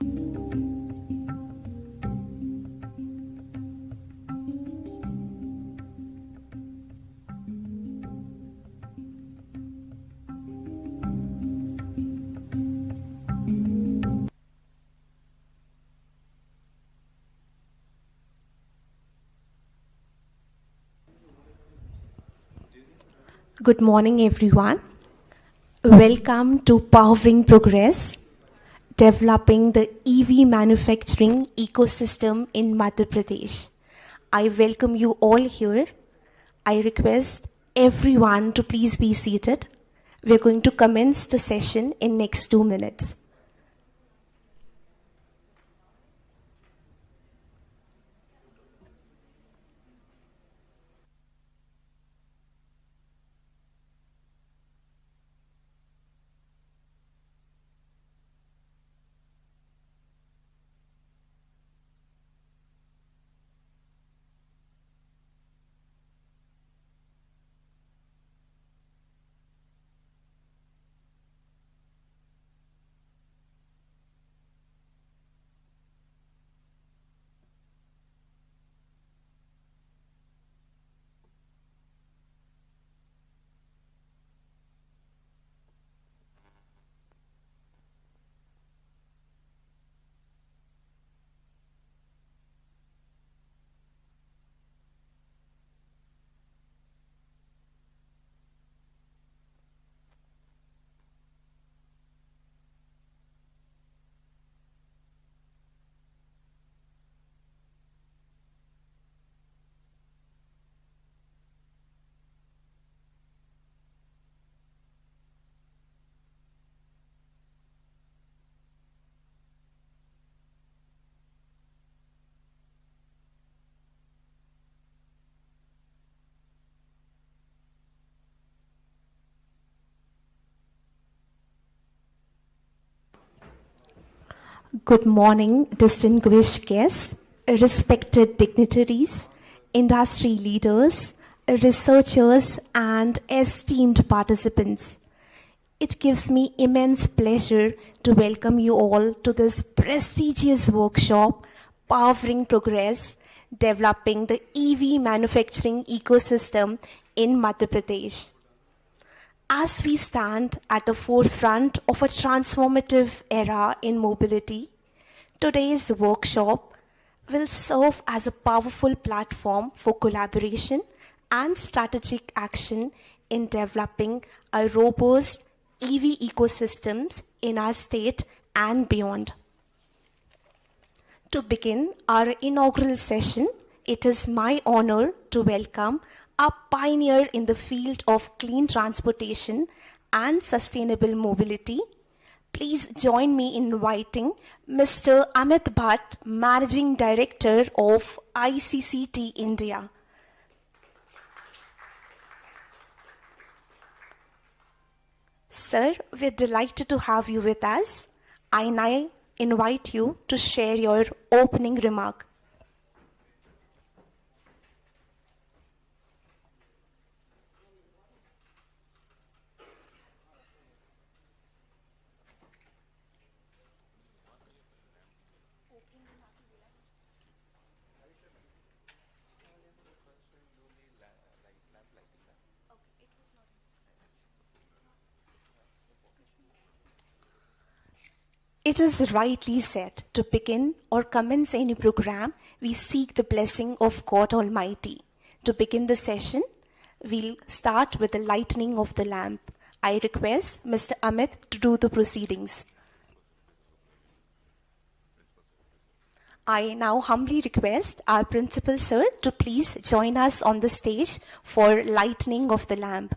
Good morning, everyone. Welcome to Powering Progress, developing the EV manufacturing ecosystem in Madhya Pradesh. I welcome you all here. I request everyone to please be seated. We're going to commence the session in next 2 minutes. Good morning, distinguished guests, respected dignitaries, industry leaders, researchers, and esteemed participants. It gives me immense pleasure to welcome you all to this prestigious workshop, Powering Progress, Developing the EV Manufacturing Ecosystem in Madhya Pradesh. As we stand at the forefront of a transformative era in mobility, today's workshop will serve as a powerful platform for collaboration and strategic action in developing a robust EV ecosystems in our state and beyond. To begin our inaugural session, it is my honor to welcome a pioneer in the field of clean transportation and sustainable mobility. Please join me in inviting Mr. Amit Bhatt, Managing Director of ICCT India. Sir, we're delighted to have you with us. I now invite you to share your opening remark. It is rightly said, to begin or commence any program, we seek the blessing of God Almighty. To begin the session, we'll start with the lighting of the lamp. I request Mr. Amit to do the proceedings. I now humbly request our principal sir to please join us on the stage for lighting of the lamp.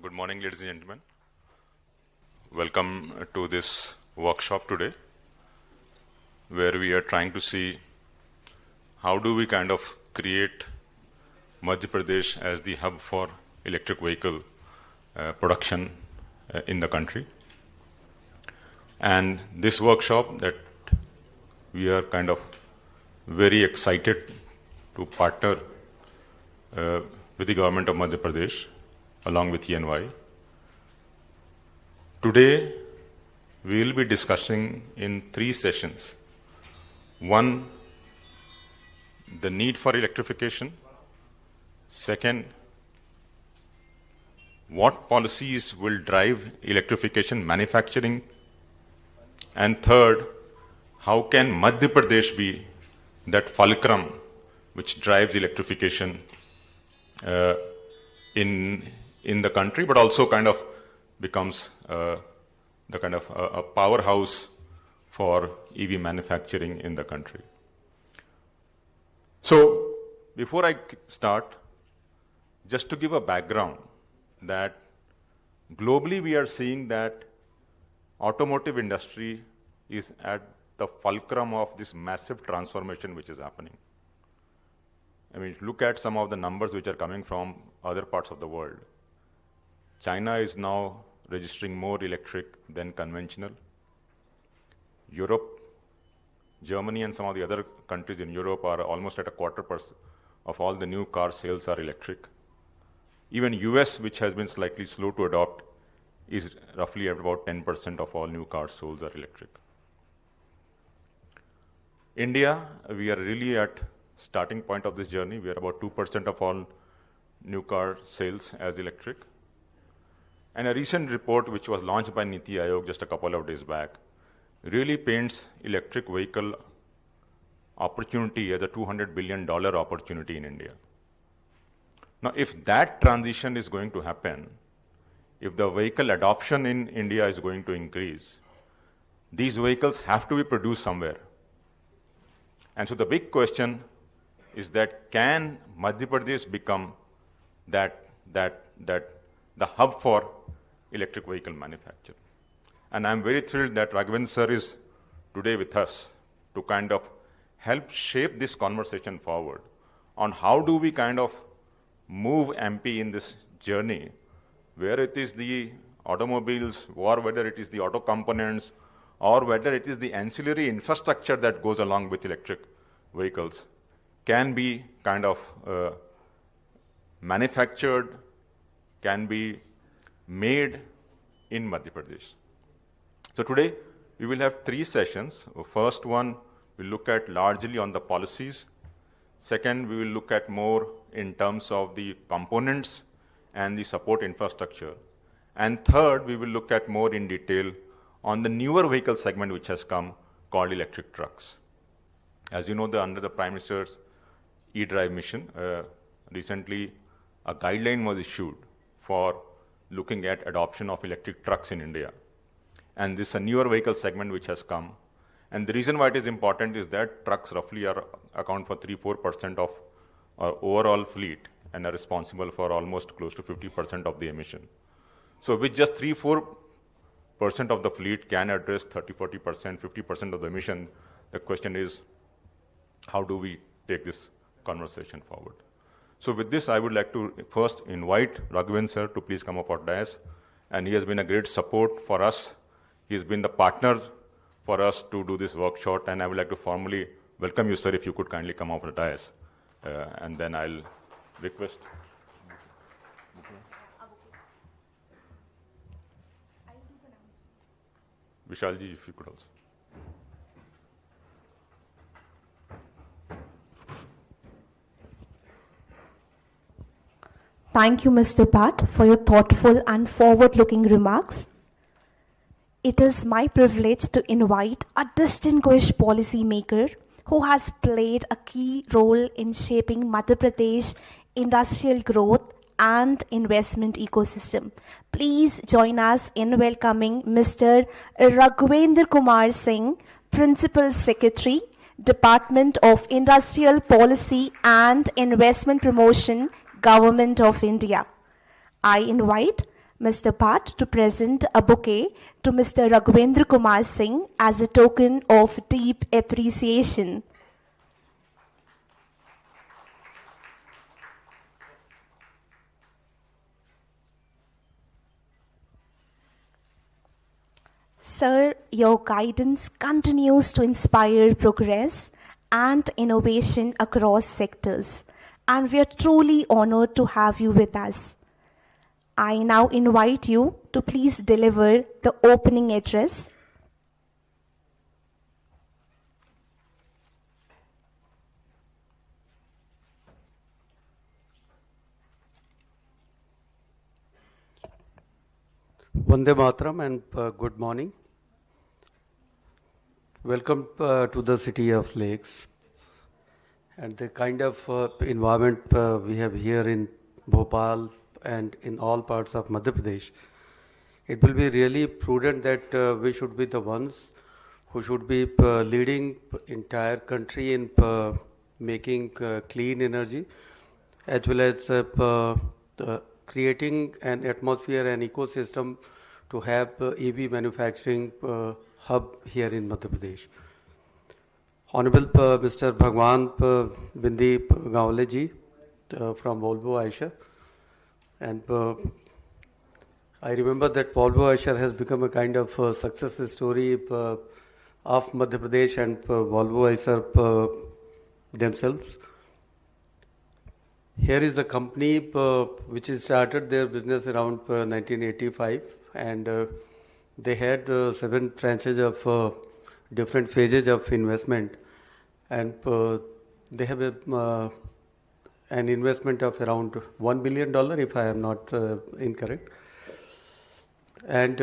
Good morning, ladies and gentlemen. Welcome to this workshop today, where we are trying to see how do we kind of create Madhya Pradesh as the hub for electric vehicle production in the country. And this workshop that we are kind of very excited to partner with the government of Madhya Pradesh along with ENY. Today, we will be discussing in 3 sessions. One, the need for electrification. Second, what policies will drive electrification manufacturing. And third, how can Madhya Pradesh be that fulcrum which drives electrification in the country, but also kind of becomes the kind of a powerhouse for EV manufacturing in the country. So, before I start, just to give a background that globally we are seeing that automotive industry is at the fulcrum of this massive transformation which is happening. I mean, look at some of the numbers which are coming from other parts of the world. China is now registering more electric than conventional. Europe, Germany and some of the other countries in Europe are almost at a quarter of all the new car sales are electric. Even US, which has been slightly slow to adopt, is roughly at about 10% of all new cars sold are electric. India, we are really at starting point of this journey. We are about 2% of all new car sales as electric. And a recent report which was launched by Niti Aayog just a couple of days back really paints electric vehicle opportunity as a $200 billion opportunity in India. Now, if that transition is going to happen, if the vehicle adoption in India is going to increase, these vehicles have to be produced somewhere. And so the big question is that can Madhya Pradesh become the hub for electric vehicle manufacture? And I'm very thrilled that Raghavendra sir is today with us to kind of help shape this conversation forward on how do we kind of move MP in this journey, where it is the automobiles, or whether it is the auto components, or whether it is the ancillary infrastructure that goes along with electric vehicles, can be kind of manufactured, can be made in Madhya Pradesh. So today, we will have 3 sessions. First one, we'll look at largely on the policies. Second, we will look at more in terms of the components and the support infrastructure. And third, we will look at more in detail on the newer vehicle segment which has come called electric trucks. As you know, under the Prime Minister's e-drive mission, recently a guideline was issued for looking at adoption of electric trucks in India. And this is a newer vehicle segment which has come. And the reason why it is important is that trucks roughly account for 3-4% of our overall fleet and are responsible for almost close to 50% of the emission. So with just 3-4% of the fleet can address 30-40%, 50% of the emission, the question is, how do we take this conversation forward. So with this, I would like to first invite Raghavendra sir to please come up on dais. And he has been a great support for us. He's been the partner for us to do this workshop. And I would like to formally welcome you, sir, if you could kindly come up on the dais. And then I'll request. Vishalji, if you could also. Thank you, Mr. Bhatt, for your thoughtful and forward-looking remarks. It is my privilege to invite a distinguished policymaker who has played a key role in shaping Madhya Pradesh industrial growth and investment ecosystem. Please join us in welcoming Mr. Raghavendra Kumar Singh, Principal Secretary, Department of Industrial Policy and Investment Promotion, Government of India. I invite Mr. Bhatt to present a bouquet to Mr. Raghavendra Kumar Singh as a token of deep appreciation. Sir, your guidance continues to inspire progress and innovation across sectors, and we are truly honored to have you with us. I now invite you to please deliver the opening address. Vande Mataram and good morning. Welcome to the city of lakes. And the kind of environment we have here in Bhopal and in all parts of Madhya Pradesh, it will be really prudent that we should be the ones who should be leading entire country in making clean energy, as well as creating an atmosphere and ecosystem to have EV manufacturing hub here in Madhya Pradesh. Honorable Mr. Bhagwan Bindi Gawale ji from Volvo Eicher, and I remember that Volvo Eicher has become a kind of success story of Madhya Pradesh and Volvo Eicher themselves. Here is a company which has started their business around 1985, and they had 7 tranches of different phases of investment, and they have an investment of around $1 billion, if I am not incorrect. And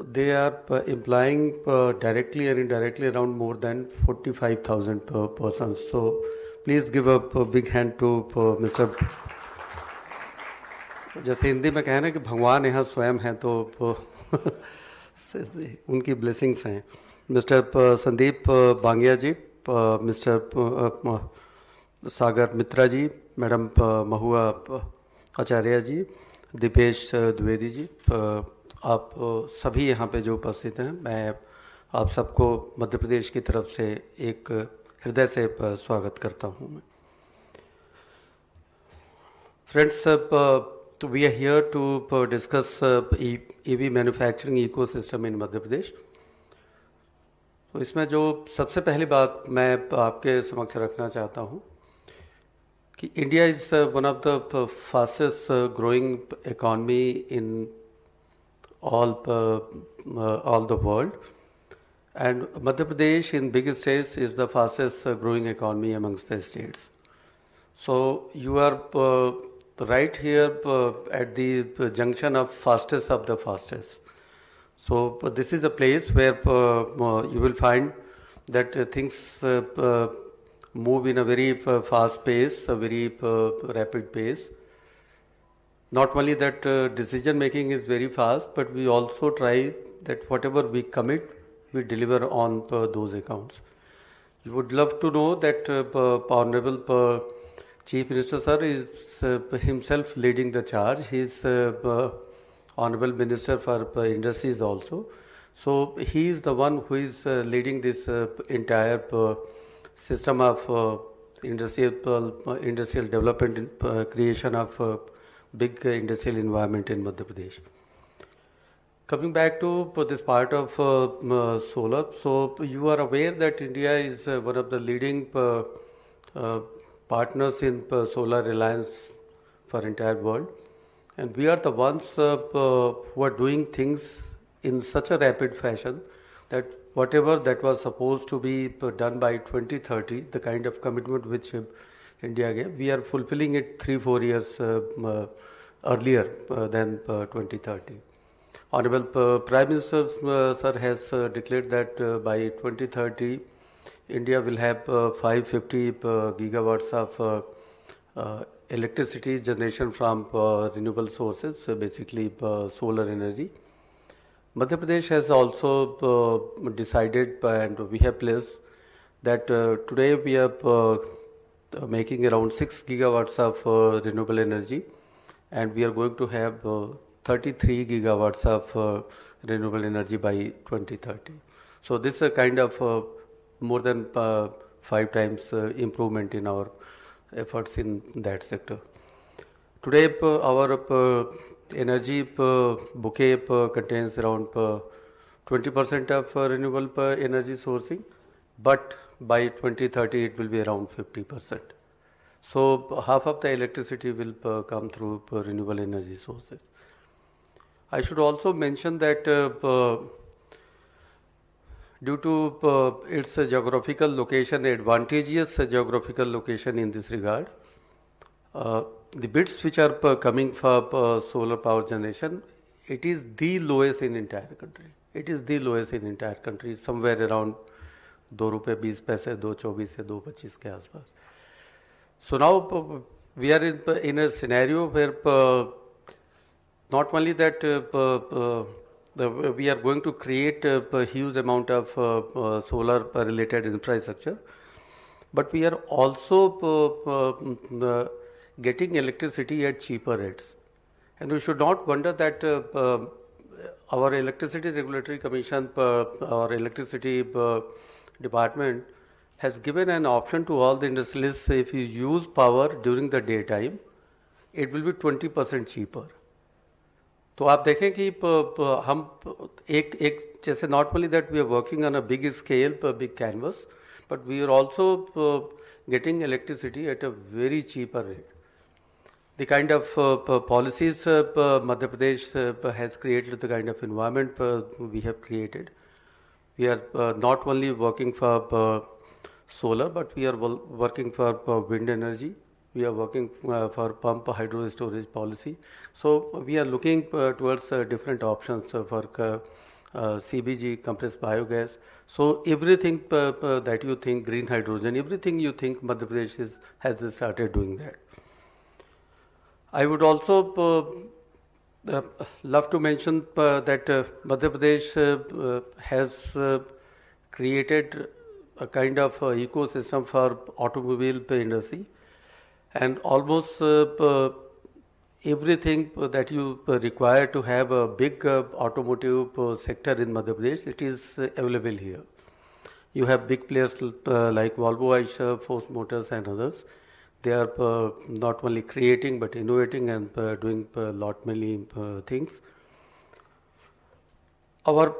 they are employing directly and indirectly around more than 45,000 persons. So please give a big hand to Mr. जैसे हिंदी में कहना है कि भगवान यहाँ स्वयं हैं, तो उनकी ब्लेसिंग्स हैं. मिस्टर संदीप बांगिया जी, मिस्टर सागर मित्रा जी, मैडम महुआ आचार्य जी, दीपेश द्विवेदी जी, आप सभी यहाँ पे जो उपस्थित हैं, मैं आप सबको मध्य प्रदेश की तरफ से एक हृदय से स्वागत करता हूँ. मैं friends, we are here to discuss EV manufacturing ecosystem in Madhya Pradesh. तो इसमें जो सबसे पहली बात मैं आपके समक्ष रखना चाहता हूँ कि India is one of the fastest growing economy in all the world, and Madhya Pradesh in big states is the fastest growing economy amongst the states. So you are right here at the junction of fastest of the fastest. So this is a place where you will find that things move in a very fast pace, a very rapid pace. Not only that decision making is very fast, but we also try that whatever we commit, we deliver on those accounts. You would love to know that Honorable Chief Minister Sir is himself leading the charge. He is Honorable Minister for Industries also. So he is the one who is leading this entire system of industrial development, creation of big industrial environment in Madhya Pradesh. Coming back to this part of solar, so you are aware that India is one of the leading partners in solar reliance for entire world, and we are the ones who are doing things in such a rapid fashion that whatever that was supposed to be done by 2030, the kind of commitment which India gave, we are fulfilling it 3-4 years earlier than 2030. Honorable Prime Minister sir has declared that by 2030 India will have 550 gigawatts of electricity generation from renewable sources, basically solar energy. Madhya Pradesh has also decided and we have placed that today we are making around 6 gigawatts of renewable energy, and we are going to have 33 gigawatts of renewable energy by 2030. So this is a kind of more than 5 times improvement in our efforts in that sector. Today our energy bouquet contains around 20% of renewable energy sourcing, but by 2030 it will be around 50%. So half of the electricity will come through renewable energy sources. I should also mention that due to its geographical location, advantageous geographical location in this regard, the bids which are coming for solar power generation, it is the lowest in entire country. It is the lowest in entire country, somewhere around ₹2.20, ₹2.24 से ₹2.25 के आसपास. So now we are in a scenario where not only that we are going to create a huge amount of solar related infrastructure, but we are also getting electricity at cheaper rates. And we should not wonder that our Electricity Regulatory Commission, our electricity department has given an option to all the industrialists, if you use power during the daytime, it will be 20% cheaper. तो आप देखें कि हम एक जैसे not only that we are working on a big scale, big canvas, but we are also getting electricity at a very cheaper rate. The kind of policies Madhya Pradesh has created, the kind of environment we have created. We are not only working for solar, but we are working for wind energy. We are working for pump hydro storage policy. So we are looking towards different options for CBG, compressed biogas. So everything that you think, green hydrogen, everything you think Madhya Pradesh has started doing that. I would also love to mention that Madhya Pradesh has created a kind of ecosystem for automobile industry, and almost everything that you require to have a big automotive sector in Madhya Pradesh, it is available here. You have big players like Volvo, Eicher, Force Motors and others. They are not only creating but innovating and doing lot many things. Our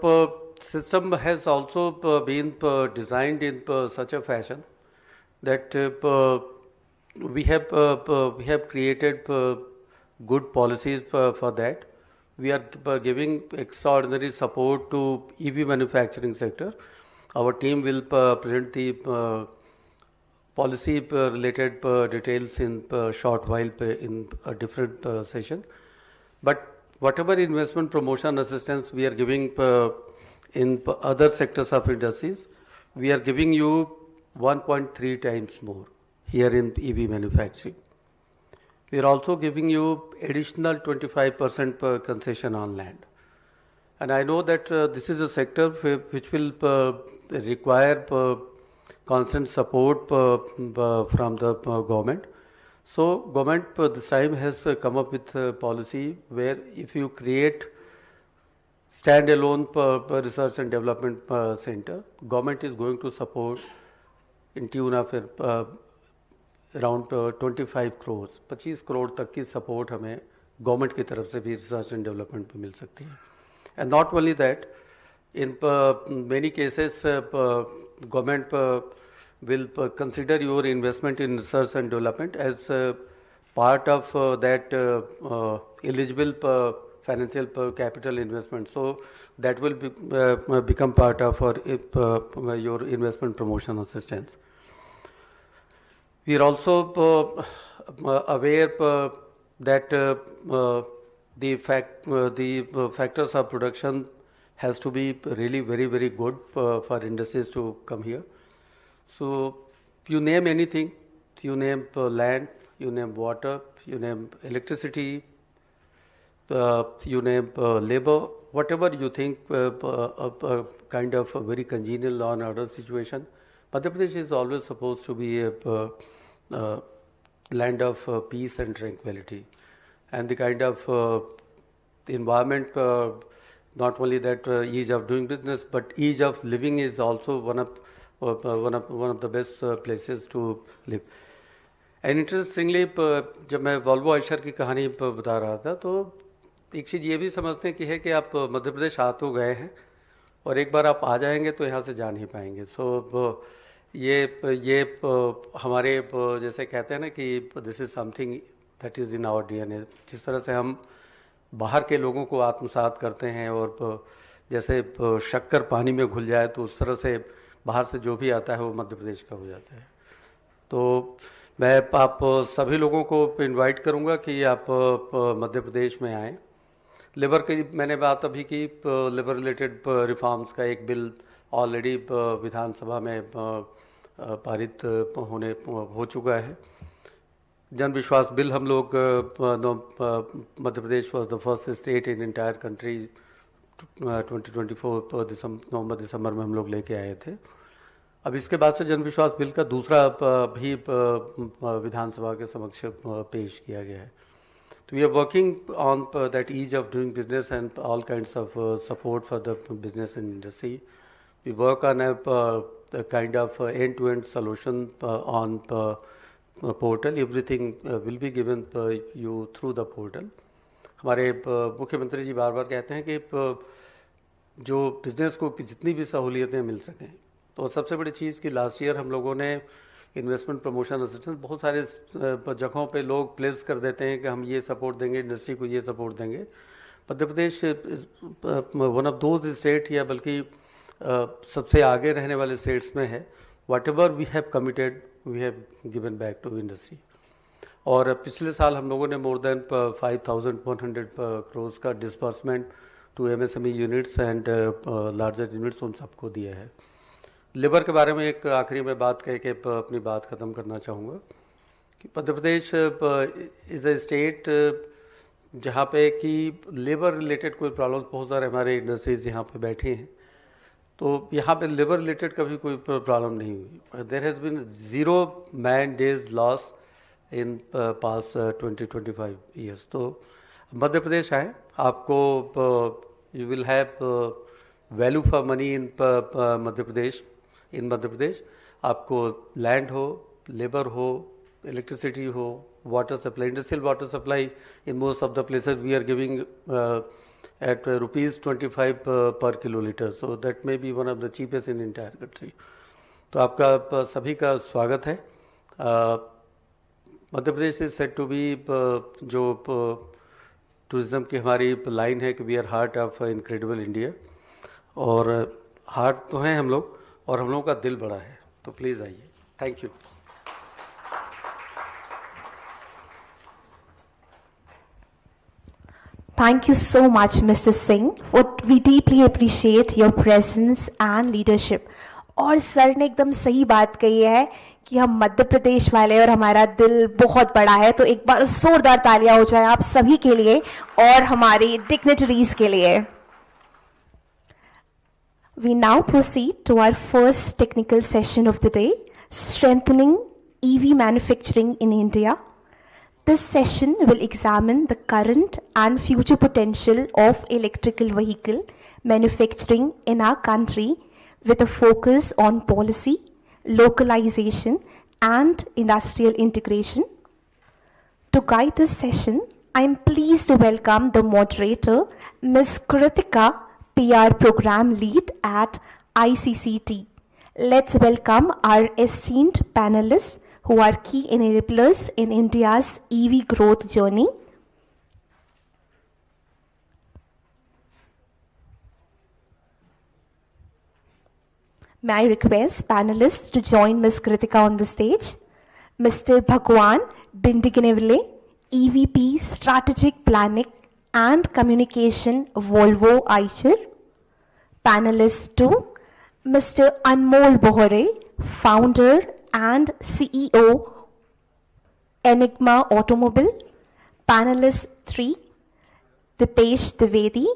system has also been designed in such a fashion that we have created good policies for that. We are giving extraordinary support to EV manufacturing sector. Our team will present the policy related details in short while in a different session. But whatever investment promotion assistance we are giving in other sectors of industries, we are giving you 1.3 times more here in EV manufacturing. We are also giving you additional 25% concession on land. And I know that this is a sector which will require constant support from the government. So government this time has come up with a policy where if you create standalone research and development center, government is going to support in tune of around 25 crore 25 crore तक की support हमें government की तरफ से भी research and development पे मिल सकती है. And not only that, in many cases government will consider your investment in research and development as part of that eligible financial capital investment. So that will become part of your investment promotion assistance. We are also aware that the factors of production has to be really very, very good for industries to come here. So you name anything, you name land, you name water, you name electricity, you name labor, whatever you think kind of a very congenial law and order situation. Madhya Pradesh is always supposed to be a land of peace and tranquility, and the kind of environment, not only that ease of doing business, but ease of living is also one of the best places to live. And interestingly, जब मैं Volvo Eicher की कहानी बता रहा था, तो एक चीज़ ये भी समझने की है कि आप मध्य प्रदेश आ तो गए हैं और एक बार आप आ जाएंगे तो यहाँ से जा नहीं पाएंगे. सो ये हमारे जैसे कहते हैं ना कि this is something that is in our DNA. जिस तरह से हम बाहर के लोगों को आत्मसात करते हैं और जैसे शक्कर पानी में घुल जाए, तो उस तरह से बाहर से जो भी आता है वो मध्य प्रदेश का हो जाता है. तो मैं आप सभी लोगों को इनवाइट करूंगा कि आप मध्य प्रदेश में आएँ. लेबर की मैंने बात अभी की, लेबर रिलेटेड रिफॉर्म्स का एक बिल ऑलरेडी विधानसभा में पारित हो चुका है. जन विश्वास बिल हम लोग Madhya Pradesh was the first state in entire country 2024 नवंबर दिसंबर में हम लोग लेके आए थे. अब इसके बाद से जन विश्वास बिल का दूसरा भी विधानसभा के समक्ष पेश किया गया है. तो we are working on that ease of doing business and all kinds of support for the business in industry. We work on a kind of end-to-end solution on portal. Everything will be given you through the portal. हमारे मुख्यमंत्री जी बार बार कहते हैं कि जो business को जितनी भी सहूलियतें मिल सकें, तो सबसे बड़ी चीज़ कि लास्ट ईयर हम लोगों ने इन्वेस्टमेंट प्रमोशन असिस्टेंस बहुत सारे जगहों पे लोग प्लेस कर देते हैं कि हम ये सपोर्ट देंगे, इंडस्ट्री को ये सपोर्ट देंगे. Madhya Pradesh one of those state या बल्कि सबसे आगे रहने वाले स्टेट्स में है. Whatever we have committed we have given back to industry. और पिछले साल हम लोगों ने मोर देन 5,100 करोड़ का disbursement to MSME units and larger units उन सबको दिया है. लेबर के बारे में एक आखिरी में बात कह के अपनी बात ख़त्म करना चाहूँगा कि Madhya Pradesh is a state जहाँ पे कि लेबर रिलेटेड कोई प्रॉब्लम्स बहुत सारे हमारे इंडस्ट्रीज यहाँ पे बैठे हैं, तो यहाँ पे लेबर रिलेटेड कभी कोई प्रॉब्लम नहीं हुई. There has been 0 man days loss in past 20-25 years. तो मध्य प्रदेश आए, आपको you will have value for money in Madhya Pradesh. In Madhya Pradesh आपको लैंड हो, लेबर हो, इलेक्ट्रिसिटी हो, water supply, industrial water supply in most of the places we are giving at rupees 25 per kiloliter. So that may be one of the cheapest in entire country. तो आपका सभी का स्वागत है. Madhya Pradesh is set to be जो tourism की हमारी line है कि we are heart of incredible India. और हार्ट तो हैं हम लोग और हम लोगों का दिल बड़ा है. तो प्लीज़ आइए. Thank you. Thank you so much, Mr. Singh. We deeply appreciate your presence and leadership. और सर ने एकदम सही बात कही है कि हम मध्य प्रदेश वाले और हमारा दिल बहुत बड़ा है. तो एक बार जोरदार तालियां हो जाए आप सभी के लिए और हमारी डिग्निटरीज के लिए. We now proceed to our first technical session of the day, strengthening EV manufacturing in India. This session will examine the current and future potential of electrical vehicle manufacturing in our country with a focus on policy, localization and industrial integration. To guide this session, I am pleased to welcome the moderator, Ms. Kritika, PR Program Lead at ICCT. Let's welcome our esteemed panelists who are key enablers in India's EV growth journey. May I request panelists to join Ms. Kritika on the stage? Mr. Bhagwan Bindiganevile, EVP Strategic Planning and Communication, Volvo Eicher. Panelist 2, Mr. Anmol Bohre, Founder and CEO, Enigma Automobile. Panelist 3, Dipesh Dwivedi,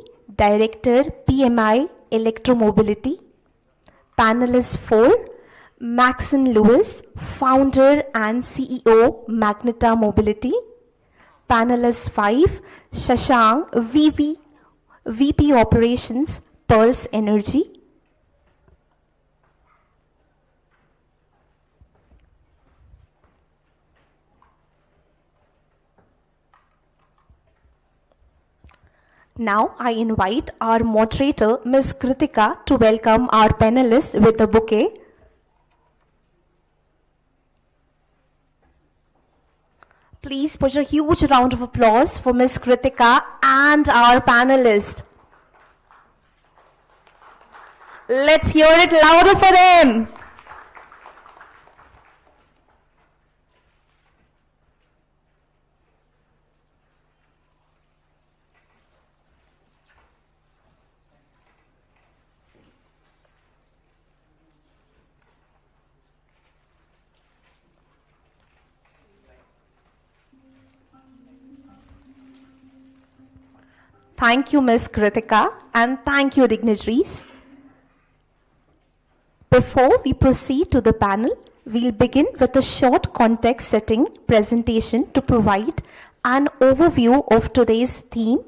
Director, PMI Electromobility. Panelist 4, Maxine Lewis, Founder and CEO, Magneta Mobility. Panelist 5, Shashank, VP Operations, Pulse Energy. Now I invite our moderator, Ms. Kritika, to welcome our panelists with a bouquet. Please put a huge round of applause for Ms. Kritika and our panelists. Let's hear it louder for them. Thank you, Ms. Kritika, and thank you, dignitaries. Before we proceed to the panel, we'll begin with a short context-setting presentation to provide an overview of today's theme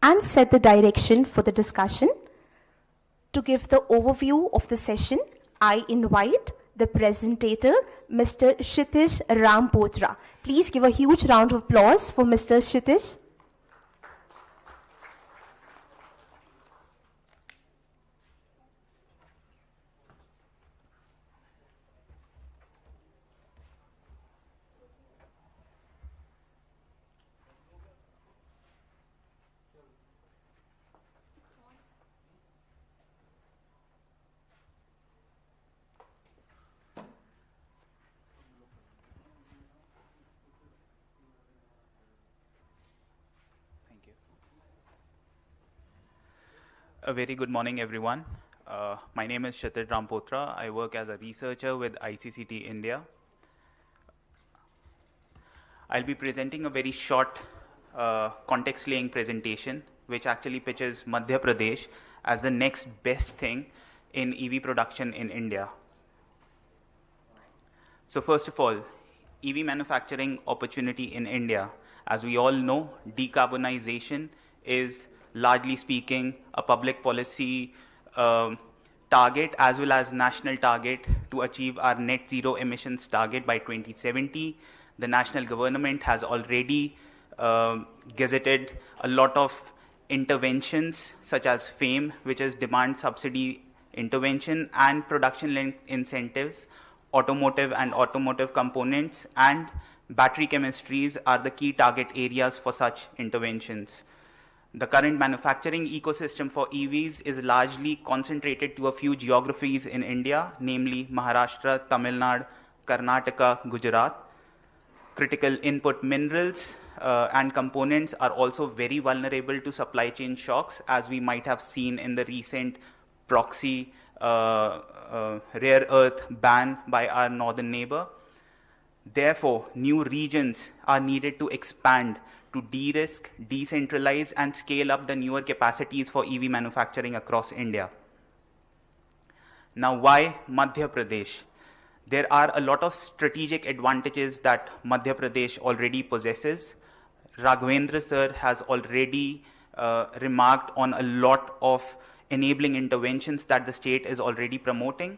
and set the direction for the discussion. To give the overview of the session, I invite the presenter, Mr. Kshitij Rampotra. Please give a huge round of applause for Mr. Kshitij. A very good morning, everyone. My name is Kshitij Rampotra. I work as a researcher with ICCT India. I'll be presenting a very short context-laying presentation, which actually pitches Madhya Pradesh as the next best thing in EV production in India. So first of all, EV manufacturing opportunity in India. As we all know, decarbonization is, largely speaking, a public policy target as well as national target to achieve our net zero emissions target by 2070. The national government has already gazetted a lot of interventions such as FAME, which is demand subsidy intervention, and production-linked incentives. Automotive and automotive components and battery chemistries are the key target areas for such interventions. The current manufacturing ecosystem for EVs is largely concentrated to a few geographies in India, namely Maharashtra, Tamil Nadu, Karnataka, Gujarat. Critical input minerals and components are also very vulnerable to supply chain shocks, as we might have seen in the recent proxy rare earth ban by our northern neighbor. Therefore, new regions are needed to expand to de-risk, decentralize, and scale up the newer capacities for EV manufacturing across India. Now, why Madhya Pradesh? There are a lot of strategic advantages that Madhya Pradesh already possesses. Raghavendra sir has already remarked on a lot of enabling interventions that the state is already promoting.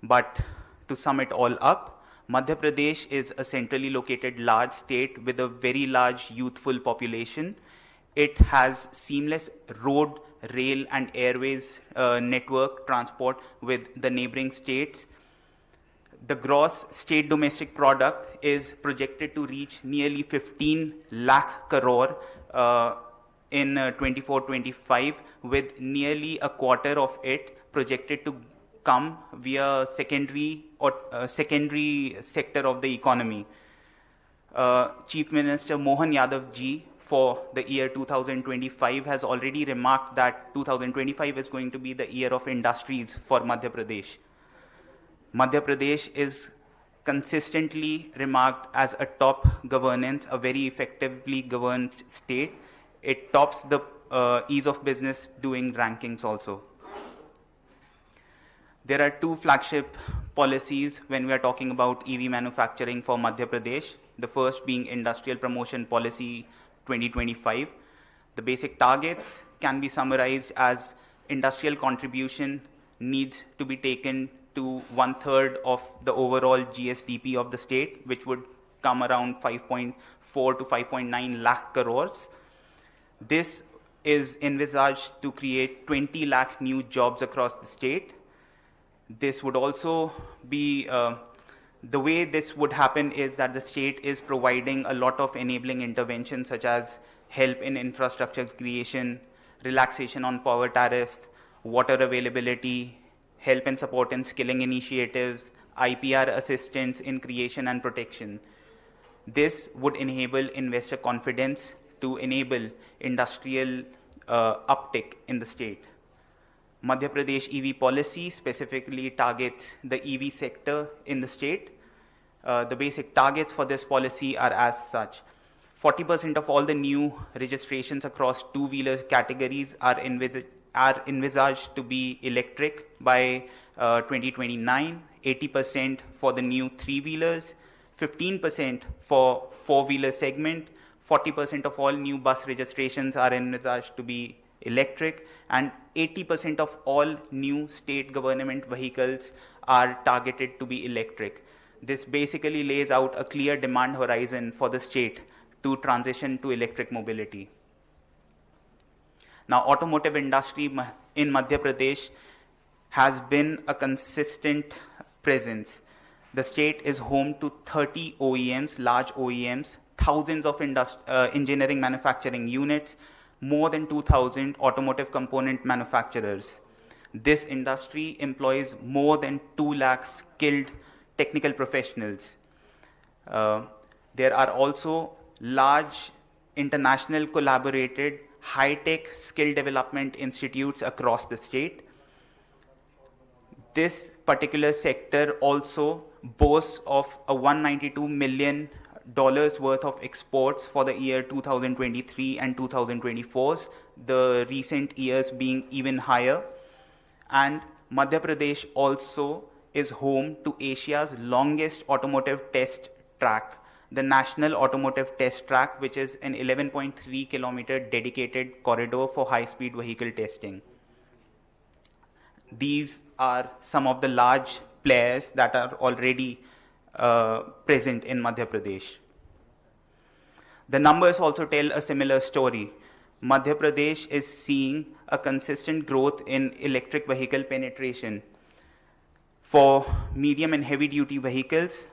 But to sum it all up, Madhya Pradesh is a centrally located large state with a very large youthful population. It has seamless road, rail and airways network transport with the neighboring states. The gross state domestic product is projected to reach nearly 15 lakh crore in 24-25, with nearly a quarter of it projected to come via secondary sector of the economy. Chief Minister Mohan Yadav ji for the year 2025 has already remarked that 2025 is going to be the year of industries for Madhya Pradesh. Madhya Pradesh is consistently remarked as a top governance, a very effectively governed state. It tops the ease of business doing rankings also. There are two flagship policies when we are talking about EV manufacturing for Madhya Pradesh. The first being Industrial Promotion Policy 2025. The basic targets can be summarized as industrial contribution needs to be taken to 1/3 of the overall GSDP of the state, which would come around 5.4 to 5.9 lakh crores. This is envisaged to create 20 lakh new jobs across the state. This would also be, the way this would happen is that the state is providing a lot of enabling interventions such as help in infrastructure creation, relaxation on power tariffs, water availability, help and support in skilling initiatives, IPR assistance in creation and protection. This would enable investor confidence to enable industrial uptick in the state. Madhya Pradesh EV policy specifically targets the EV sector in the state. The basic targets for this policy are as such. 40% of all the new registrations across two-wheeler categories are envisaged to be electric by 2029, 80% for the new three-wheelers, 15% for four-wheeler segment, 40% of all new bus registrations are envisaged to be electric, and 80% of all new state government vehicles are targeted to be electric. This basically lays out a clear demand horizon for the state to transition to electric mobility. Now, automotive industry in Madhya Pradesh has been a consistent presence. The state is home to 30 OEMs, large OEMs, thousands of engineering manufacturing units, more than 2,000 automotive component manufacturers. This industry employs more than 2 lakh skilled technical professionals. There are also large international collaborated high-tech skill development institutes across the state. This particular sector also boasts of a $192 million worth of exports for the year 2023 and 2024, the recent years being even higher. And Madhya Pradesh also is home to Asia's longest automotive test track, the National Automotive Test Track, which is an 11.3 kilometer dedicated corridor for high-speed vehicle testing. These are some of the large players that are already present in Madhya Pradesh. The numbers also tell a similar story. Madhya Pradesh is seeing a consistent growth in electric vehicle penetration. For medium and heavy duty vehicles,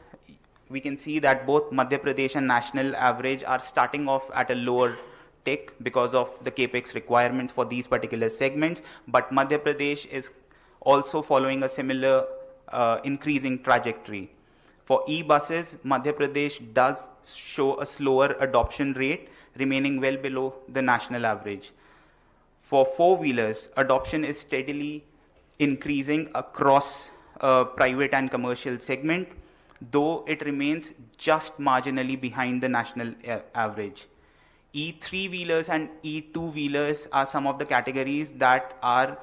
we can see that both Madhya Pradesh and national average are starting off at a lower tick because of the capex requirements for these particular segments, but Madhya Pradesh is also following a similar increasing trajectory. For e-buses, Madhya Pradesh does show a slower adoption rate, remaining well below the national average. For four-wheelers, adoption is steadily increasing across private and commercial segment, though it remains just marginally behind the national average. E3-wheelers and E2-wheelers are some of the categories that are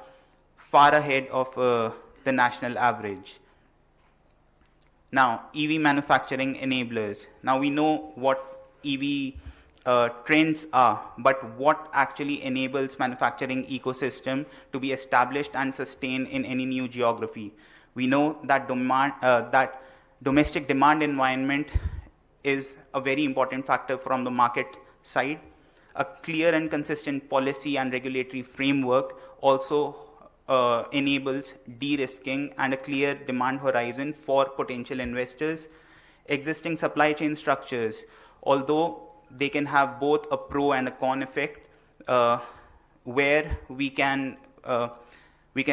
far ahead of the national average. Now, EV manufacturing enablers. Now, we know what EV trends are, but what actually enables manufacturing ecosystem to be established and sustained in any new geography? We know that domestic demand environment is a very important factor from the market side. A clear and consistent policy and regulatory framework also enables de-risking and a clear demand horizon for potential investors. Existing supply chain structures, although they can have both a pro and a con effect, where we can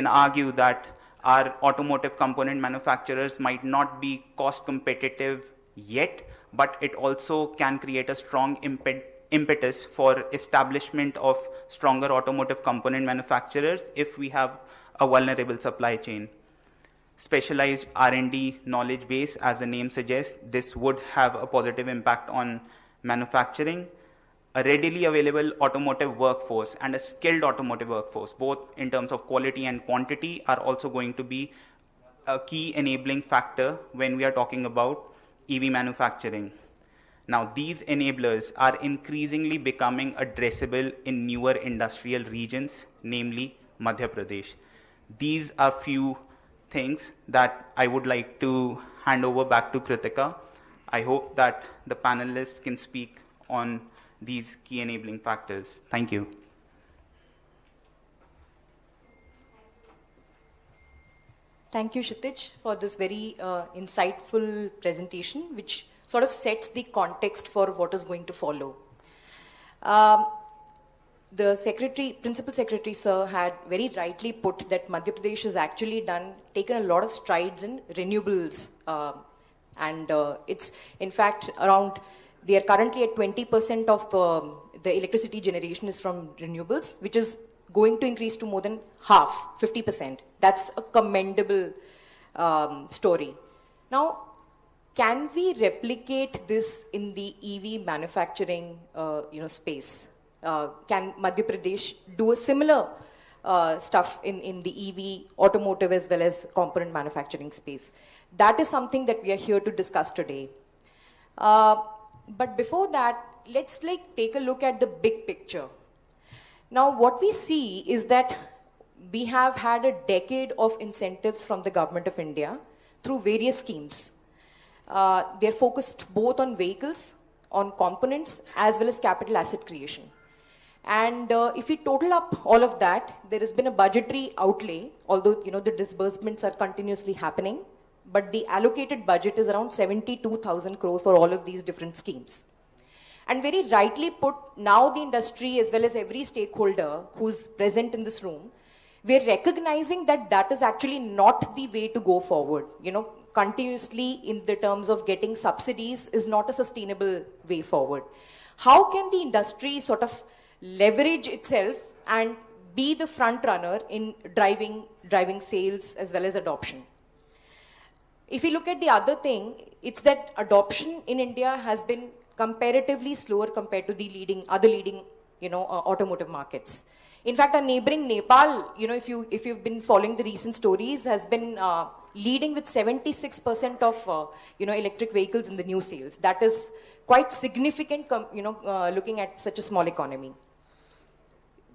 argue that our automotive component manufacturers might not be cost competitive yet, but it also can create a strong impetus for establishment of stronger automotive component manufacturers if we have a vulnerable supply chain. Specialized R&D knowledge base, as the name suggests, this would have a positive impact on manufacturing. A readily available automotive workforce and a skilled automotive workforce, both in terms of quality and quantity, are also going to be a key enabling factor when we are talking about EV manufacturing. Now, these enablers are increasingly becoming addressable in newer industrial regions, namely Madhya Pradesh. These are few things that I would like to hand over back to Kritika. I hope that the panelists can speak on these key enabling factors. Thank you. Thank you, Kshitij, for this very insightful presentation, which sort of sets the context for what is going to follow. The Principal Secretary, sir, had very rightly put that Madhya Pradesh has actually taken a lot of strides in renewables. And it's, in fact, they are currently at 20% of the electricity generation is from renewables, which is going to increase to more than half, 50%. That's a commendable story. Now, can we replicate this in the EV manufacturing space? Can Madhya Pradesh do a similar stuff in the EV, automotive, as well as component manufacturing space? That is something that we are here to discuss today. But before that, let's take a look at the big picture. Now, what we see is that we have had a decade of incentives from the government of India through various schemes. They're focused both on vehicles, on components, as well as capital asset creation. And if we total up all of that, there has been a budgetary outlay, although the disbursements are continuously happening, but the allocated budget is around 72,000 crore for all of these different schemes. And very rightly put, now the industry as well as every stakeholder who's present in this room, we're recognizing that that is actually not the way to go forward. Continuously in the terms of getting subsidies is not a sustainable way forward. How can the industry sort of leverage itself and be the front runner in driving sales as well as adoption? If you look at the other thing, it's that adoption in India has been comparatively slower compared to the other leading automotive markets. In fact, our neighboring Nepal, if you've been following the recent stories, has been leading with 76% of electric vehicles in the new sales. That is quite significant, looking at such a small economy.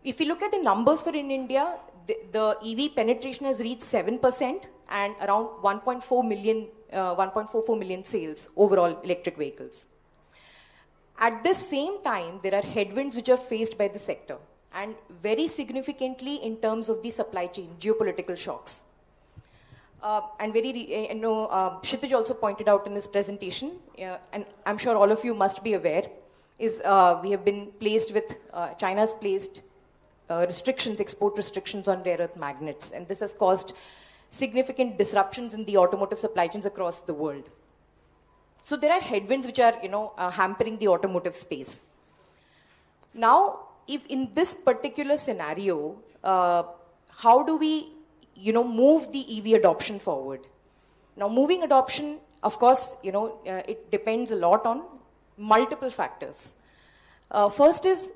If you look at the numbers for in India, the EV penetration has reached 7% and around 1.44 million sales overall electric vehicles. At the same time, there are headwinds which are faced by the sector, and very significantly in terms of the supply chain, geopolitical shocks. And Kshitij also pointed out in his presentation, and I'm sure all of you must be aware, is we have been placed with, China's placed export restrictions on rare earth magnets, and this has caused significant disruptions in the automotive supply chains across the world. So there are headwinds which are, hampering the automotive space. Now, if in this particular scenario, how do we, move the EV adoption forward? Now, moving adoption, of course, it depends a lot on multiple factors. First is,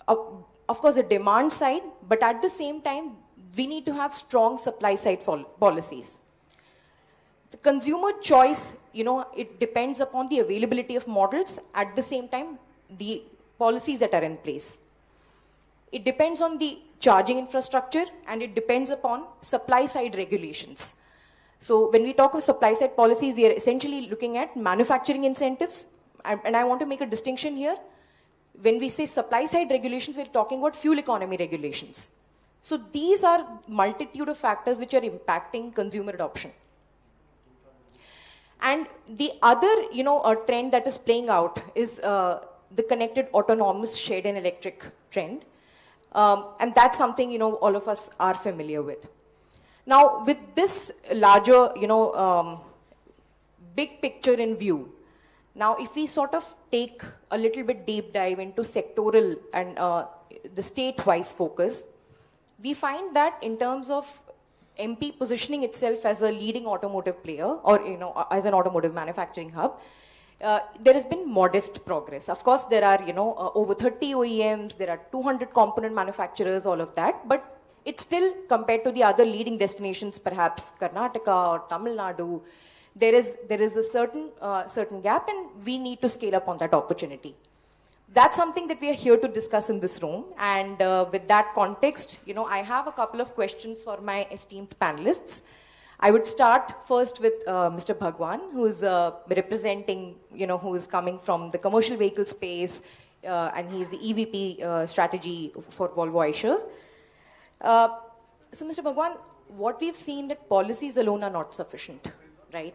of course, the demand side, but at the same time, we need to have strong supply side policies. The consumer choice, it depends upon the availability of models, at the same time, the policies that are in place. It depends on the charging infrastructure, and it depends upon supply side regulations. So when we talk of supply side policies, we are essentially looking at manufacturing incentives. And I want to make a distinction here. When we say supply side regulations, we're talking about fuel economy regulations. So these are multitude of factors which are impacting consumer adoption. And the other, trend that is playing out is the connected autonomous shared and electric trend. And that's something, all of us are familiar with. Now, with this larger, big picture in view, now if we sort of take a little bit deep dive into sectoral and the state-wise focus, we find that in terms of MP positioning itself as a leading automotive player or, as an automotive manufacturing hub, there has been modest progress. Of course, there are, over 30 OEMs, there are 200 component manufacturers, all of that, but it's still, compared to the other leading destinations, perhaps Karnataka or Tamil Nadu, there is a certain gap, and we need to scale up on that opportunity. That's something that we are here to discuss in this room. And with that context, I have a couple of questions for my esteemed panelists. I would start first with Mr. Bhagwan, who is representing, who is coming from the commercial vehicle space, and he's the EVP strategy for Volvo Eicher. So, Mr. Bhagwan, what we've seen that policies alone are not sufficient, right?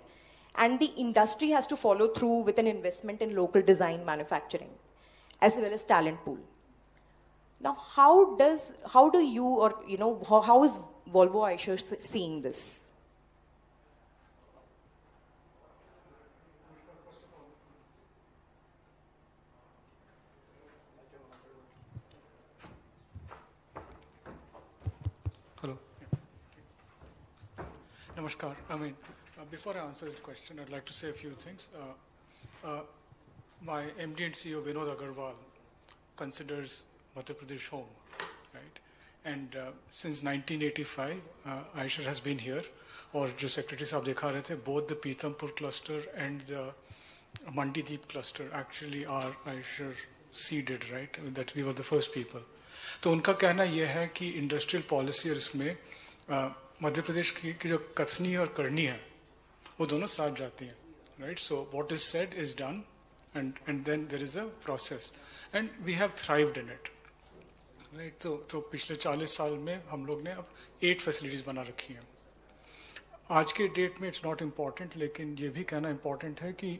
And the industry has to follow through with an investment in local design manufacturing, as well as talent pool. Now, how do you, or how is Volvo Eicher seeing this? Hello. Namaskar. Before I answer the question, I'd like to say a few things. My MD and CEO Vinod Agarwal considers Madhya Pradesh home, right? And since 1985, Eicher has been here. और जो secretary साहब दिखा रहे थे, both the Pithampur cluster and the Mandideep cluster actually are Eicher seeded, right? That we were the first people. तो उनका कहना यह है कि इंडस्ट्रियल पॉलिसी और इसमें मध्य प्रदेश की जो कथनी और करनी है वो दोनों साथ जाती हैं, right? So what is said is done, and then there is a process, and we have thrived in it, right? तो पिछले 40 साल में हम लोग ने अब 8 फैसिलिटीज बना रखी हैं. आज के डेट में इट्स नॉट इम्पॉर्टेंट, लेकिन ये भी कहना इम्पॉर्टेंट है कि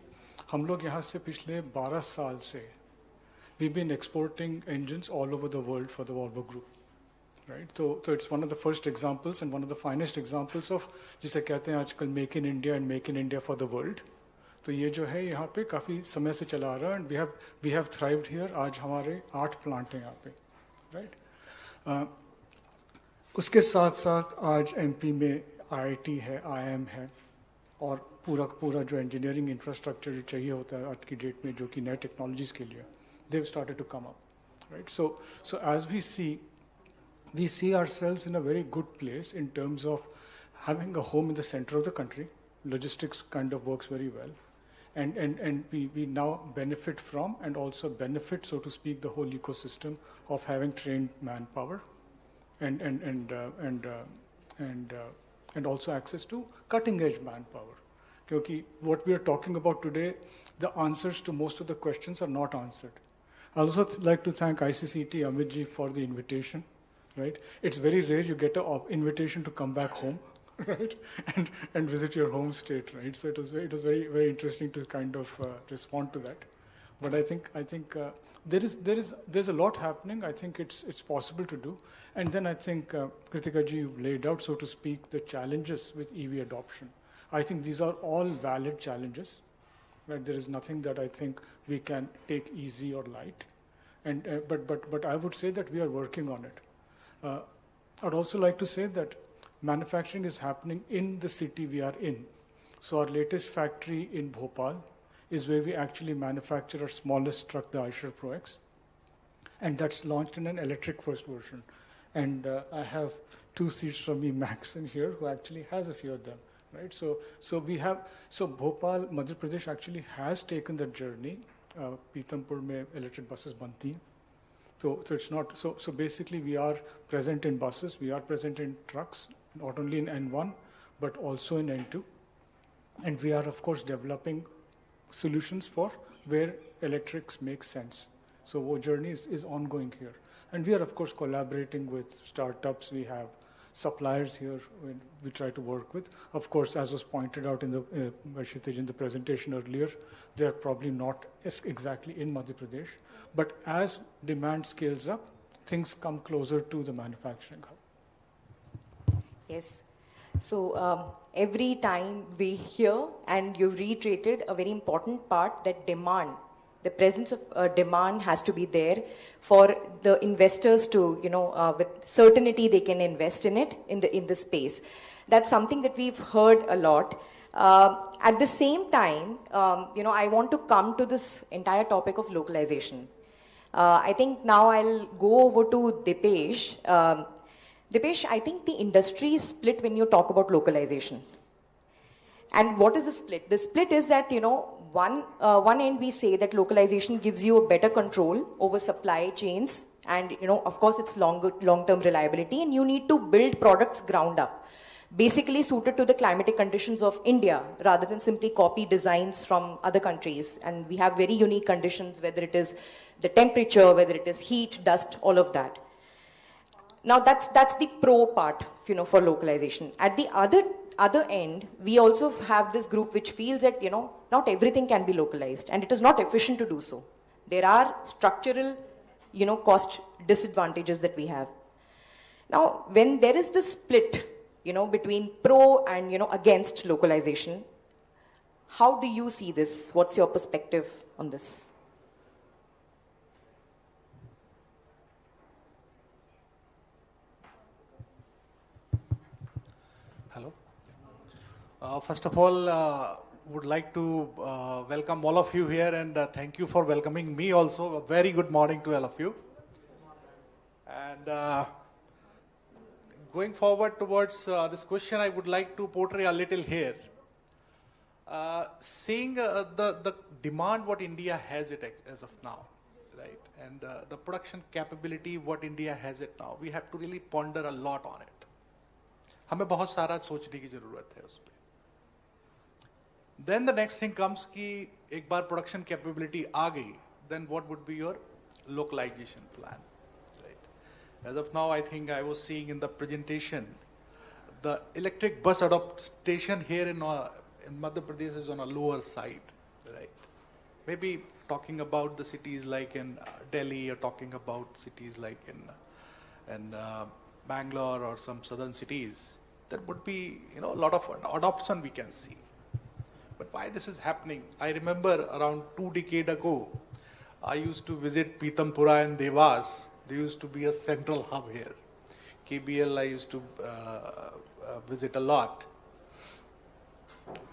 हम लोग यहाँ से पिछले 12 साल से we've been exporting engines all over the world for the Volvo Group, right? So it's one of the first examples and one of the finest examples of जिसे कहते हैं आजकल Make in India and Make in India for the world. तो ये जो है यहाँ पे काफ़ी समय से चला आ रहा है, and we have thrived here. आज हमारे 8 प्लांट हैं यहाँ पे, right? उसके साथ साथ आज MP में IIT है, IIM है, और पूरा जो इंजीनियरिंग इंफ्रास्ट्रक्चर जो चाहिए होता है आज की डेट में, जो कि नए टेक्नोलॉजीज के लिए, they've started to come up, right? So as we see ourselves in a very good place in terms of having a home in the center of the country. Logistics kind of works very well, and we now benefit from, and also benefit, so to speak, the whole ecosystem of having trained manpower, and also access to cutting edge manpower. Because what we are talking about today, the answers to most of the questions are not answered. I also like to thank ICCT Amitji for the invitation, right? It's very rare you get an invitation to come back home, right? And visit your home state, right? So it was very, very interesting to kind of respond to that. But I think there's a lot happening. I think it's possible to do. And then I think Kritika ji, you've laid out, so to speak, the challenges with EV adoption. I think these are all valid challenges. Right? There is nothing that I think we can take easy or light, but I would say that we are working on it. I'd also like to say that manufacturing is happening in the city we are in. So our latest factory in Bhopal is where we actually manufacture our smallest truck, the Eicher Pro X, and that's launched in an electric first version. And I have 2 seats from me, Max, in here, who actually has a few of them. Right, so Bhopal, Madhya Pradesh actually has taken that journey. Pithampur mein electric buses banti hain. So it's not so basically we are present in buses, we are present in trucks, not only in N1, but also in N2. And we are, of course, developing solutions for where electrics make sense. So our journey is ongoing here. And we are, of course, collaborating with startups. We have suppliers here we try to work with. Of course, as was pointed out in the by Kshitij in the presentation earlier, they are probably not exactly in Madhya Pradesh. But as demand scales up, things come closer to the manufacturing hub. Yes. So every time we hear, and you've reiterated a very important part, that demand, the presence of demand has to be there for the investors to, with certainty they can invest in it, in the space. That's something that we've heard a lot. At the same time, I want to come to this entire topic of localization. I think now I'll go over to Dipesh. Dipesh, I think the industry is split when you talk about localization. And what is the split? The split is that, one end we say that localization gives you a better control over supply chains and, of course, it's long-term reliability, and you need to build products ground up, basically suited to the climatic conditions of India rather than simply copy designs from other countries. And we have very unique conditions, whether it is the temperature, whether it is heat, dust, all of that. Now that's the pro part, for localization. At the other end, we also have this group which feels that, not everything can be localized, and it is not efficient to do so. There are structural, cost disadvantages that we have. Now, when there is this split, between pro and, against localization, how do you see this? What's your perspective on this? Hello. First of all, would like to welcome all of you here, and thank you for welcoming me also. A very good morning to all of you. And going forward towards this question, I would like to portray a little here. Seeing the demand what India has it as of now, right? And the production capability what India has it now, we have to really ponder a lot on it. हमें बहुत सारा सोचने की जरूरत है उस पे. Then the next thing comes कि एक बार production capability आ गई, then what would be your localization plan, right? As of now, I think I was seeing in the presentation, the electric bus adoption here in Madhya Pradesh is on a lower side, right? Maybe talking about the cities like in Delhi, or talking about cities like in Bangalore or some southern cities, there would be a lot of adoption we can see. But why this is happening? I remember around 2 decades ago, I used to visit Pitampura and Devas. There used to be a central hub here. KBL I used to visit a lot.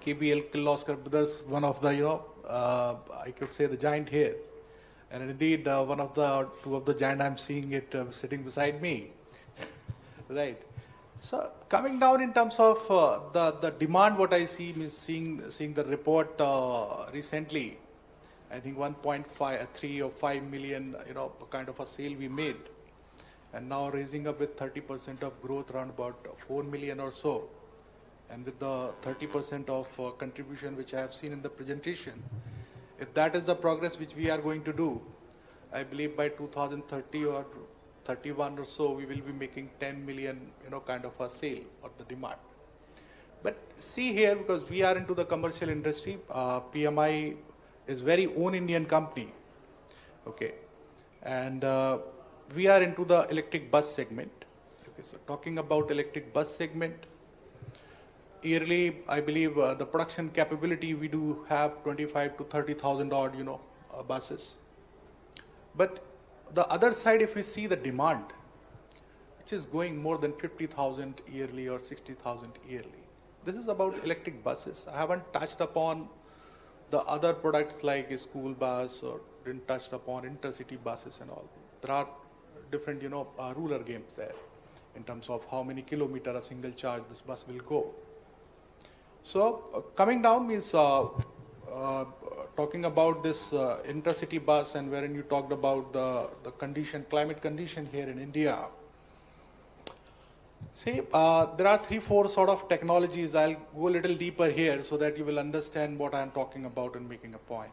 KBL Kirloskar Brothers, one of the I could say the giant here, and indeed one of the two of the giant I'm seeing it sitting beside me. Right. So coming down in terms of the demand, what I see means seeing the report recently. I think 1.3 or 5 million, kind of a sale we made, and now raising up with 30% of growth, around about 4 million or so, and with the 30% of contribution which I have seen in the presentation. If that is the progress which we are going to do, I believe by 2030 or 31 or so, we will be making 10 million, kind of a sale or the demand. But see here, because we are into the commercial industry, PMI is very own Indian company, okay, and we are into the electric bus segment. Okay, so talking about electric bus segment, yearly, I believe the production capability we do have 25 to 30,000 odd, buses. But the other side, if we see the demand, which is going more than 50,000 yearly or 60,000 yearly. This is about electric buses. I haven't touched upon the other products like a school bus, or didn't touch upon intercity buses and all. There are different, ruler games there in terms of how many kilometers a single charge this bus will go. So coming down means talking about this intercity bus, and wherein you talked about the condition, climate condition here in India. See, there are 3-4 sort of technologies. I'll go a little deeper here so that you will understand what I'm talking about and making a point.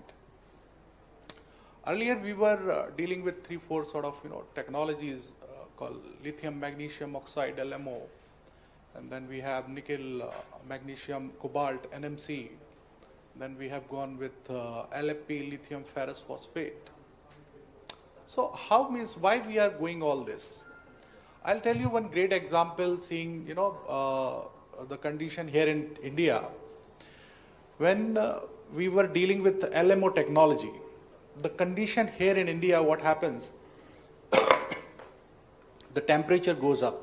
Earlier, we were dealing with 3-4 sort of technologies called lithium, magnesium oxide, LMO, and then we have nickel, magnesium, cobalt, NMC. Then we have gone with LFP, lithium ferrous phosphate. So why we are going all this? I'll tell you one great example, seeing the condition here in India. When we were dealing with LMO technology, the condition here in India, what happens? The temperature goes up.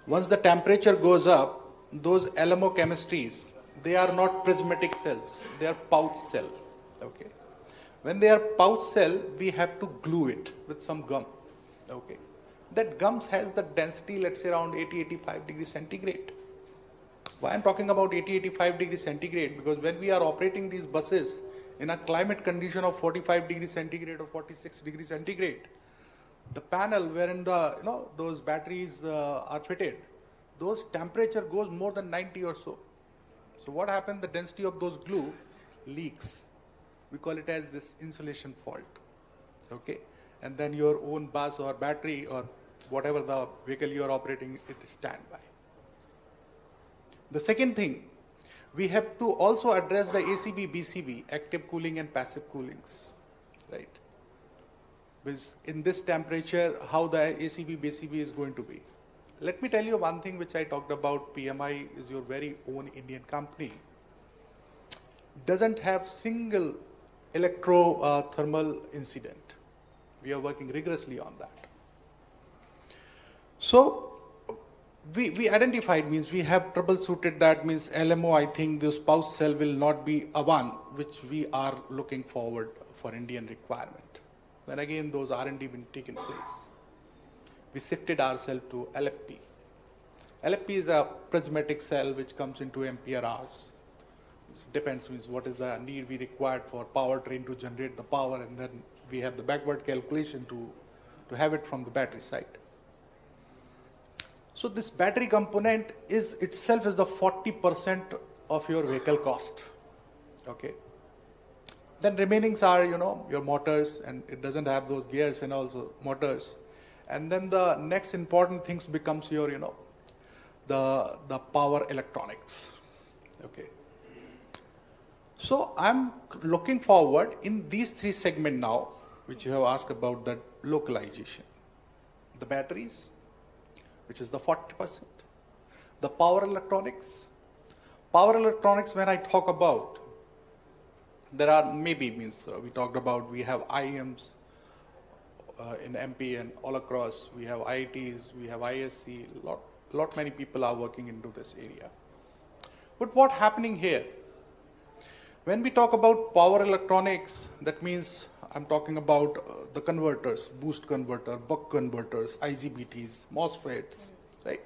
Once the temperature goes up, those LMO chemistries, they are not prismatic cells, they are pouch cell. Okay. When they are pouch cell, we have to glue it with some gum. Okay. That gum has the density, let's say around 80-85 degrees centigrade. Why I'm talking about 80-85 degrees centigrade? Because when we are operating these buses in a climate condition of 45 degrees centigrade or 46 degrees centigrade, the panel wherein those batteries are fitted, those temperature goes more than 90 or so. So what happens? The density of those glue leaks. We call it as this insulation fault. Okay, and then your own bus or battery or whatever the vehicle you are operating, it is standby. The second thing, we have to also address the ACB, BCB, active cooling and passive coolings, right? Because in this temperature, how the ACB, BCB is going to be. Let me tell you one thing which I talked about. PMI is your very own Indian company. Doesn't have single electro-thermal incident. We are working rigorously on that. So we identified, means we have troubleshooted that, means LMO, I think this pouch cell will not be a one which we are looking forward for Indian requirement. Then again, those R&D been taken place. We shifted ourselves to LFP. LFP is a prismatic cell which comes into ampere hours. It depends, means what is the need we required for powertrain to generate the power, and then we have the backward calculation to have it from the battery side. So this battery component is itself is the 40% of your vehicle cost. Okay. Then remainings are, your motors, and it doesn't have those gears and also motors. And then the next important things becomes your, the power electronics. Okay. So I'm looking forward in these 3 segments now, which you have asked about, the localization. The batteries, which is the 40%. The power electronics. Power electronics, when I talk about, there are maybe, we talked about, we have IEMs in MP and all across. We have IITs, we have ISC, lot many people are working into this area. But what's happening here? When we talk about power electronics, that means I'm talking about the converters, boost converter, buck converters, IGBTs, MOSFETs, right?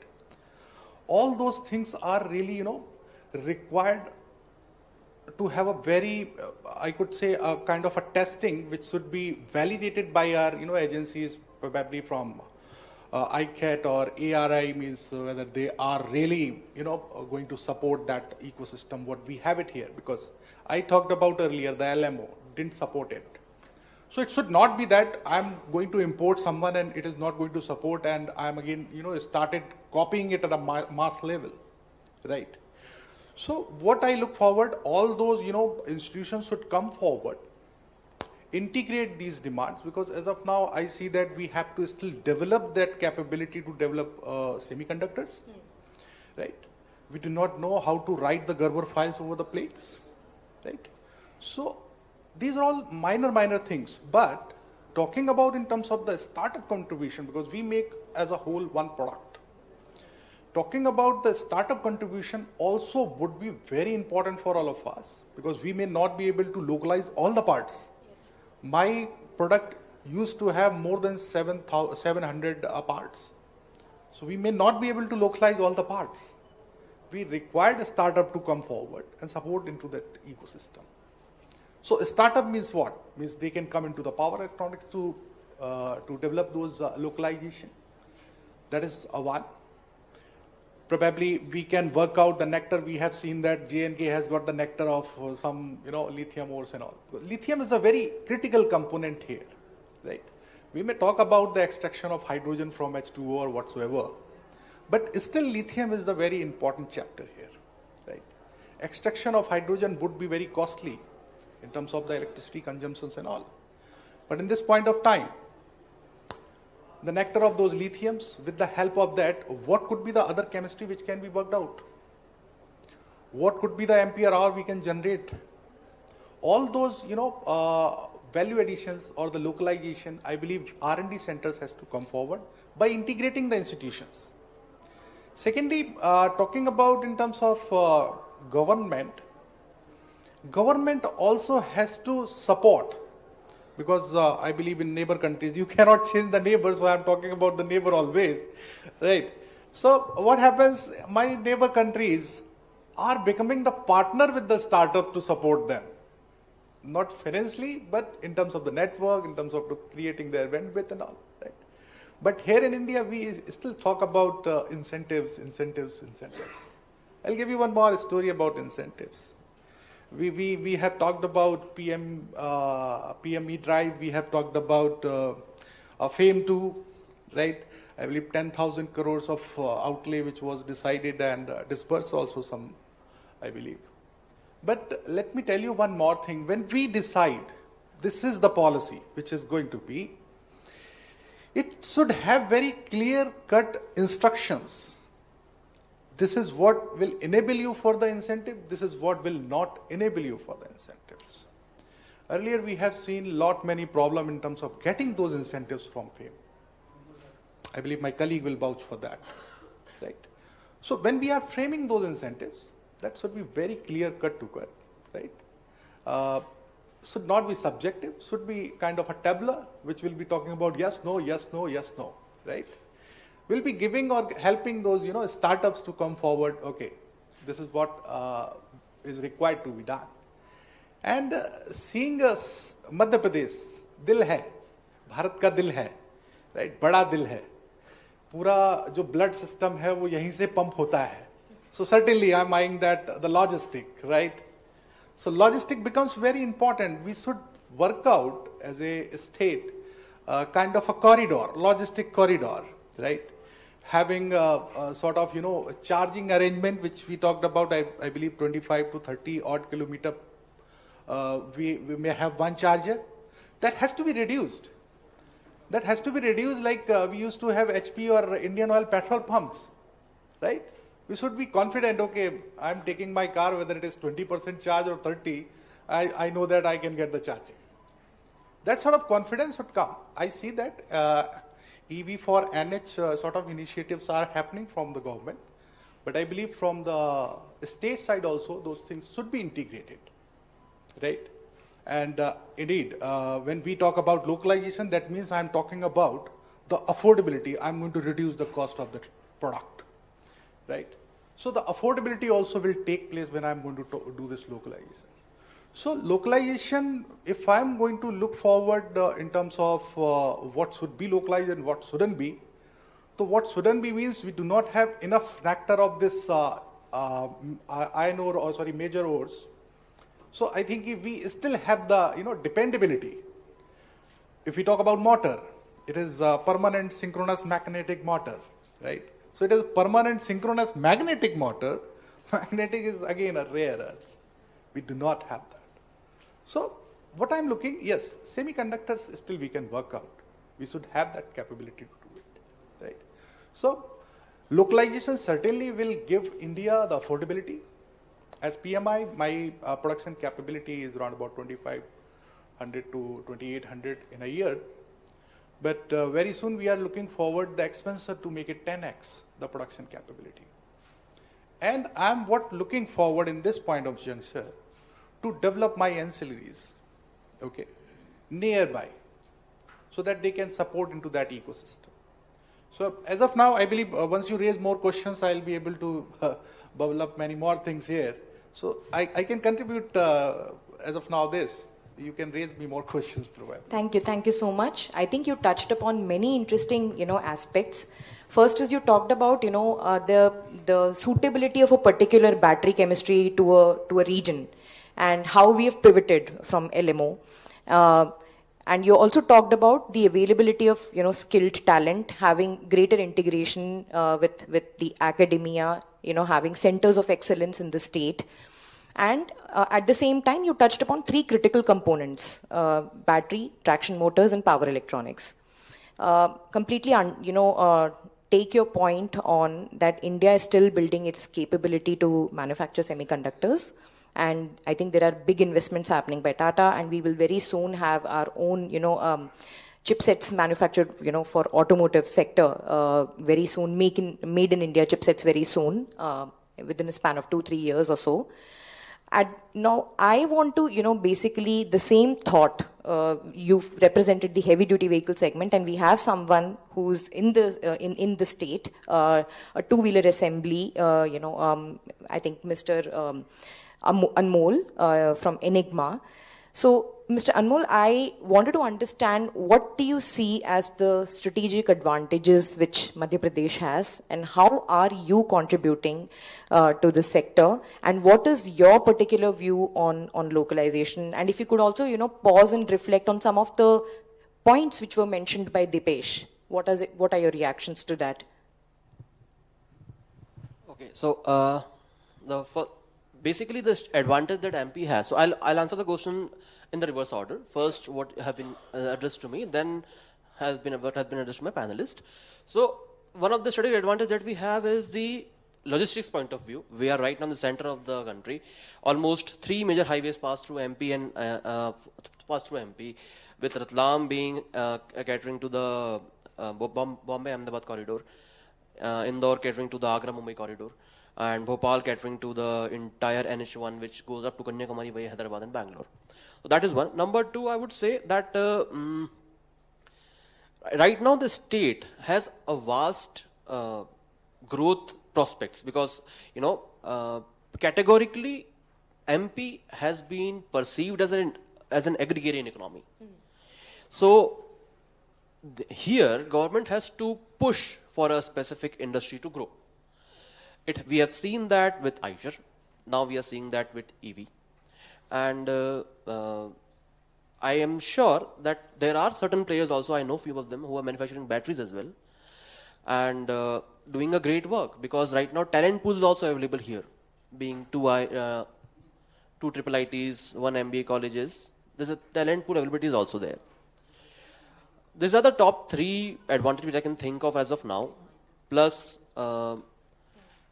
All those things are really, required to have a very, I could say, a kind of a testing which should be validated by our, agencies, probably from ICAT or ARI, means whether they are really, going to support that ecosystem, what we have it here. Because I talked about earlier, the LMO didn't support it. So it should not be that I'm going to import someone and it is not going to support, and I'm again, started copying it at a mass level, right? So what I look forward, all those, institutions should come forward, integrate these demands, because as of now, I see that we have to still develop that capability to develop semiconductors, right? We do not know how to write the Gerber files over the plates, right? So these are all minor things, but talking about in terms of the startup contribution, because we make as a whole one product. Talking about the startup contribution also would be very important for all of us, because we may not be able to localize all the parts. Yes. My product used to have more than 700 parts. So we may not be able to localize all the parts. We required a startup to come forward and support into that ecosystem. So a startup means what? Means they can come into the power electronics to develop those localization. That is one. Probably we can work out the nectar. We have seen that J&K has got the nectar of some, lithium ores and all. Lithium is a very critical component here, right? We may talk about the extraction of hydrogen from H2O or whatsoever, but still lithium is the very important chapter here, right? Extraction of hydrogen would be very costly in terms of the electricity consumptions and all. But in this point of time, the nectar of those lithiums, with the help of that, what could be the other chemistry which can be worked out? What could be the ampere hour we can generate? All those, value additions or the localization, I believe R&D centers has to come forward by integrating the institutions. Secondly, talking about in terms of government also has to support, because I believe in neighbor countries, you cannot change the neighbor, so I'm talking about the neighbor always, right? So what happens, my neighbor countries are becoming the partner with the startup to support them. Not financially, but in terms of the network, in terms of creating their bandwidth and all, right? But here in India, we still talk about incentives. I'll give you one more story about incentives. We have talked about PME drive. We have talked about FAME 2, right? I believe 10,000 crores of outlay which was decided and disbursed also some, I believe. But let me tell you one more thing. When we decide this is the policy which is going to be, it should have very clear-cut instructions. This is what will enable you for the incentive. This is what will not enable you for the incentives. Earlier, we have seen many problems in terms of getting those incentives from FAME. I believe my colleague will vouch for that, right? So when we are framing those incentives, that should be very clear cut, right? Should not be subjective, should be kind of a tableau, which will be talking about yes, no, yes, no, yes, no, right? We'll be giving or helping those, startups to come forward. Okay, this is what is required to be done. And seeing Madhya Pradesh, dil hai, Bharat ka dil hai, right? Bada dil hai. Pura jo blood system hai, wo yahin se pump hota hai. So certainly I'm eyeing that the logistic, right? So logistic becomes very important. We should work out as a state kind of a corridor, logistic corridor, right? Having a sort of, charging arrangement, which we talked about, I believe 25 to 30 odd kilometer, we may have one charger. That has to be reduced. That has to be reduced like we used to have HP or Indian Oil petrol pumps, right? We should be confident, okay, I'm taking my car, whether it is 20% charge or 30, I know that I can get the charging. That sort of confidence would come. I see that EV for NH sort of initiatives are happening from the government, but I believe from the state side also, those things should be integrated, right? And indeed, when we talk about localization, that means I'm talking about the affordability. I'm going to reduce the cost of the product, right? So the affordability also will take place when I'm going to do this localization. So localization, if I'm going to look forward in terms of what should be localized and what shouldn't be, so what shouldn't be means we do not have enough nectar of this iron ore, or sorry, major ores. So I think if we still have the dependability. If we talk about motor, it is a permanent synchronous magnetic motor, right? So it is a permanent synchronous magnetic motor. Magnetic is again a rare earth. We do not have that. So what I'm looking, yes, semiconductors still we can work out. We should have that capability to do it, right? So localization certainly will give India the affordability. As PMI, my production capability is around about 2,500 to 2,800 in a year. But very soon we are looking forward the expenditure to make it 10x the production capability. And I'm looking forward in this point of juncture to develop my ancillaries, okay, nearby, so that they can support into that ecosystem. So as of now, I believe once you raise more questions, I'll be able to bubble up many more things here. So I can contribute as of now this. you can raise me more questions probably. Thank you so much. I think you touched upon many interesting, aspects. First is you talked about, the suitability of a particular battery chemistry to a region, and how we have pivoted from LMO. And you also talked about the availability of, skilled talent, having greater integration with the academia, having centers of excellence in the state. And at the same time, you touched upon three critical components: battery, traction motors, and power electronics. Completely, take your point on that India is still building its capability to manufacture semiconductors. And I think there are big investments happening by Tata, and we will very soon have our own, chipsets manufactured, for automotive sector very soon, made in India chipsets very soon, within a span of 2-3 years or so. And now I want to, basically the same thought. You've represented the heavy duty vehicle segment, and we have someone who's in the state, a two-wheeler assembly, I think Mr. Anmol from Enigma. So, Mr. Anmol, I wanted to understand, what do you see as the strategic advantages which Madhya Pradesh has, and how are you contributing to this sector, and what is your particular view on localization? And if you could also, pause and reflect on some of the points which were mentioned by Dipesh. What are your reactions to that? Okay, so basically the advantage that MP has. So I'll answer the question in the reverse order. First, what have been addressed to me, then what has been addressed to my panelist. So one of the strategic advantage that we have is the logistics point of view. We are right now in the center of the country. Almost 3 major highways pass through MP and with Ratlam being catering to the Bombay-Ahmedabad corridor, Indore catering to the Agra-Mumbai corridor, and Bhopal catering to the entire NH1, which goes up to Kanyakumari via Hyderabad and Bangalore. So that is one. Number two, I would say that right now the state has a vast growth prospects, because categorically MP has been perceived as an agrarian economy. So here government has to push for a specific industry to grow. We have seen that with Eicher. Now we are seeing that with EV. And I am sure that there are certain players also, I know few of them, who are manufacturing batteries as well, and doing a great work, because right now talent pool is also available here, being two triple ITs, 1 MBA colleges. There's a talent pool availability is also there. These are the top 3 advantages which I can think of as of now, plus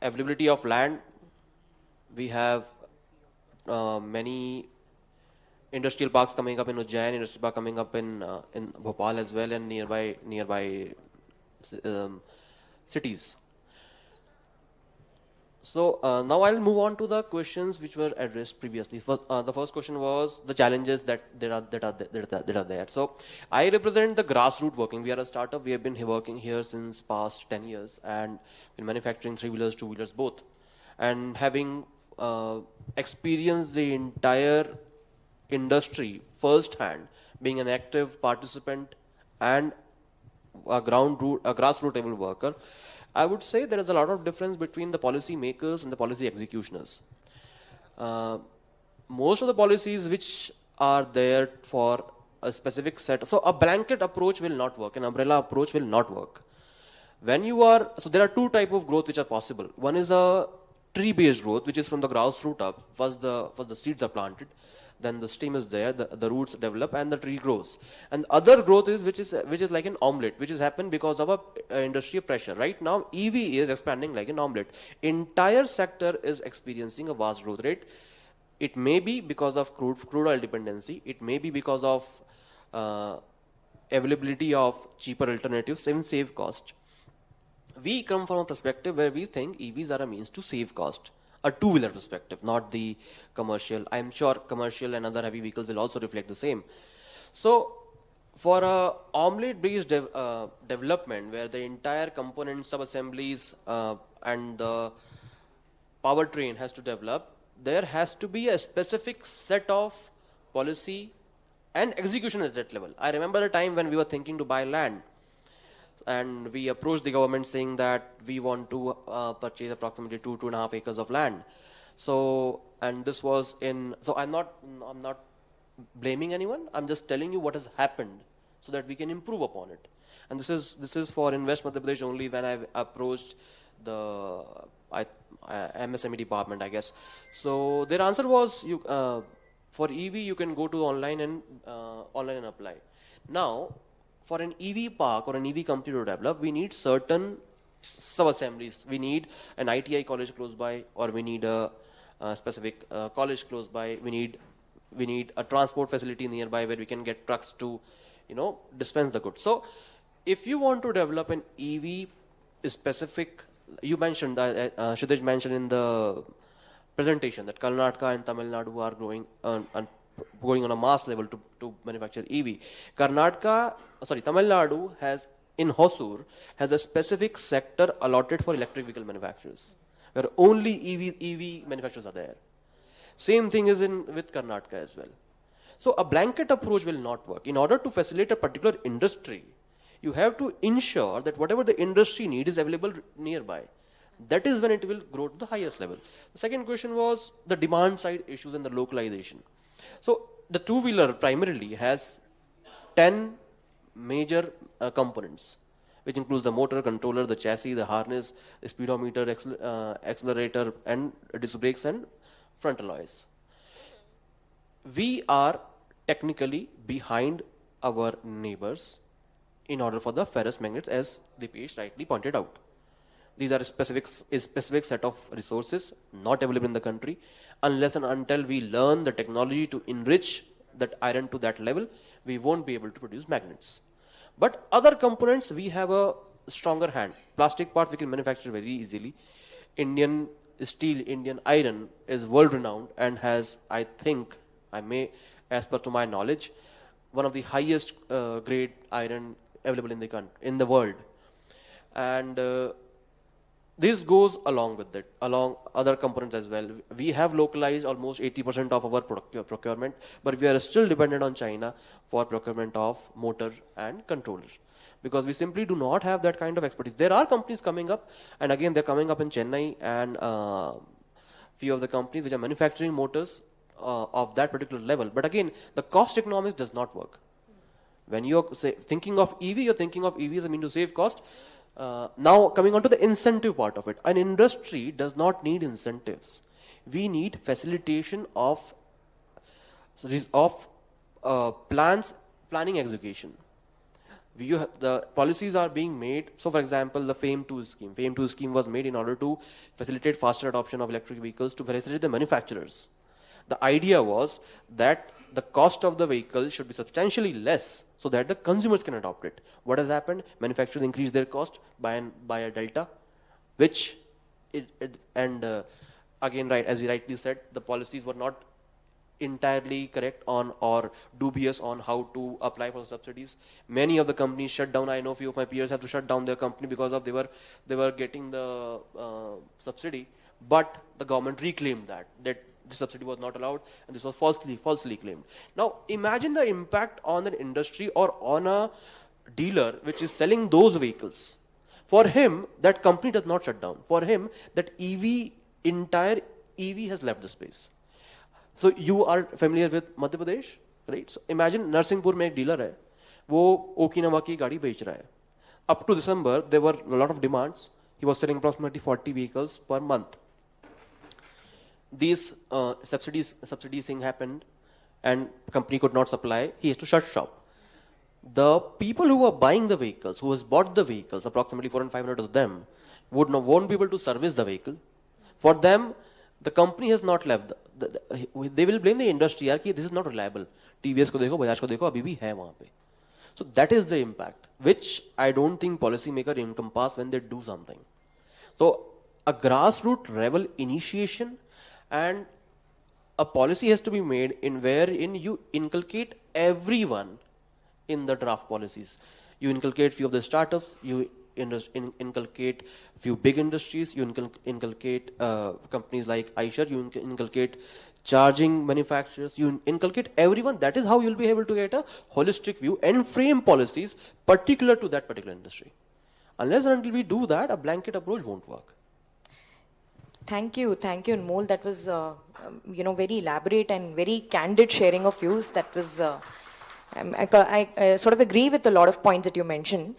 availability of land. We have many industrial parks coming up in Ujjain, industrial park coming up in Bhopal as well, and nearby cities. So now I'll move on to the questions which were addressed previously. The first question was the challenges that are there. So I represent the grassroots working. We are a startup. We have been working here since past 10 years, and been manufacturing 3-wheelers, 2-wheelers, both, and having experienced the entire industry firsthand, being an active participant and a grassroots level worker. I would say there is a lot of difference between the policy makers and the policy executioners. Most of the policies which are there for a specific set, so a blanket approach will not work, an umbrella approach will not work. So there are 2 types of growth which are possible. One is a tree-based growth, which is from the grassroots up. First the seeds are planted, then the stem is there, the roots develop, and the tree grows. And the other growth is which is like an omelette, which has happened because of a industry pressure. Right now, EV is expanding like an omelette. Entire sector is experiencing a vast growth rate. It may be because of crude oil dependency. It may be because of availability of cheaper alternatives, even save cost. We come from a perspective where we think EVs are a means to save cost. A 2-wheeler perspective, not the commercial. I'm sure commercial and other heavy vehicles will also reflect the same. So for a omelette-based development, where the entire component sub-assemblies and the powertrain has to develop, there has to be a specific set of policy and execution at that level. I remember the time when we were thinking to buy land, and we approached the government saying that we want to purchase approximately 2.5 acres of land. So, and this was in, so I'm not blaming anyone. I'm just telling you what has happened so that we can improve upon it. And this is for Invest Madhya Pradesh only when I've approached the MSME department, I guess. So their answer was, for EV you can go to online and apply. Now, for an EV park or an EV company to develop, we need certain sub-assemblies. We need an ITI college close by, or we need a specific college close by. We need a transport facility nearby where we can get trucks to, dispense the goods. So, if you want to develop an EV specific, you mentioned that Shitesh mentioned in the presentation that Karnataka and Tamil Nadu are going on a mass level to manufacture EV. Tamil Nadu has, in Hosur, has a specific sector allotted for electric vehicle manufacturers, where only EV manufacturers are there. Same thing is with Karnataka as well. So a blanket approach will not work. In order to facilitate a particular industry, you have to ensure that whatever the industry need is available nearby. That is when it will grow to the highest level. The second question was the demand side issues and the localization. So the two-wheeler primarily has 10 major components, which includes the motor, controller, the chassis, the harness, the speedometer, accelerator, and disc brakes and front alloys. We are technically behind our neighbors in order for the ferrous magnets, as Dipesh rightly pointed out. These are a specific set of resources not available in the country. Unless and until we learn the technology to enrich that iron to that level, we won't be able to produce magnets. But other components, we have a stronger hand. Plastic parts we can manufacture very easily. Indian steel, Indian iron is world renowned and has, I think, as per to my knowledge, one of the highest grade iron available in the world. And this goes along with it, along other components as well. We have localized almost 80% of our procurement, but we are still dependent on China for procurement of motor and controllers, because we simply do not have that kind of expertise. There are companies coming up, and again they're coming up in Chennai, and few of the companies which are manufacturing motors of that particular level. But again, the cost economics does not work. When you're thinking of EV, you're thinking of EV as a means to save cost. Now coming on to the incentive part of it. An industry does not need incentives. We need facilitation of planning execution. The policies are being made. So for example, the FAME 2 scheme. FAME 2 scheme was made in order to facilitate faster adoption of electric vehicles to facilitate the manufacturers. The idea was that the cost of the vehicle should be substantially less so that the consumers can adopt it. What has happened? Manufacturers increase their cost by a delta, again, right, as you rightly said, the policies were not entirely correct on or dubious on how to apply for subsidies. Many of the companies shut down. I know a few of my peers have to shut down their company because of they were getting the subsidy, but the government reclaimed that the subsidy was not allowed, and this was falsely claimed. Now imagine the impact on an industry or on a dealer which is selling those vehicles. For him, that company does not shut down. For him, that entire EV has left the space. So you are familiar with Madhya Pradesh, right? So imagine Narsinghpur में एक dealer है, वो Okinawa की गाड़ी बेच रहा है. Up to December, there were a lot of demands. He was selling approximately 40 vehicles per month. These subsidy thing happened, and company could not supply. He has to shut shop. The people who were buying the vehicles, who has bought the vehicles, approximately 400 and 500 of them, won't be able to service the vehicle. For them, the company has not left. They will blame the industry. यार कि this is not reliable. TVS को देखो, Bajaj को देखो, अभी भी है वहाँ पे. So that is the impact, which I don't think policymaker encompass when they do something. So a grassroots level initiation and a policy has to be made wherein you inculcate everyone in the draft policies. You inculcate few of the startups, you inculcate few big industries, you inculcate companies like Eicher, you inculcate charging manufacturers, you inculcate everyone. That is how you'll be able to get a holistic view and frame policies particular to that particular industry. Unless and until we do that, a blanket approach won't work. Thank you, Anmol. That was, very elaborate and very candid sharing of views. That was, I sort of agree with a lot of points that you mentioned.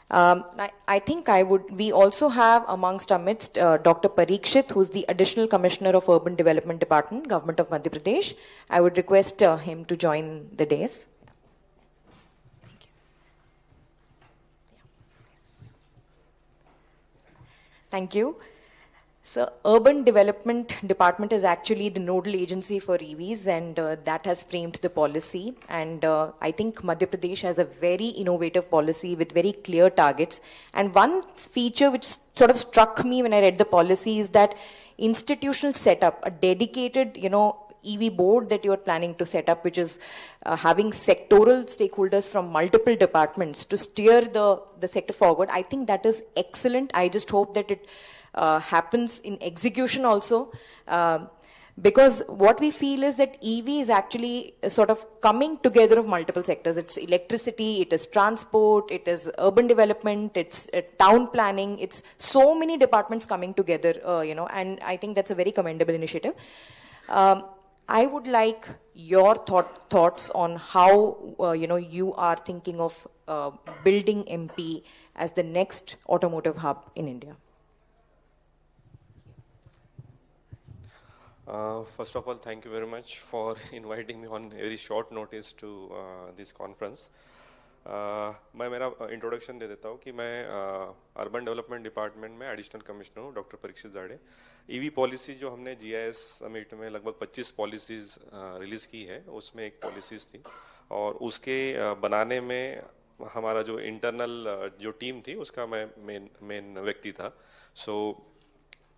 I think we also have amongst our midst Dr. Parikshit, who's the Additional Commissioner of Urban Development Department, Government of Madhya Pradesh. I would request him to join the dais. Thank you. So, Urban Development Department is actually the nodal agency for EVs, and that has framed the policy. And I think Madhya Pradesh has a very innovative policy with very clear targets. And one feature which sort of struck me when I read the policy is that institutional setup, a dedicated, EV board that you are planning to set up, which is having sectoral stakeholders from multiple departments to steer the sector forward. I think that is excellent. I just hope that it happens in execution also, because what we feel is that EV is actually sort of coming together of multiple sectors. It's electricity, it is transport, it is urban development, it's town planning, it's so many departments coming together, and I think that's a very commendable initiative. I would like your thoughts on how you are thinking of building MP as the next automotive hub in India. First of all, thank you very much for inviting me on very short notice to this conference. मैं मेरा introduction दे देता हूँ कि मैं urban development department में additional commissioner हूँ, doctor Parikshit जाड़े. EV policy जो हमने जीआईएस समिट में लगभग 25 पॉलिसीज रिलीज की है, उसमें एक पॉलिसीज थी और उसके बनाने में हमारा जो इंटरनल जो टीम थी उसका मैं मेन व्यक्ति था.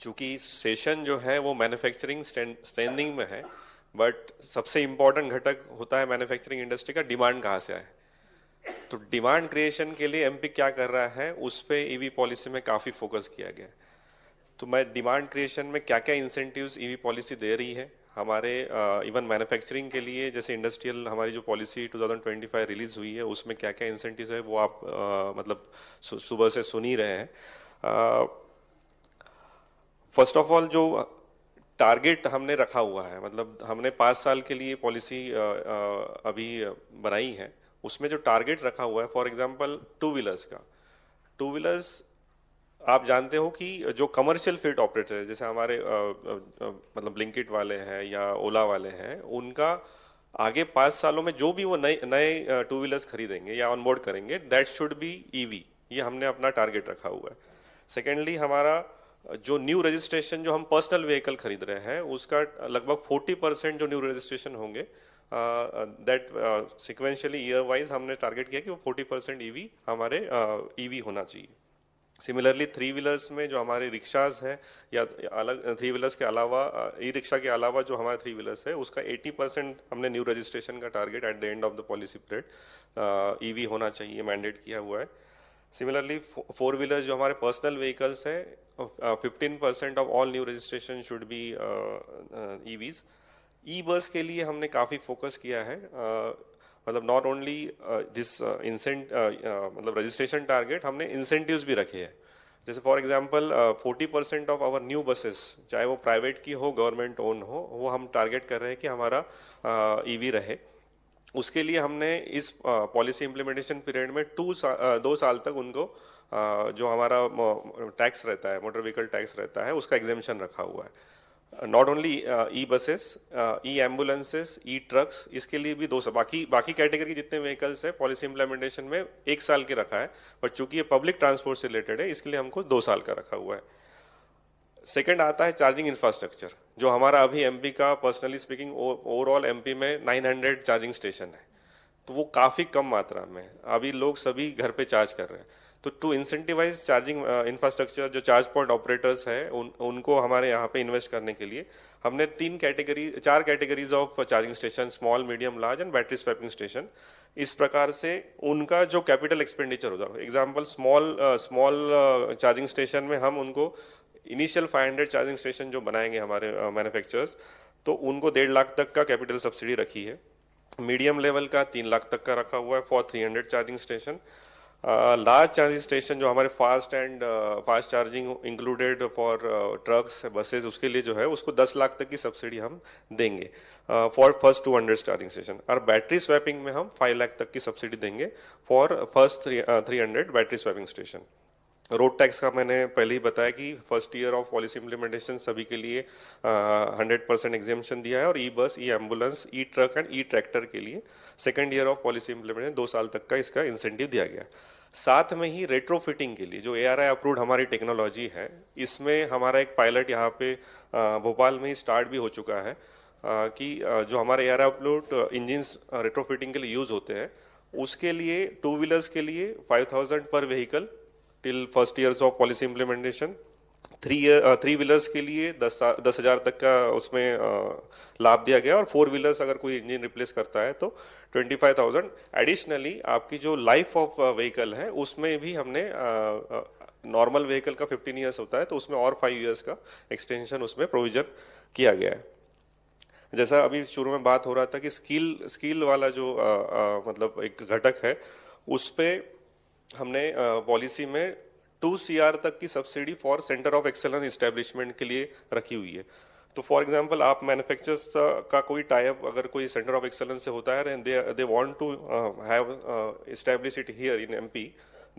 चूँकि सेशन जो है वो मैन्युफैक्चरिंग स्ट्रेंथनिंग में है, बट सबसे इम्पोर्टेंट घटक होता है मैन्युफैक्चरिंग इंडस्ट्री का डिमांड कहाँ से आए. तो डिमांड क्रिएशन के लिए एमपी क्या कर रहा है उस पे ईवी पॉलिसी में काफी फोकस किया गया. तो मैं डिमांड क्रिएशन में क्या क्या इंसेंटिव्स ईवी पॉलिसी दे रही है हमारे इवन मैन्युफैक्चरिंग के लिए, जैसे इंडस्ट्रियल हमारी जो पॉलिसी 2025 रिलीज हुई है उसमें क्या क्या इंसेंटिव्स है वो आप मतलब सुबह से सुन ही रहे हैं. फर्स्ट ऑफ ऑल जो टारगेट हमने रखा हुआ है, मतलब हमने 5 साल के लिए पॉलिसी अभी बनाई है, उसमें जो टारगेट रखा हुआ है, फॉर एग्जांपल टू व्हीलर्स आप जानते हो कि जो कमर्शियल फ्लीट ऑपरेटर है, जैसे हमारे मतलब ब्लिंकिट वाले हैं या ओला वाले हैं, उनका आगे 5 सालों में जो भी वो नए टू व्हीलर्स खरीदेंगे या ऑनबोर्ड करेंगे, दैट शुड बी ईवी. ये हमने अपना टारगेट रखा हुआ है. सेकेंडली हमारा जो न्यू रजिस्ट्रेशन जो हम पर्सनल व्हीकल खरीद रहे हैं उसका लगभग 40% जो न्यू रजिस्ट्रेशन होंगे दैट सिक्वेंशियली ईयर वाइज हमने टारगेट किया कि वो 40% ईवी हमारे ईवी होना चाहिए. सिमिलरली 3 व्हीलर्स में जो हमारे रिक्शाज हैं या अलग 3 व्हीलर्स के अलावा ई रिक्शा के अलावा जो हमारे 3 व्हीलर्स है उसका 80% हमने न्यू रजिस्ट्रेशन का target at the end of the policy period EV होना चाहिए, मैंडेट किया हुआ है. सिमिलरली 4 व्हीलर्स जो हमारे पर्सनल व्हीकल्स है 15% of all new registration should be EVs. E bus के लिए हमने काफ़ी फोकस किया है, मतलब नॉट ओनली दिस मतलब रजिस्ट्रेशन टारगेट, हमने इंसेंटिव्स भी रखे हैं. जैसे for example 40% of our new buses, चाहे वो प्राइवेट की हो गवर्नमेंट ओन हो, वो हम टारगेट कर रहे हैं कि हमारा ईवी रहे. उसके लिए हमने इस पॉलिसी इम्प्लीमेंटेशन पीरियड में 2 साल तक उनको जो हमारा टैक्स रहता है, मोटर व्हीकल टैक्स रहता है, उसका एग्जेम्पशन रखा हुआ है. Not only e buses, E ambulances, E trucks, इसके लिए भी 2 साल. बाकी कैटेगरी के जितने व्हीकल्स है पॉलिसी इम्प्लीमेंटेशन में 1 साल के रखा है, बट चूंकि ये पब्लिक ट्रांसपोर्ट से रिलेटेड है इसके लिए हमको 2 साल का रखा हुआ है. सेकंड आता है चार्जिंग इंफ्रास्ट्रक्चर, जो हमारा अभी एमपी का पर्सनली स्पीकिंग ओवरऑल एमपी में 900 चार्जिंग स्टेशन है, तो वो काफी कम मात्रा में अभी लोग सभी घर पे चार्ज कर रहे हैं. तो टू इंसेंटिवाइज चार्जिंग इंफ्रास्ट्रक्चर, जो चार्ज पॉइंट ऑपरेटर्स हैं उनको हमारे यहाँ पे इन्वेस्ट करने के लिए हमने 4 categories of charging station, small, medium, large and battery swapping station, इस प्रकार से उनका जो कैपिटल एक्सपेंडिचर होगा, एग्जाम्पल स्मॉल चार्जिंग स्टेशन में हम उनको इनिशियल 500 चार्जिंग स्टेशन जो बनाएंगे हमारे मैन्युफैक्चरर्स, तो उनको 1.5 लाख तक का कैपिटल सब्सिडी रखी है। मीडियम लेवल का 3 लाख तक का रखा हुआ है for 300 charging station. Large charging station जो हमारे fast charging included for trucks buses, उसके लिए जो है उसको 10 लाख तक की सब्सिडी हम देंगे फॉर फर्स्ट 200 चार्जिंग स्टेशन। और बैटरी स्वैपिंग में हम 5 लाख तक की सब्सिडी देंगे for first 300 battery swapping station. Road tax का मैंने पहले ही बताया कि first year of policy implementation सभी के लिए 100% एग्जेम्पशन दिया है, और e bus, e ambulance, e truck and e tractor के लिए second year of policy implementation 2 साल तक का इसका इंसेंटिव दिया गया। साथ में ही रेट्रोफिटिंग के लिए जो ARI अप्रूव्ड हमारी टेक्नोलॉजी है, इसमें हमारा एक पायलट यहाँ पे भोपाल में ही स्टार्ट भी हो चुका है कि जो हमारे ARI अप्रूव्ड इंजिन्स रेट्रोफिटिंग के लिए यूज होते हैं, उसके लिए 2 व्हीलर्स के लिए 5,000 पर vehicle till first years of policy implementation, 3 wheelers के लिए 10,000 तक का उसमें लाभ दिया गया, और 4 व्हीलर्स अगर कोई इंजन रिप्लेस करता है तो 25,000। एडिशनली आपकी जो लाइफ ऑफ व्हीकल है उसमें भी हमने नॉर्मल व्हीकल का 15 ईयर्स होता है, तो उसमें और 5 ईयर्स का एक्सटेंशन उसमें प्रोविजन किया गया है। जैसा अभी शुरू में बात हो रहा था कि स्किल वाला जो मतलब एक घटक है, उस पे हमने पॉलिसी में 2 CR तक की subsidy for centre of excellence establishment के लिए रखी हुई है। तो फॉर एग्जांपल आप मैन्युफैक्चरर्स का कोई टाइप अगर कोई सेंटर ऑफ एक्सेलेंस से होता है and they want to have establish it here in MP,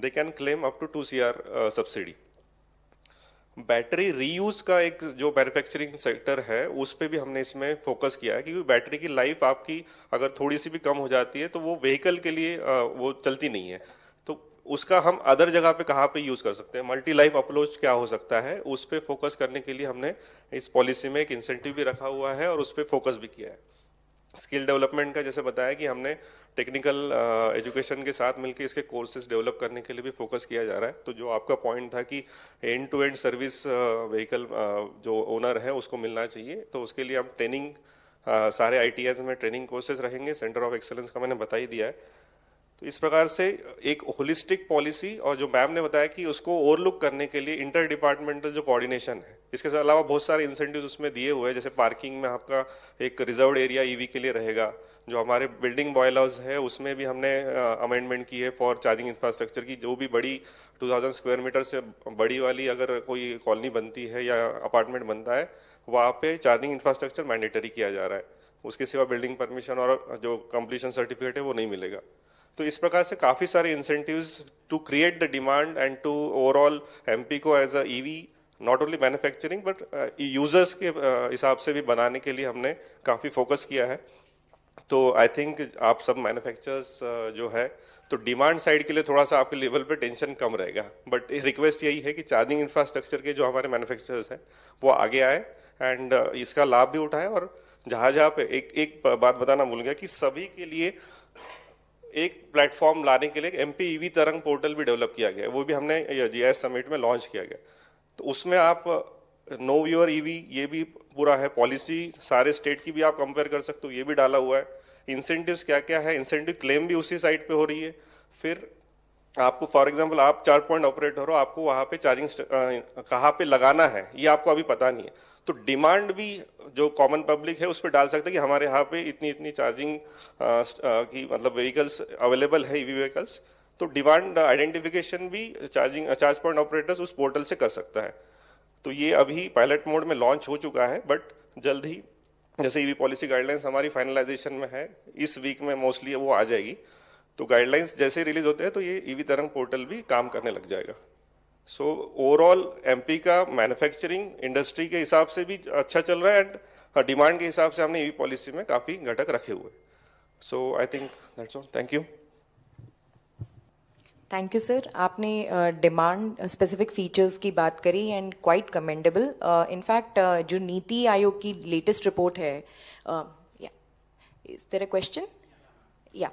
they can claim up to 2 CR subsidy. Battery reuse का एक जो मैन्युफैक्चरिंग सेक्टर है उस पे भी हमने इसमें फोकस किया है, क्योंकि बैटरी की लाइफ आपकी अगर थोड़ी सी भी कम हो जाती है तो वो व्हीकल के लिए वो चलती नहीं है, तो उसका हम अदर जगह पे कहाँ पे यूज कर सकते हैं, मल्टी लाइफ अप्रोच क्या हो सकता है, उस पे फोकस करने के लिए हमने इस पॉलिसी में एक इंसेंटिव भी रखा हुआ है और उस पे फोकस भी किया है। स्किल डेवलपमेंट का जैसे बताया कि हमने टेक्निकल एजुकेशन के साथ मिलकर इसके कोर्सेज डेवलप करने के लिए भी फोकस किया जा रहा है। तो जो आपका पॉइंट था कि end to end service vehicle जो ओनर है उसको मिलना चाहिए, तो उसके लिए हम ट्रेनिंग सारे ITIs में ट्रेनिंग कोर्सेज रहेंगे, सेंटर ऑफ एक्सेलेंस का मैंने बता ही दिया है। तो इस प्रकार से एक होलिस्टिक पॉलिसी, और जो मैम ने बताया कि उसको ओवरलुक करने के लिए इंटर डिपार्टमेंटल जो कोऑर्डिनेशन है, इसके अलावा बहुत सारे इंसेंटिव्स उसमें दिए हुए हैं। जैसे पार्किंग में आपका एक रिजर्व्ड एरिया EV के लिए रहेगा, जो हमारे बिल्डिंग बॉयलर्स है उसमें भी हमने अमेंडमेंट की है फॉर चार्जिंग इंफ्रास्ट्रक्चर की। जो भी बड़ी 2000 स्क्वायर मीटर से बड़ी वाली अगर कोई कॉलोनी बनती है या अपार्टमेंट बनता है, वहाँ पे चार्जिंग इंफ्रास्ट्रक्चर मैंडेटरी किया जा रहा है, उसके सिवा बिल्डिंग परमिशन और जो कंप्लीशन सर्टिफिकेट है वो नहीं मिलेगा। तो इस प्रकार से काफी सारे incentives to create the demand and to overall MP को as a EV not only manufacturing but users के हिसाब से भी बनाने के लिए हमने काफी फोकस किया है। तो आई थिंक आप सब मैन्युफैक्चरर्स जो है, तो डिमांड साइड के लिए थोड़ा सा आपके लेवल पे टेंशन कम रहेगा, बट रिक्वेस्ट यही है कि चार्जिंग इंफ्रास्ट्रक्चर के जो हमारे मैन्युफैक्चरर्स हैं वो आगे आए एंड इसका लाभ भी उठाए। और जहां पे एक बात बताना भूल गया कि सभी के लिए एक प्लेटफॉर्म लाने के लिए MP EV तरंग पोर्टल भी डेवलप किया गया है, वो भी हमने GIS समिट में लॉन्च किया गया। तो उसमें आप नो योर EV ये भी पूरा है, पॉलिसी सारे स्टेट की भी आप कंपेयर कर सकते हो, ये भी डाला हुआ है। इंसेंटिव्स क्या क्या है, इंसेंटिव क्लेम भी उसी साइट पे हो रही है। फिर आपको फॉर एग्जांपल आप 4 पॉइंट ऑपरेटर हो, आपको वहां पे चार्जिंग कहाँ पे लगाना है ये आपको अभी पता नहीं है, तो डिमांड भी जो कॉमन पब्लिक है उस पर डाल सकते हैं कि हमारे यहाँ पे इतनी चार्जिंग की मतलब व्हीकल्स अवेलेबल है, EV व्हीकल्स। तो डिमांड आइडेंटिफिकेशन भी चार्ज पॉइंट ऑपरेटर्स उस पोर्टल से कर सकता है। तो ये अभी पायलट मोड में लॉन्च हो चुका है, बट जल्द ही जैसे EV पॉलिसी गाइडलाइंस हमारी फाइनलाइजेशन में है, इस वीक में मोस्टली वो आ जाएगी। तो गाइडलाइंस जैसे रिलीज होते हैं तो ये EV तरंग पोर्टल भी काम करने लग जाएगा। सो ओवरऑल MP का मैन्युफैक्चरिंग इंडस्ट्री के हिसाब से भी अच्छा चल रहा है एंड डिमांड के हिसाब से हमने EV पॉलिसी में काफी घटक रखे हुए। So I think that's all, thank you. Thank you sir. आपने डिमांड स्पेसिफिक फीचर्स की बात करी एंड क्वाइट कमेंडेबल। इनफैक्ट जो नीति आयोग की लेटेस्ट रिपोर्ट है, इज देयर अ क्वेश्चन? या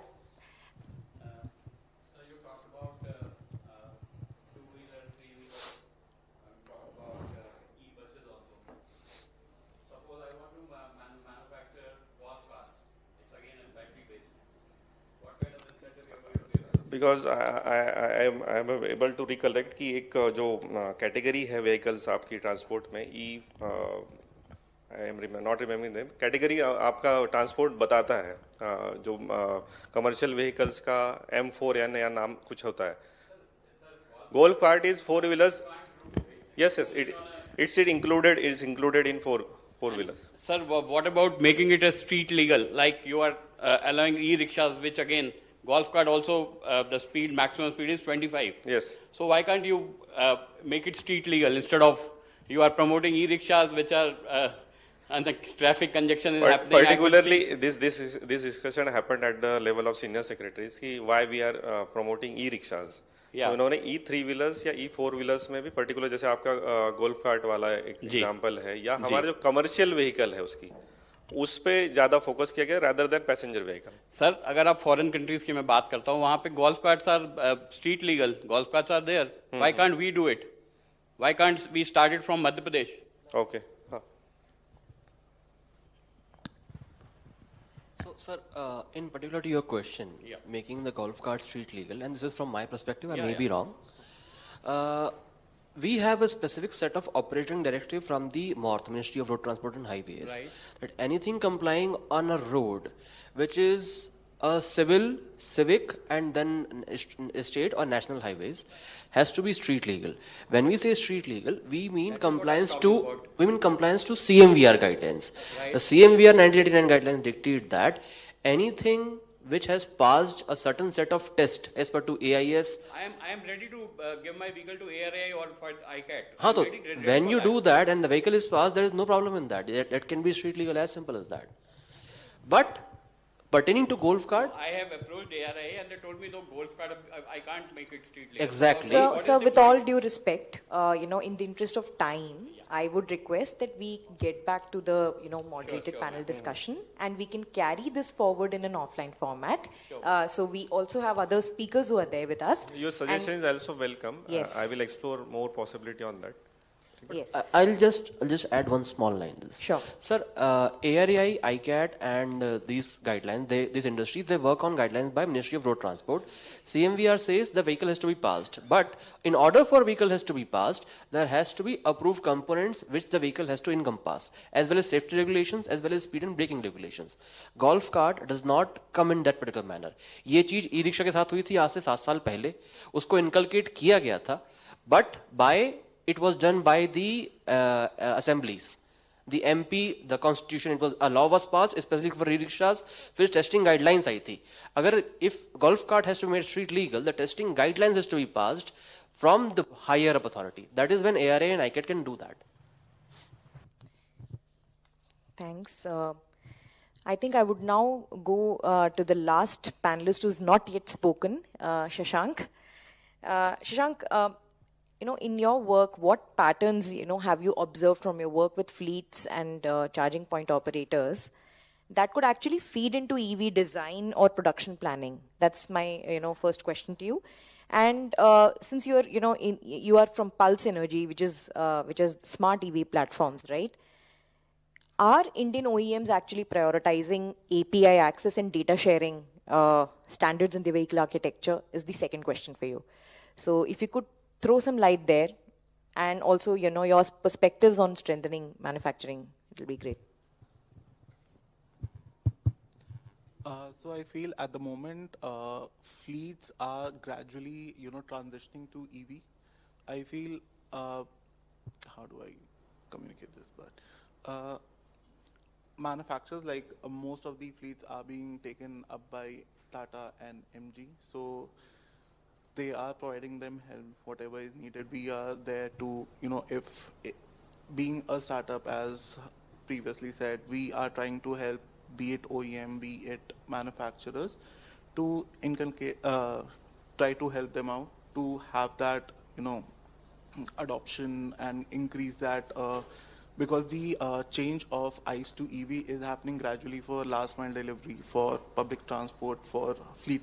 because I am able to recollect कि एक जो कैटेगरी है व्हीकल्स आपकी ट्रांसपोर्ट में I am not remembering them, category आपका ट्रांसपोर्ट बताता है, जो कमर्शियल व्हीकल्स का M4 या नया नाम कुछ होता है. Golf cart is 4 wheelers. Yes, it's included in four wheelers. Sir, what about making it a street legal? Like you are allowing e-rickshaws, which again, golf cart also, the maximum speed is 25. Yes. So why can't you make it street legal instead of you are promoting e-rickshaws, which are and the traffic congestion is happening. Particularly, this discussion happened at the level of senior secretaries. Why we are promoting e-rickshaws. तो उन्होंने E3 wheelers या E4 wheelers में भी particular, जैसे आपका golf cart वाला एक example है, या हमारे जो कमर्शियल व्हीकल है उसकी, उस पे ज्यादा फोकस किया गया rather than passenger vehicle. Sir, अगर आप फॉरेन कंट्रीज की मैं बात करता हूँ, वहां पे golf carts are street legal, golf carts are there. Why can't we do it? Why can't we start it from Madhya Pradesh? Okay. So, sir, in particular to your question, making the golf cart street legal, and this is from my perspective, I may be wrong. We have a specific set of operating directive from the MORTH, Ministry of Road Transport and Highways, that anything complying on a road, which is a civil, civic, and then state or national highways, has to be street legal. When we say street legal, we mean compliance to CMVR guidelines. The CMVR 1989 guidelines dictate that anything which has passed a certain set of tests as per to AIS. I am ready to give my vehicle to ARAI or for ICAT. So when you do that and the vehicle is passed, there is no problem in that. That can be street legal, as simple as that. But pertaining to golf cart, I have approached ARAI and they told me, no, golf cart, I can't make it street legal. Exactly. Sir, with all due respect, in the interest of time, I would request that we get back to the, moderated panel discussion, and we can carry this forward in an offline format. So we also have other speakers who are there with us. Your suggestion is also welcome. Yes. I will explore more possibility on that. Yes. I'll just add one small line to this. Sure. Sir, ARAI, ICAT, and these guidelines, these industries, they work on guidelines by Ministry of Road Transport. CMVR says the vehicle has to be passed. But in order for vehicle has to be passed, there has to be approved components which the vehicle has to encompass, as well as safety regulations, as well as speed and braking regulations. Golf cart does not come in that particular manner. ये चीज e rickshaw के साथ हुई थी आज से 7 साल पहले. उसको inculcate किया गया था. But it was done by the assemblies. The MP, the constitution, a law was passed specifically for e-rickshaws, फिर testing guidelines आई थी. अगर if golf cart has to be made street legal, the testing guidelines has to be passed from the higher up authority. That is when ARA and ICAT can do that. Thanks. I think I would now go to the last panelist who's not yet spoken, Shashank. Shashank, in your work, what patterns, have you observed from your work with fleets and charging point operators that could actually feed into EV design or production planning? That's my, first question to you. And since you're, you are from Pulse Energy, which is smart EV platforms, right? Are Indian OEMs actually prioritizing API access and data sharing standards in the vehicle architecture? Is the second question for you. So if you could throw some light there, and also, your perspectives on strengthening manufacturing, it'll be great. So I feel at the moment, fleets are gradually, transitioning to EV. I feel, how do I communicate this? But manufacturers, like most of the fleets are being taken up by Tata and MG. So they are providing them help, whatever is needed. We are there to, being a startup, as previously said, we are trying to help, be it OEM, be it manufacturers, to try to help them out to have that, adoption and increase that, because the change of ICE to EV is happening gradually for last mile delivery, for public transport, for fleet.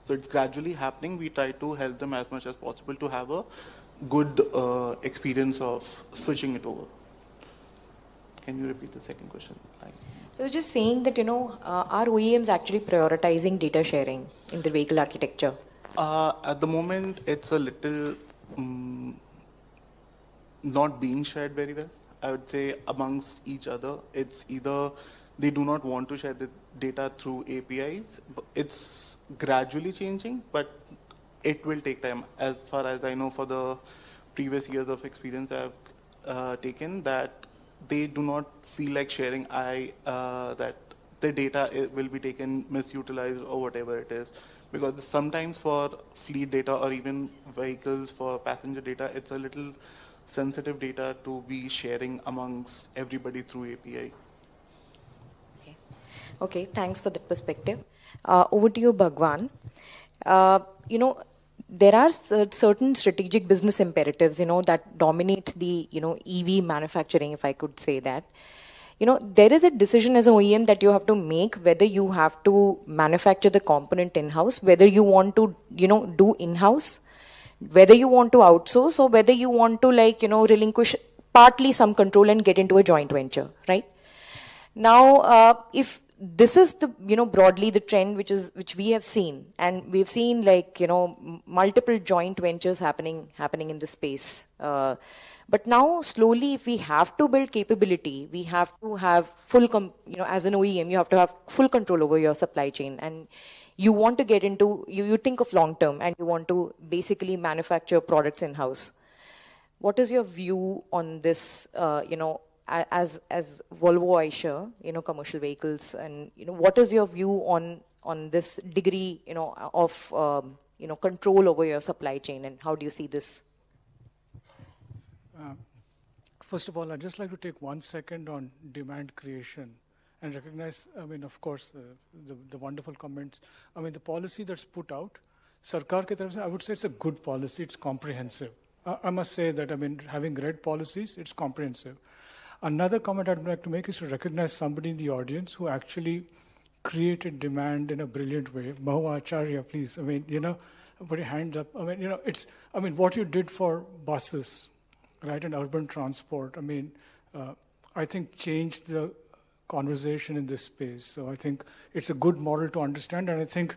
So it's gradually happening. We try to help them as much as possible to have a good experience of switching it over. Can you repeat the second question? So just saying that, are OEMs actually prioritizing data sharing in the vehicle architecture? At the moment, it's a little not being shared very well. I would say, amongst each other. It's either they do not want to share the data through APIs. It's gradually changing, but it will take time. As far as I know, for the previous years of experience I've taken, that they do not feel like sharing that the data will be taken, misutilized, or whatever it is. Because sometimes for fleet data or even vehicles for passenger data, it's a little sensitive data to be sharing amongst everybody through API. Okay, thanks for that perspective. Over to you, Bhagwan. There are certain strategic business imperatives, that dominate the, EV manufacturing, if I could say that. There is a decision as an OEM that you have to make whether you have to manufacture the component in-house, whether you want to, do in-house, whether you want to outsource, or whether you want to, relinquish partly some control and get into a joint venture, right? Now, if this is the, broadly the trend which we have seen, and we've seen multiple joint ventures happening in this space. But now, slowly, if we have to build capability, we have to have full, as an OEM, you have to have full control over your supply chain. And you want to get into, you think of long term, and you want to basically manufacture products in-house. What is your view on this, as Volvo Eicher, commercial vehicles, and, what is your view on this degree, of, control over your supply chain, and how do you see this? First of all, I'd just like to take 1 second on demand creation and recognize, of course, the wonderful comments. The policy that's put out, Sarkar ke taraf se, I would say it's a good policy, it's comprehensive. I must say that, having read policies, it's comprehensive. Another comment I'd like to make is to recognize somebody in the audience who actually created demand in a brilliant way. Mahua Acharya, please, put your hand up. What you did for buses, right, and urban transport, I think changed the conversation in this space. So I think it's a good model to understand, and I think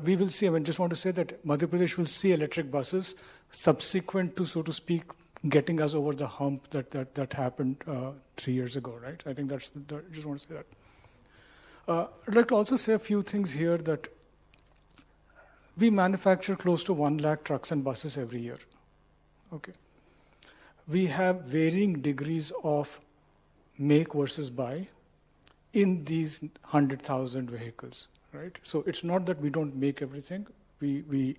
we will see, just want to say that Madhya Pradesh will see electric buses subsequent to, so to speak, getting us over the hump that happened 3 years ago, right? I think I just want to say that. I'd like to also say a few things here that we manufacture close to 1 lakh trucks and buses every year, okay? We have varying degrees of make versus buy in these 100,000 vehicles, right? So it's not that we don't make everything. We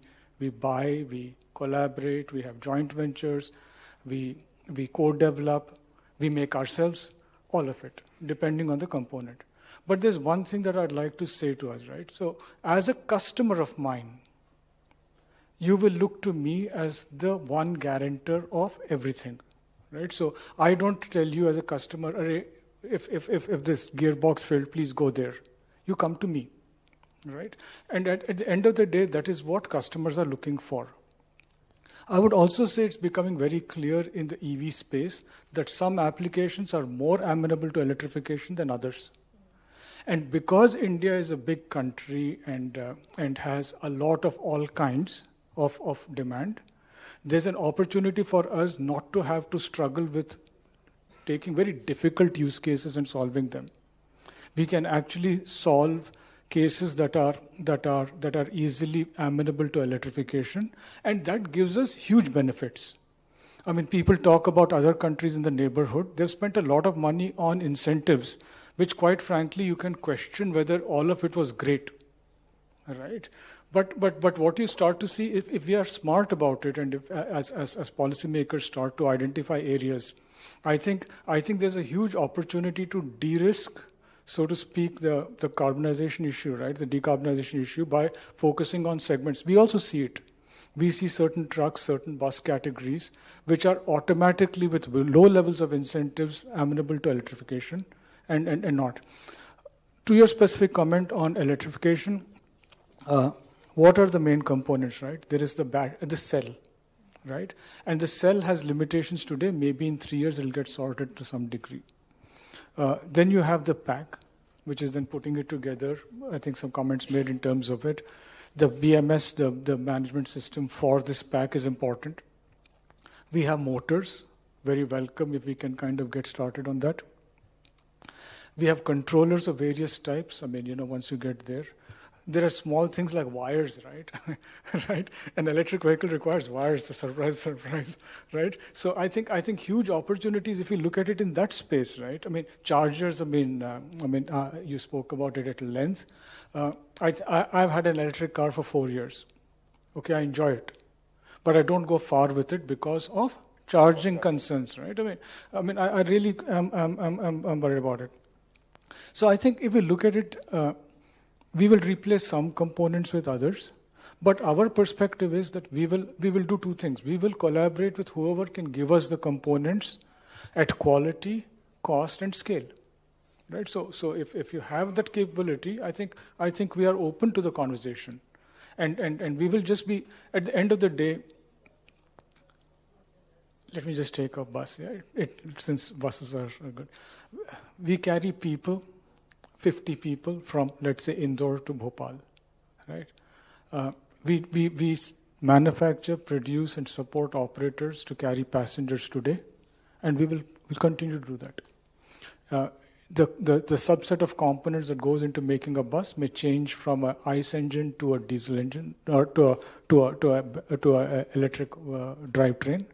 buy, we collaborate, we have joint ventures, we co-develop, we make ourselves, all of it, depending on the component. But there's one thing that I'd like to say to us, right? So as a customer of mine, you will look to me as the one guarantor of everything, right? So I don't tell you as a customer, if this gearbox failed, please go there. You come to me, right? And at the end of the day, that is what customers are looking for. I would also say it's becoming very clear in the EV space that some applications are more amenable to electrification than others. And because India is a big country and has a lot of all kinds of demand, there's an opportunity for us not to have to struggle with taking very difficult use cases and solving them. We can actually solve cases that are easily amenable to electrification, and that gives us huge benefits. People talk about other countries in the neighborhood. They've spent a lot of money on incentives, which quite frankly you can question whether all of it was great, right? But what you start to see, if we are smart about it, and if, as policymakers start to identify areas, I think there's a huge opportunity to de-risk, so to speak, the carbonization issue, right? The decarbonization issue by focusing on segments. We also see it. We see certain trucks, certain bus categories, which are automatically with low levels of incentives amenable to electrification and not. To your specific comment on electrification, what are the main components, right? There is the cell, right? And the cell has limitations today. Maybe in 3 years it'll get sorted to some degree. Then you have the pack, which is then putting it together. I think some comments made in terms of it. The BMS, the management system for this pack is important. We have motors, very welcome if we can kind of get started on that. We have controllers of various types. I mean, once you get there. There are small things like wires, right? Right? An electric vehicle requires wires, surprise, right? So I think huge opportunities if you look at it in that space, right? I mean, chargers, you spoke about it at length. I've had an electric car for 4 years. Okay, I enjoy it. But I don't go far with it because of charging concerns, right? I really am worried about it. So I think if we look at it, we will replace some components with others, but our perspective is that we will do two things. We will collaborate with whoever can give us the components at quality, cost, and scale. Right? So if you have that capability, I think we are open to the conversation, and we will just be at the end of the day. Let me just take a bus. Yeah? Since buses are good, we carry people. 50 people from, let's say, Indore to Bhopal, right? We manufacture, produce, and support operators to carry passengers today, and we'll continue to do that. The subset of components that goes into making a bus may change from an ICE engine to a diesel engine or to a electric drivetrain,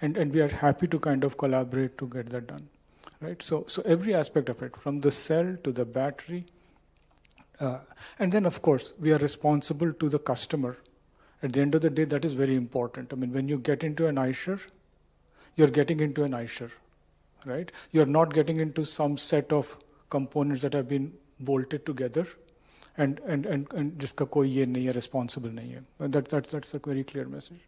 and we are happy to kind of collaborate to get that done. Right, so every aspect of it, from the cell to the battery, and then of course we are responsible to the customer. At the end of the day, that is very important. I mean, when you get into an iShare, you're getting into an iShare, right? You're not getting into some set of components that have been bolted together, and jiska koi ye nahi hai, responsible nahi hai. That's a very clear message.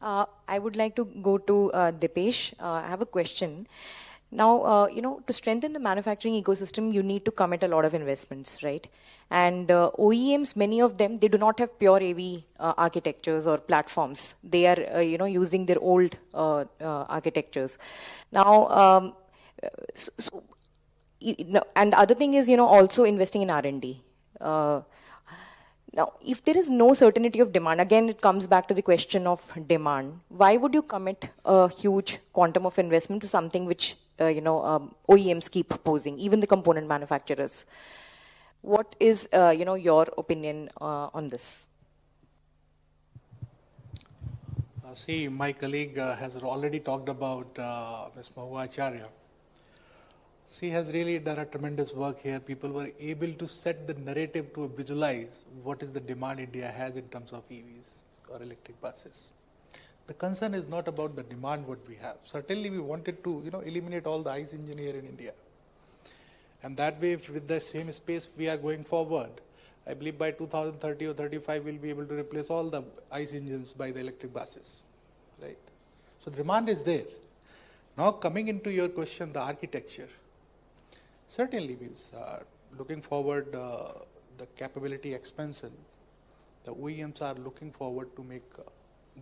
I would like to go to Dipesh. I have a question. Now, to strengthen the manufacturing ecosystem, you need to commit a lot of investments, right? And OEMs, many of them, they do not have pure AV architectures or platforms. They are, using their old architectures. Now, and the other thing is, also investing in R&D. Now, if there is no certainty of demand, again, it comes back to the question of demand. Why would you commit a huge quantum of investment to something which, OEMs keep posing, even the component manufacturers? What is, your opinion on this? See, my colleague has already talked about Ms. Mahua Acharya. She has really done a tremendous work here. People were able to set the narrative to visualize what is the demand India has in terms of EVs or electric buses. The concern is not about the demand what we have. Certainly we wanted to eliminate all the ICE engine here in India. And that way, with the same space we are going forward, I believe by 2030 or 35 we'll be able to replace all the ICE engines by the electric buses. Right? So the demand is there. Now coming into your question, the architecture. Certainly means looking forward the capability expansion. The OEMs are looking forward to make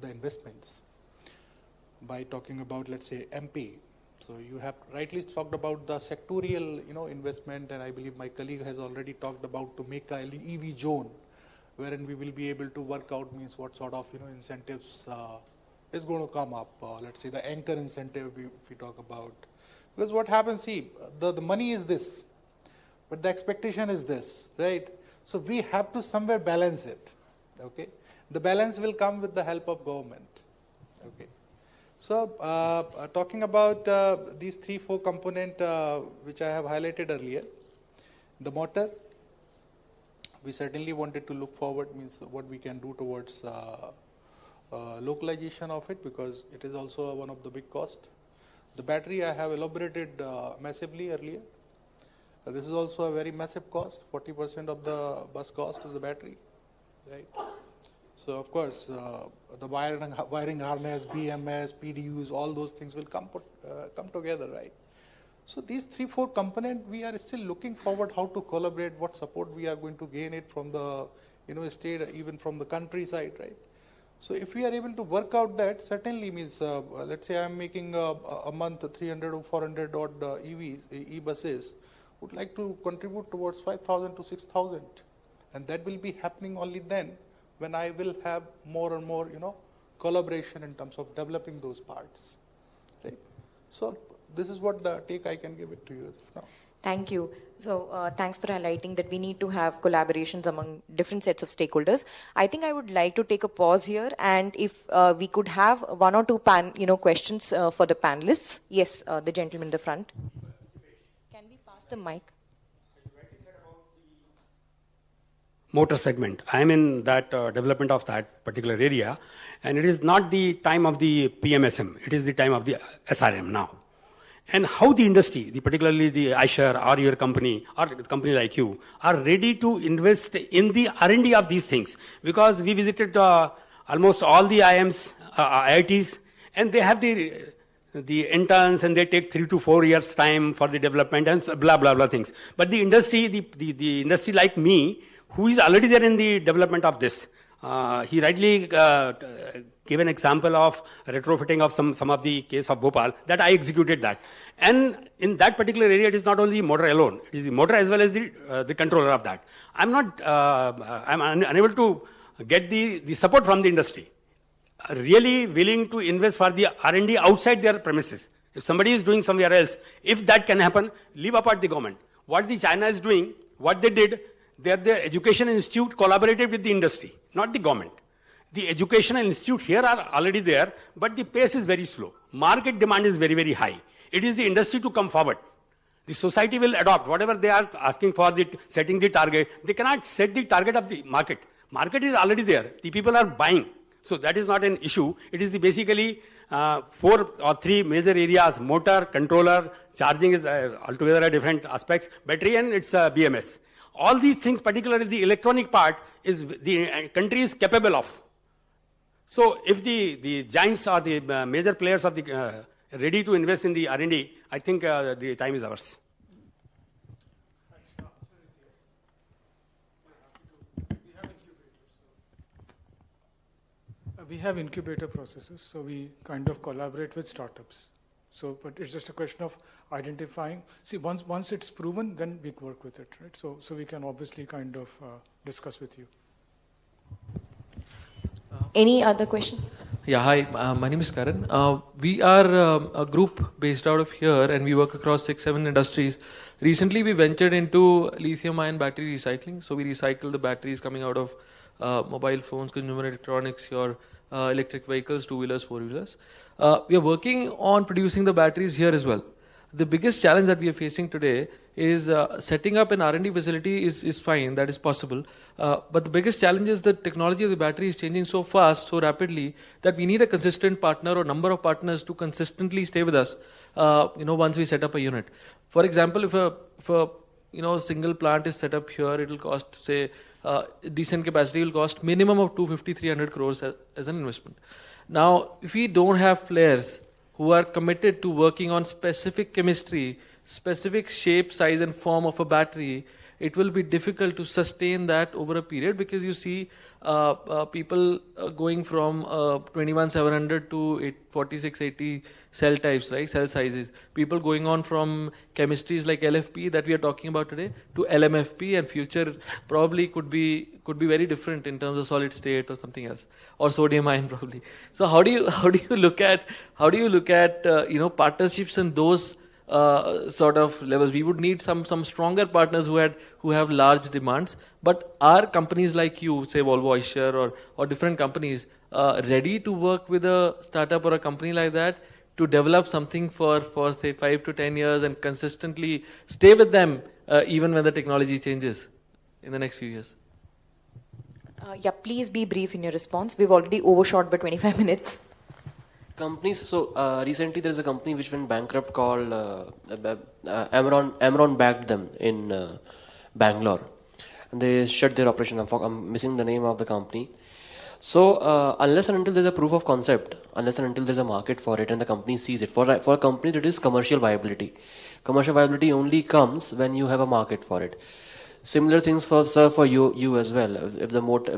the investments by talking about, let's say, MP. So you have rightly talked about the sectorial, investment, and I believe my colleague has already talked about to make a EV zone, wherein we will be able to work out means what sort of incentives is going to come up. Let's say the anchor incentive if we talk about. Because what happens, see, the money is this, but the expectation is this, right? So we have to somewhere balance it, okay? The balance will come with the help of government, okay? So talking about these 3-4 components which I have highlighted earlier, the motor, we certainly wanted to look forward, means what we can do towards localization of it, because it is also one of the big costs. The battery I have elaborated massively earlier. This is also a very massive cost. 40% of the bus cost is the battery, right? So of course, the wiring harness, BMS, PDUs, all those things will come together, right? So these 3-4 components, we are still looking forward how to collaborate, what support we are going to gain it from the state, even from the countryside, right? So if we are able to work out that, certainly means, let's say I'm making a month 300 or 400 odd EVs, e-buses, would like to contribute towards 5,000 to 6,000. And that will be happening only then when I will have more and more, collaboration in terms of developing those parts. Right? So this is what the take I can give it to you as of now. Thank you. So thanks for highlighting that we need to have collaborations among different sets of stakeholders. I think I would like to take a pause here, and if we could have one or two questions for the panelists. Yes, the gentleman in the front. Can we pass the mic? Motor segment. I am in that development of that particular area, and it is not the time of the PMSM. It is the time of the SRM now. And how the industry, particularly the Eicher or your company or a company like you, are ready to invest in the R&D of these things. Because we visited almost all the IIMs, IITs, and they have the interns, and they take 3 to 4 years time for the development and blah, blah, blah things. But the industry, the industry like me, who is already there in the development of this, he rightly gave an example of retrofitting of some of the case of Bhopal, that I executed that. And in that particular area, it is not only motor alone, it is the motor as well as the controller of that. I'm unable to get the support from the industry. Really willing to invest for the R&D outside their premises. If somebody is doing somewhere else, if that can happen, leave apart the government. What the China is doing, what they did, their education institute collaborated with the industry, not the government. The educational institute here are already there, but the pace is very slow. Market demand is very, very high. It is the industry to come forward. The society will adopt whatever they are asking for, setting the target. They cannot set the target of the market. Market is already there. The people are buying. So that is not an issue. It is basically 4 or 3 major areas: motor, controller, charging is altogether a different aspects, battery, and it's BMS. All these things, particularly the electronic part, is the country is capable of. So if the giants or the major players are ready to invest in the R&D, I think the time is ours. We have incubator processes, so we kind of collaborate with startups. So, but it's just a question of identifying. See, once it's proven, then we work with it, right? So we can obviously kind of discuss with you. Any other question? Yeah, hi, my name is Karan. We are a group based out of here, and we work across 6-7 industries. Recently, we ventured into lithium-ion battery recycling. So we recycle the batteries coming out of mobile phones, consumer electronics, your electric vehicles, 2-wheelers, 4-wheelers. We are working on producing the batteries here as well. The biggest challenge that we are facing today is setting up an R&D facility is fine, that is possible. But the biggest challenge is the technology of the battery is changing so fast, so rapidly, that we need a consistent partner or number of partners to consistently stay with us, once we set up a unit. For example, if a single plant is set up here, it will cost, say, decent capacity will cost minimum of 250-300 crores as an investment. Now, if we don't have players who are committed to working on specific chemistry, specific shape, size and form of a battery, it will be difficult to sustain that over a period, because you see people going from 21700 to 4680 cell types, right? Cell sizes. People going on from chemistries like LFP that we are talking about today to LMFP, and future probably could be very different in terms of solid state or something else, or sodium ion probably. So how do you look at partnerships in those sort of levels? We would need some stronger partners who have large demands. But are companies like you, say Volvo, Eicher, or different companies, ready to work with a startup or a company like that to develop something for say 5 to 10 years and consistently stay with them even when the technology changes in the next few years? Please be brief in your response. We've already overshot by 25 minutes. Companies, so recently there is a company which went bankrupt called Amron backed them in Bangalore, and they shut their operation. I'm missing the name of the company. So unless and until there's a proof of concept, unless and until there's a market for it and the company sees it, for a company it is commercial viability. Commercial viability only comes when you have a market for it. Similar things for you as well. If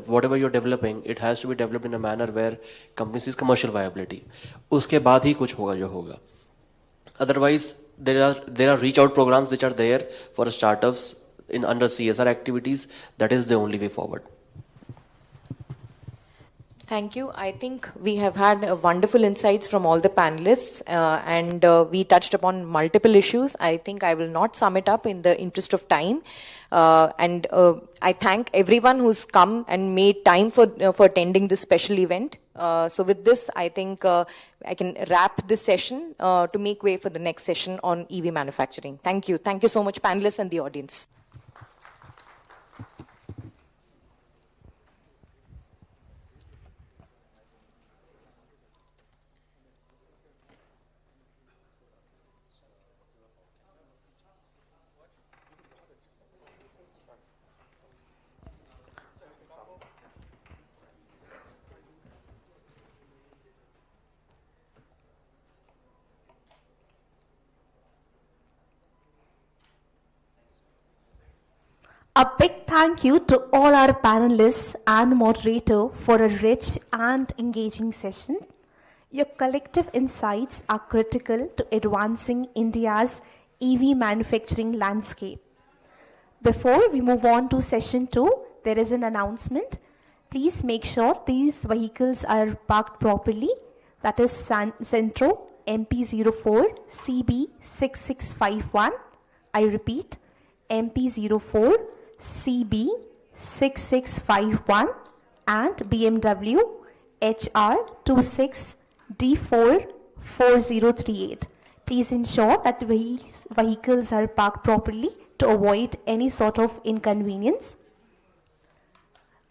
whatever you're developing, it has to be developed in a manner where company sees commercial viability. उसके बाद ही कुछ होगा जो होगा. Otherwise, there are reach out programs which are there for startups under CSR activities. That is the only way forward. Thank you. I think we have had wonderful insights from all the panelists, and we touched upon multiple issues. I think I will not sum it up in the interest of time. And I thank everyone who's come and made time for attending this special event. So with this, I think I can wrap this session to make way for the next session on EV manufacturing. Thank you. Thank you so much, panelists and the audience. A big thank you to all our panelists and moderator for a rich and engaging session. Your collective insights are critical to advancing India's EV manufacturing landscape. Before we move on to session 2, there is an announcement. Please make sure these vehicles are parked properly. That is Centro MP04 CB6651. I repeat, MP04 CB6651 and BMW HR26 D44038. Please ensure that these vehicles are parked properly to avoid any sort of inconvenience.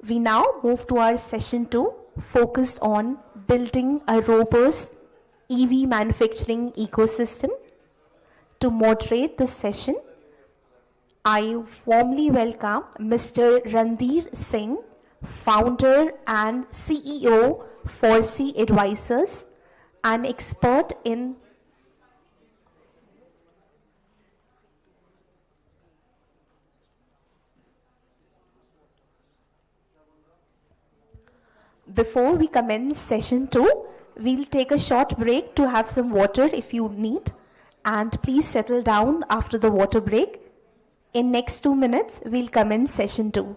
We now move to our session 2, focused on building a robust EV manufacturing ecosystem. To moderate this session, I warmly welcome Mr. Randhir Singh, founder and CEO for C Advisors, an expert in Before we commence session 2, we'll take a short break to have some water if you need, and please settle down after the water break. In next 2 minutes, we'll commence session 2.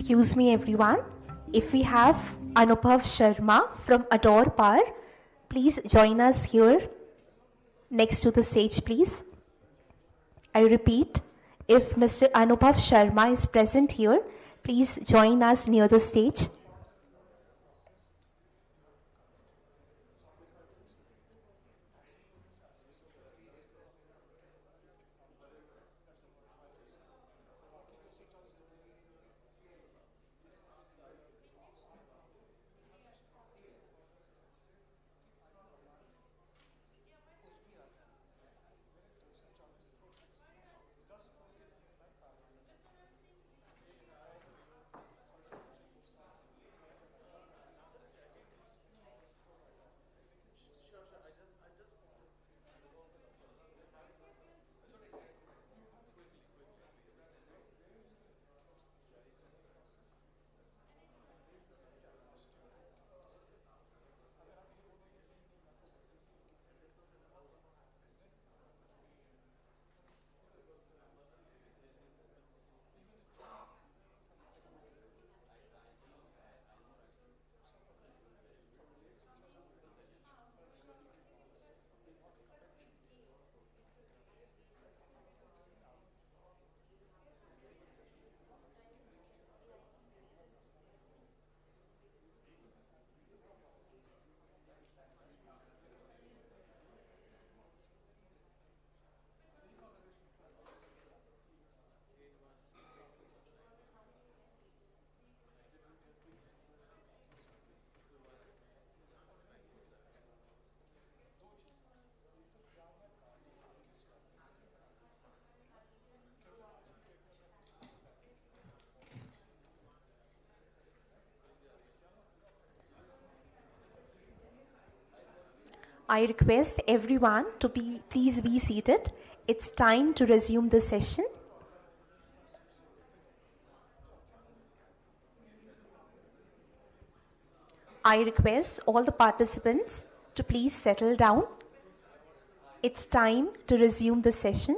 Excuse me, everyone. If we have Anubhav Sharma from Adore Par, please join us here next to the stage, please. I repeat, if Mr. Anubhav Sharma is present here, please join us near the stage. I request everyone to please be seated. It's time to resume the session. I request all the participants to please settle down. It's time to resume the session.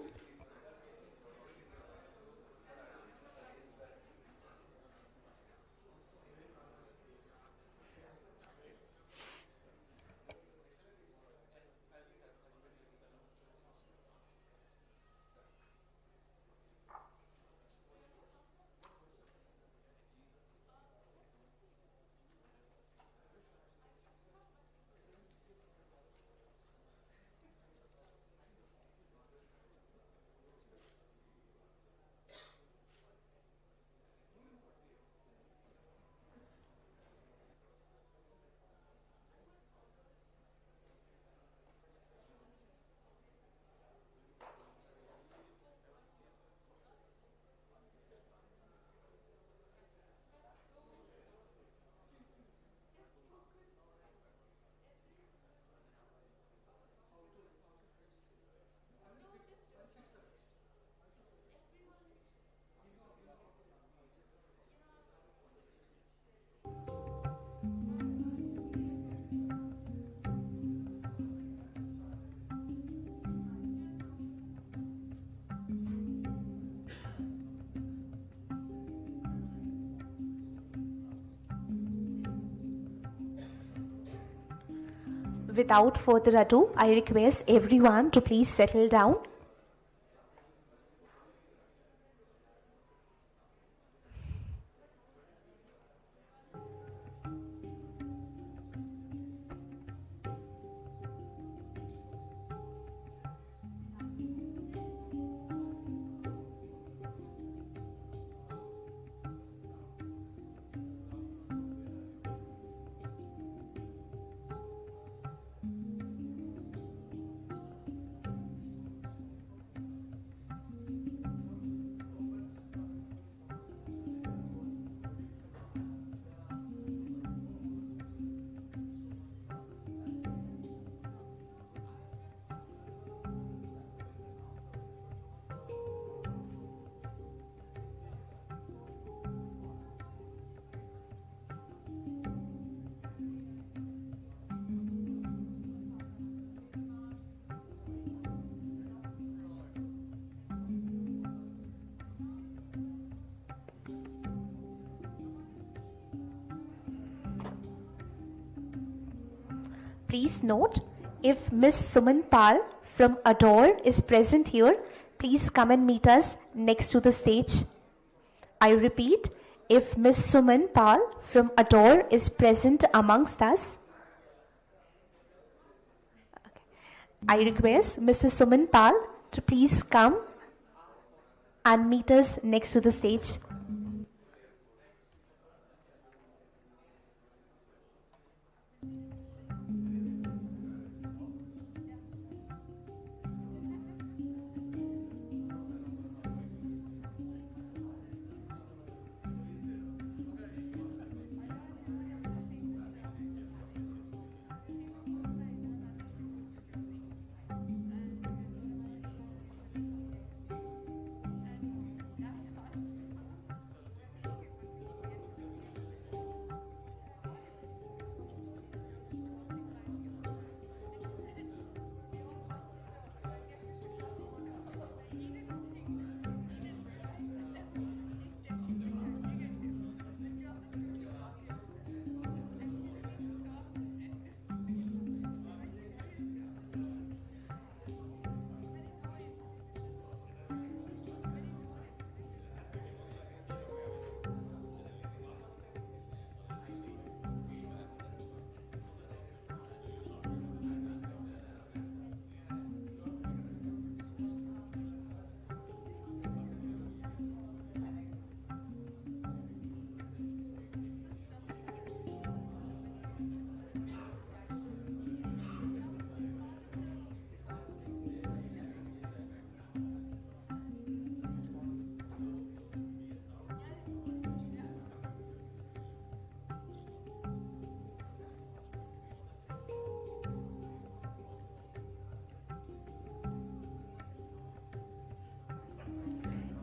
Without further ado, I request everyone to please settle down. Please note, if Ms. Suman Pal from Adore is present here, please come and meet us next to the stage. I repeat, if Ms. Suman Pal from Adore is present amongst us, I request Mrs. Suman Pal to please come and meet us next to the stage.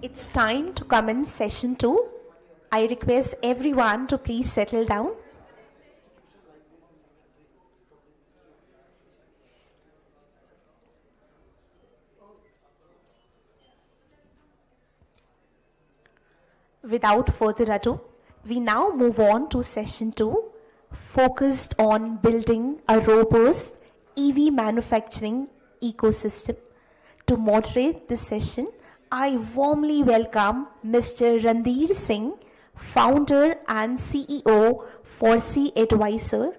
It's time to commence session 2. I request everyone to please settle down. Without further ado, we now move on to session 2, focused on building a robust EV manufacturing ecosystem. To moderate this session, I warmly welcome Mr. Randhir Singh, founder and CEO for C Advisor,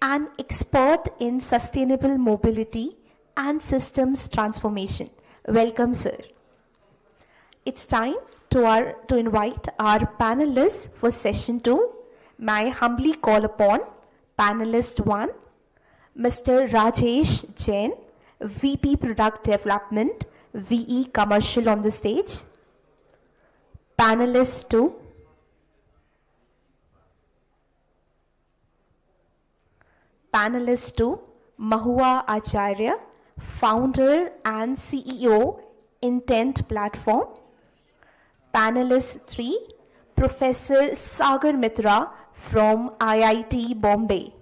an expert in sustainable mobility and systems transformation. Welcome, sir. It's time to invite our panelists for session 2. May I humbly call upon panelist 1, Mr. Rajesh Jain, VP Product Development, VE Commercial on the stage. Panelist 2, Mahua Acharya, founder and CEO, Intent Platform. Panelist 3, Professor Sagar Mitra from IIT Bombay.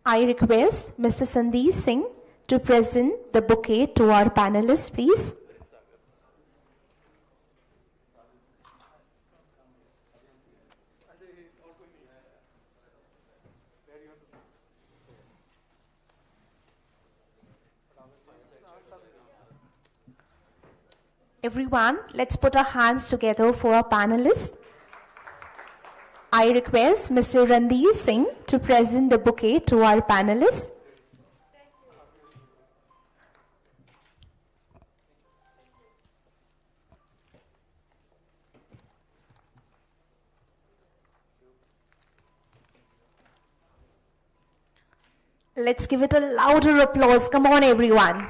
I request Mr. Sandeep Singh to present the bouquet to our panelists, please. Everyone, let's put our hands together for our panelists. I request Mr. Randhir Singh to present the bouquet to our panelists. Let's give it a louder applause. Come on, everyone.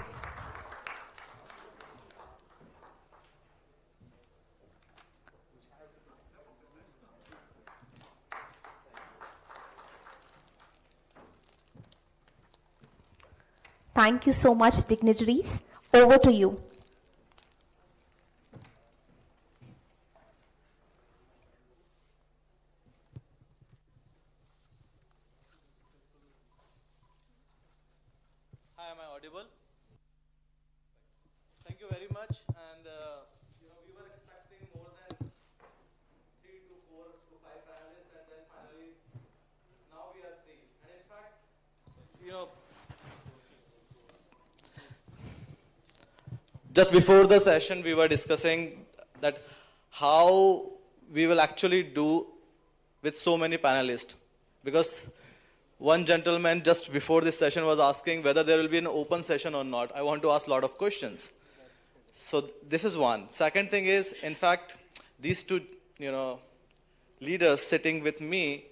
Thank you so much, dignitaries. Over to you. Hi, am I audible? Thank you very much. And we were expecting more than 3 to 4 to 5 panelists, and then finally, now we are just before the session, we were discussing that how we will actually do with so many panelists. Because one gentleman just before this session was asking whether there will be an open session or not. I want to ask a lot of questions. So this is one. Second thing is, in fact, these two, leaders sitting with me,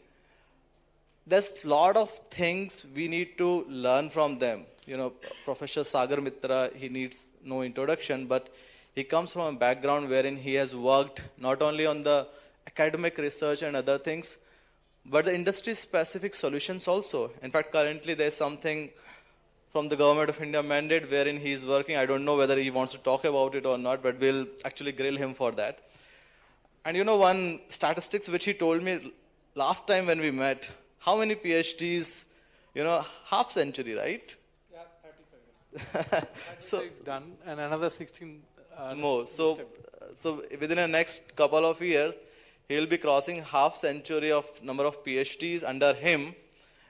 there's a lot of things we need to learn from them. Professor Sagar Mitra, he needs no introduction, but he comes from a background wherein he has worked not only on the academic research and other things, but the industry-specific solutions also. In fact, currently there's something from the Government of India mandate wherein he's working. I don't know whether he wants to talk about it or not, but we'll actually grill him for that. And one statistics which he told me last time when we met, how many PhDs, half century, right? Yeah, 35. So done, and another 16 more. So within the next couple of years, he'll be crossing half century of number of PhDs under him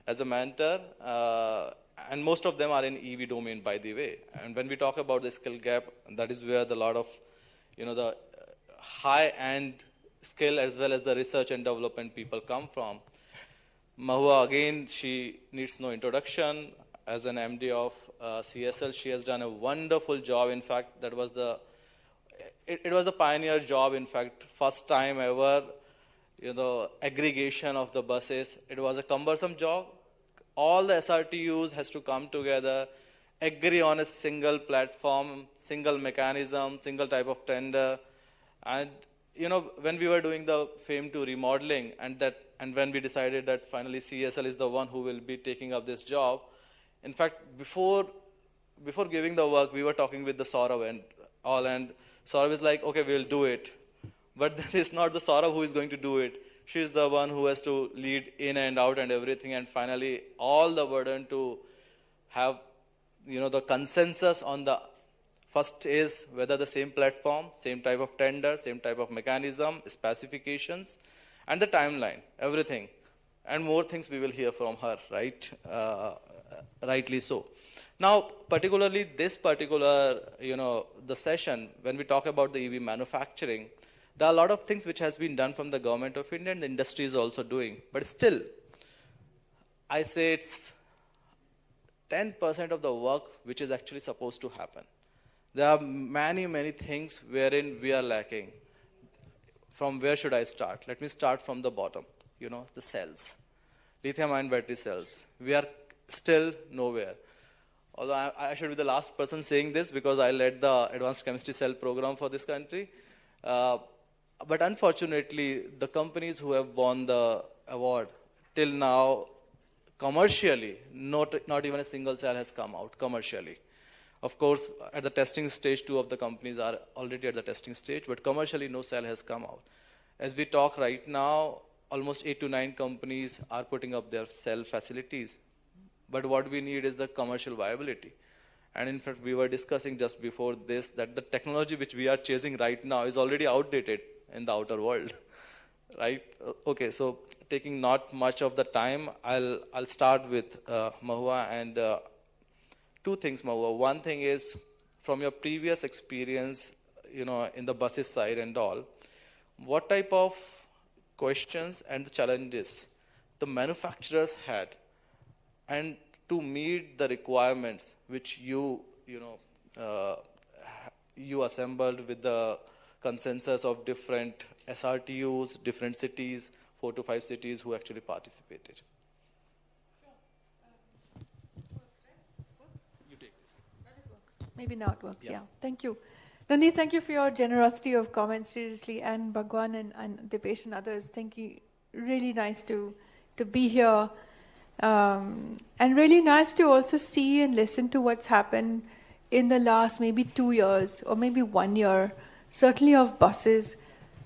as a mentor, and most of them are in EV domain, by the way. And when we talk about the skill gap, that is where the lot of, the high-end skill as well as the research and development people come from. Mahua, again, she needs no introduction. As an MD of CSL, she has done a wonderful job. In fact, that was it was the pioneer job. In fact, first time ever, aggregation of the buses. It was a cumbersome job. All the SRTUs has to come together, agree on a single platform, single mechanism, single type of tender. And, when we were doing the FAME 2 remodeling and when we decided that finally CSL is the one who will be taking up this job, in fact, before giving the work, we were talking with the Saurav and all, and Saurav is like, okay, we'll do it. But that is not the Saurav who is going to do it. She is the one who has to lead in and out and everything, and finally all the burden to have, the consensus on the first is whether the same platform, same type of tender, same type of mechanism, specifications, and the timeline, everything. And more things we will hear from her, right? Rightly so. Now, particularly this particular, the session, when we talk about the EV manufacturing, there are a lot of things which has been done from the Government of India and the industry is also doing. But still, I say it's 10% of the work which is actually supposed to happen. There are many, many things wherein we are lacking. From where should I start? Let me start from the bottom, the cells. Lithium-ion battery cells. We are still nowhere. Although I should be the last person saying this because I led the advanced chemistry cell program for this country. But unfortunately, the companies who have won the award till now, commercially, not even a single cell has come out commercially. Of course, at the testing stage, 2 of the companies are already at the testing stage, but commercially, no cell has come out. As we talk right now, almost 8 to 9 companies are putting up their cell facilities. But what we need is the commercial viability. And in fact, we were discussing just before this that the technology which we are chasing right now is already outdated in the outer world, right? Okay, so taking not much of the time, I'll start with Mahua and 2 things, Mahua. One thing is, from your previous experience, in the buses side and all, what type of questions and the challenges the manufacturers had, and to meet the requirements which you assembled with the consensus of different SRTUs, different cities, 4 to 5 cities who actually participated. Maybe now it works, yeah. Thank you. Randeep, thank you for your generosity of comments, seriously, and Bhagwan and Dipesh and others. Thank you. Really nice to be here. And really nice to also see and listen to what's happened in the last maybe 2 years or maybe 1 year, certainly of buses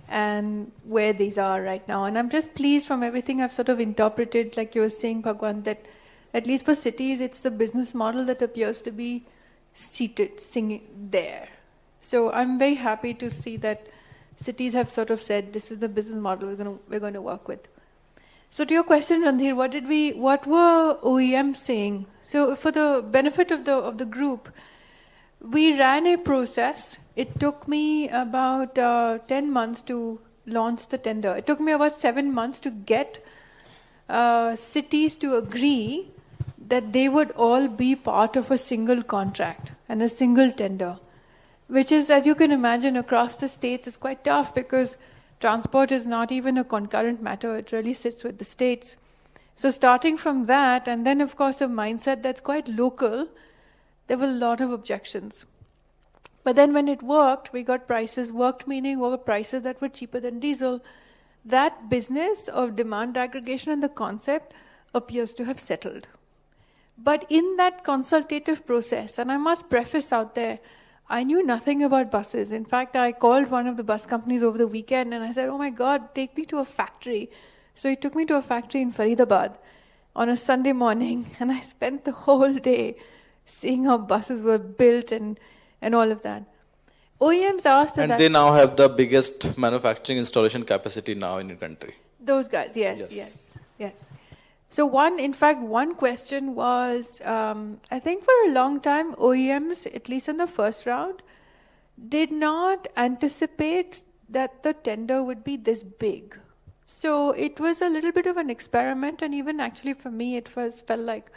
and where these are right now. And I'm just pleased from everything I've sort of interpreted, like you were saying, Bhagwan, that at least for cities, it's the business model that appears to be seated, singing there. So I'm very happy to see that cities have sort of said, this is the business model we're going to work with. So to your question, Randhir, what were OEMs saying? So for the benefit of the group, we ran a process. It took me about 10 months to launch the tender. It took me about 7 months to get cities to agree that they would all be part of a single contract and a single tender, which is, as you can imagine, across the states is quite tough because transport is not even a concurrent matter. It really sits with the states. So starting from that, and then of course a mindset that's quite local, there were a lot of objections. But then when it worked, we got prices, worked meaning were prices that were cheaper than diesel. That business of demand aggregation and the concept appears to have settled. But in that consultative process, and I must preface out there, I knew nothing about buses. In fact, I called one of the bus companies over the weekend and I said, oh my God, take me to a factory. So he took me to a factory in Faridabad on a Sunday morning, and I spent the whole day seeing how buses were built and all of that. OEMs asked and that... they now have the biggest manufacturing installation capacity now in the country. Those guys, yes. So one question was, I think for a long time, OEMs, at least in the first round, did not anticipate that the tender would be this big. So it was a little bit of an experiment, and even actually for me, it felt like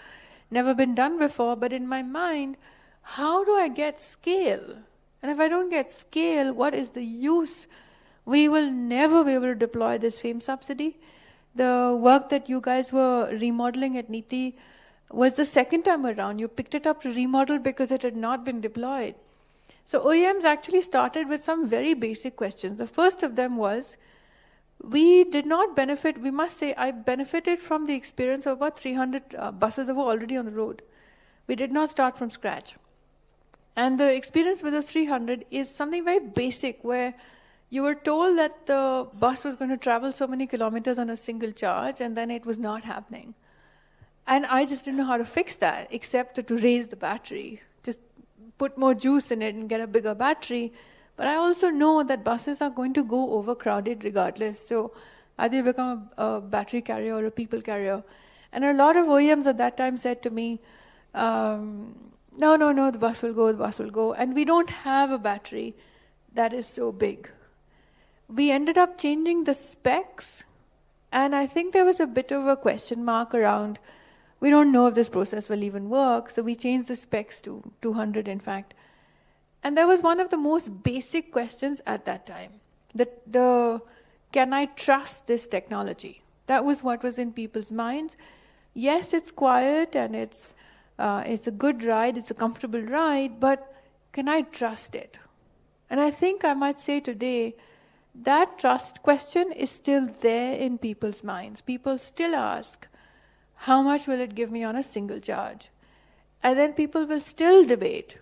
never been done before. But in my mind, how do I get scale? And if I don't get scale, what is the use? We will never be able to deploy this FAME subsidy. The work that you guys were remodeling at NITI was the second time around. You picked it up to remodel because it had not been deployed. So OEMs actually started with some very basic questions. The first of them was, we did not benefit, we must say, I benefited from the experience of about 300 buses that were already on the road. We did not start from scratch. And the experience with those 300 is something very basic, where you were told that the bus was going to travel so many kilometers on a single charge, and then it was not happening. And I just didn't know how to fix that, except to raise the battery. Just put more juice in it and get a bigger battery. But I also know that buses are going to go overcrowded regardless. So either you become a battery carrier or a people carrier. And a lot of OEMs at that time said to me, no, the bus will go. And we don't have a battery that is so big. We ended up changing the specs, and I think there was a bit of a question mark around, we don't know if this process will even work, so we changed the specs to 200, in fact. And that was one of the most basic questions at that time. Can I trust this technology? That was what was in people's minds. Yes, it's quiet, and it's a good ride, it's a comfortable ride, but can I trust it? And I think I might say today, that trust question is still there in people's minds. People still ask, how much will it give me on a single charge? And then people will still debate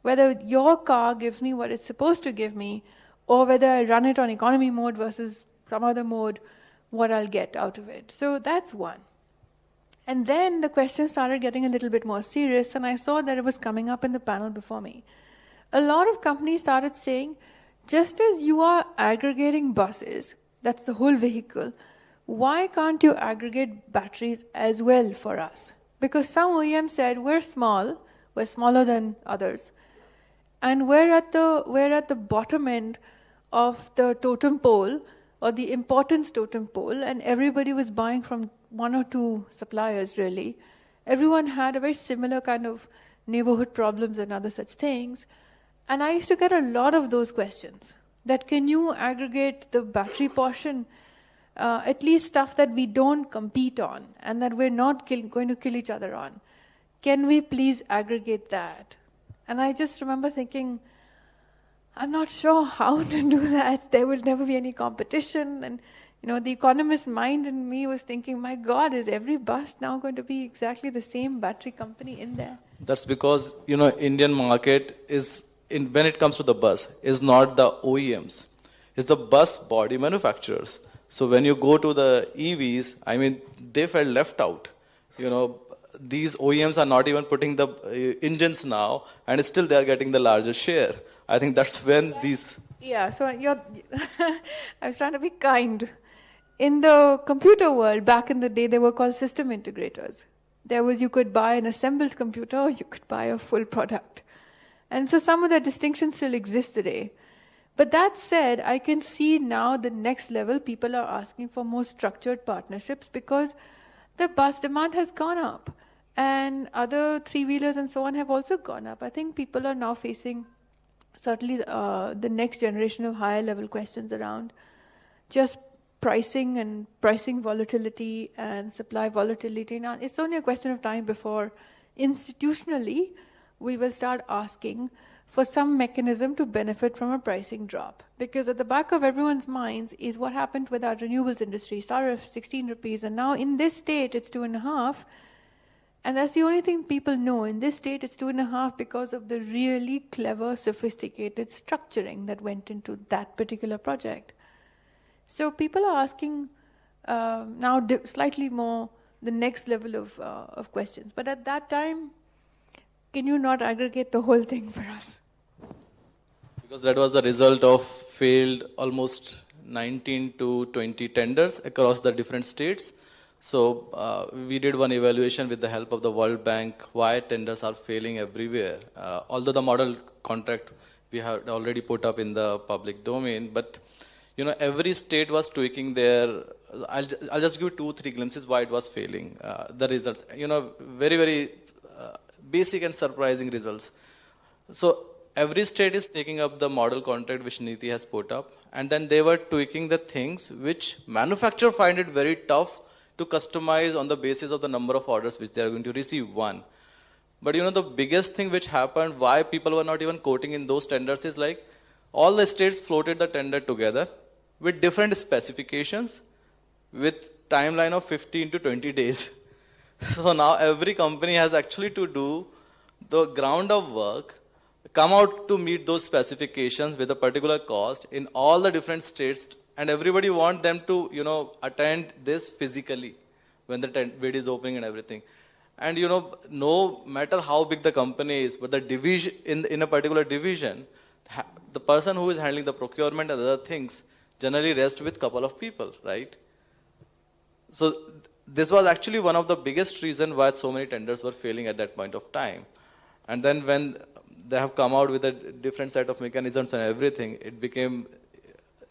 whether your car gives me what it's supposed to give me, or whether I run it on economy mode versus some other mode, what I'll get out of it. So that's one. And then the question started getting a little bit more serious, and I saw that it was coming up in the panel before me. A lot of companies started saying, just as you are aggregating buses, that's the whole vehicle, why can't you aggregate batteries as well for us? Because some OEMs said, we're smaller than others, and we're at the bottom end of the totem pole, or the importance totem pole, and everybody was buying from one or two suppliers, really. Everyone had a very similar kind of neighborhood problems and other such things. And I used to get a lot of those questions. That can you aggregate the battery portion, at least stuff that we don't compete on and that we're not going to kill each other on. Can we please aggregate that? And I just remember thinking, I'm not sure how to do that. There will never be any competition. And the economist mind in me was thinking, my God, is every bus now going to be exactly the same battery company in there? That's because, Indian market is, when it comes to the bus, is not the OEMs. It's the bus body manufacturers. So when you go to the EVs, they felt left out. These OEMs are not even putting the engines now, and still they are getting the largest share. I think that's when these... Yeah, so I was trying to be kind. in the computer world, back in the day, they were called system integrators. You could buy an assembled computer, or you could buy a full product. And so some of the distinctions still exist today. But that said, I can see now the next level, people are asking for more structured partnerships because the bus demand has gone up. And other three-wheelers and so on have also gone up. I think people are now facing certainly the next generation of higher level questions around just pricing and pricing volatility and supply volatility. Now, it's only a question of time before institutionally we will start asking for some mechanism to benefit from a pricing drop. Because at the back of everyone's minds is what happened with our renewables industry. Started at 16 rupees and now in this state it's 2.5. And that's the only thing people know. In this state it's 2.5 because of the really clever, sophisticated structuring that went into that particular project. So people are asking now slightly more the next level of questions. But at that time, can you not aggregate the whole thing for us? Because that was the result of failed almost 19 to 20 tenders across the different states. So we did one evaluation with the help of the World Bank, why tenders are failing everywhere. Although the model contract we had already put up in the public domain, but every state was tweaking their. I'll just give 2-3 glimpses why it was failing. The results, very, very basic and surprising results. So every state is taking up the model contract which NITI has put up, and then they were tweaking the things which manufacturer find it very tough to customize on the basis of the number of orders which they are going to receive. One. But the biggest thing which happened, why people were not even quoting in those tenders is like all the states floated the tender together with different specifications with timeline of 15 to 20 days. So now every company has actually to do the ground of work, come out to meet those specifications with a particular cost in all the different states, and everybody want them to, attend this physically when the bid is opening and everything. And, no matter how big the company is, but the division, in a particular division, the person who is handling the procurement and other things generally rests with couple of people, right? So this was actually one of the biggest reasons why so many tenders were failing at that point of time. And then when they have come out with a different set of mechanisms and everything, it became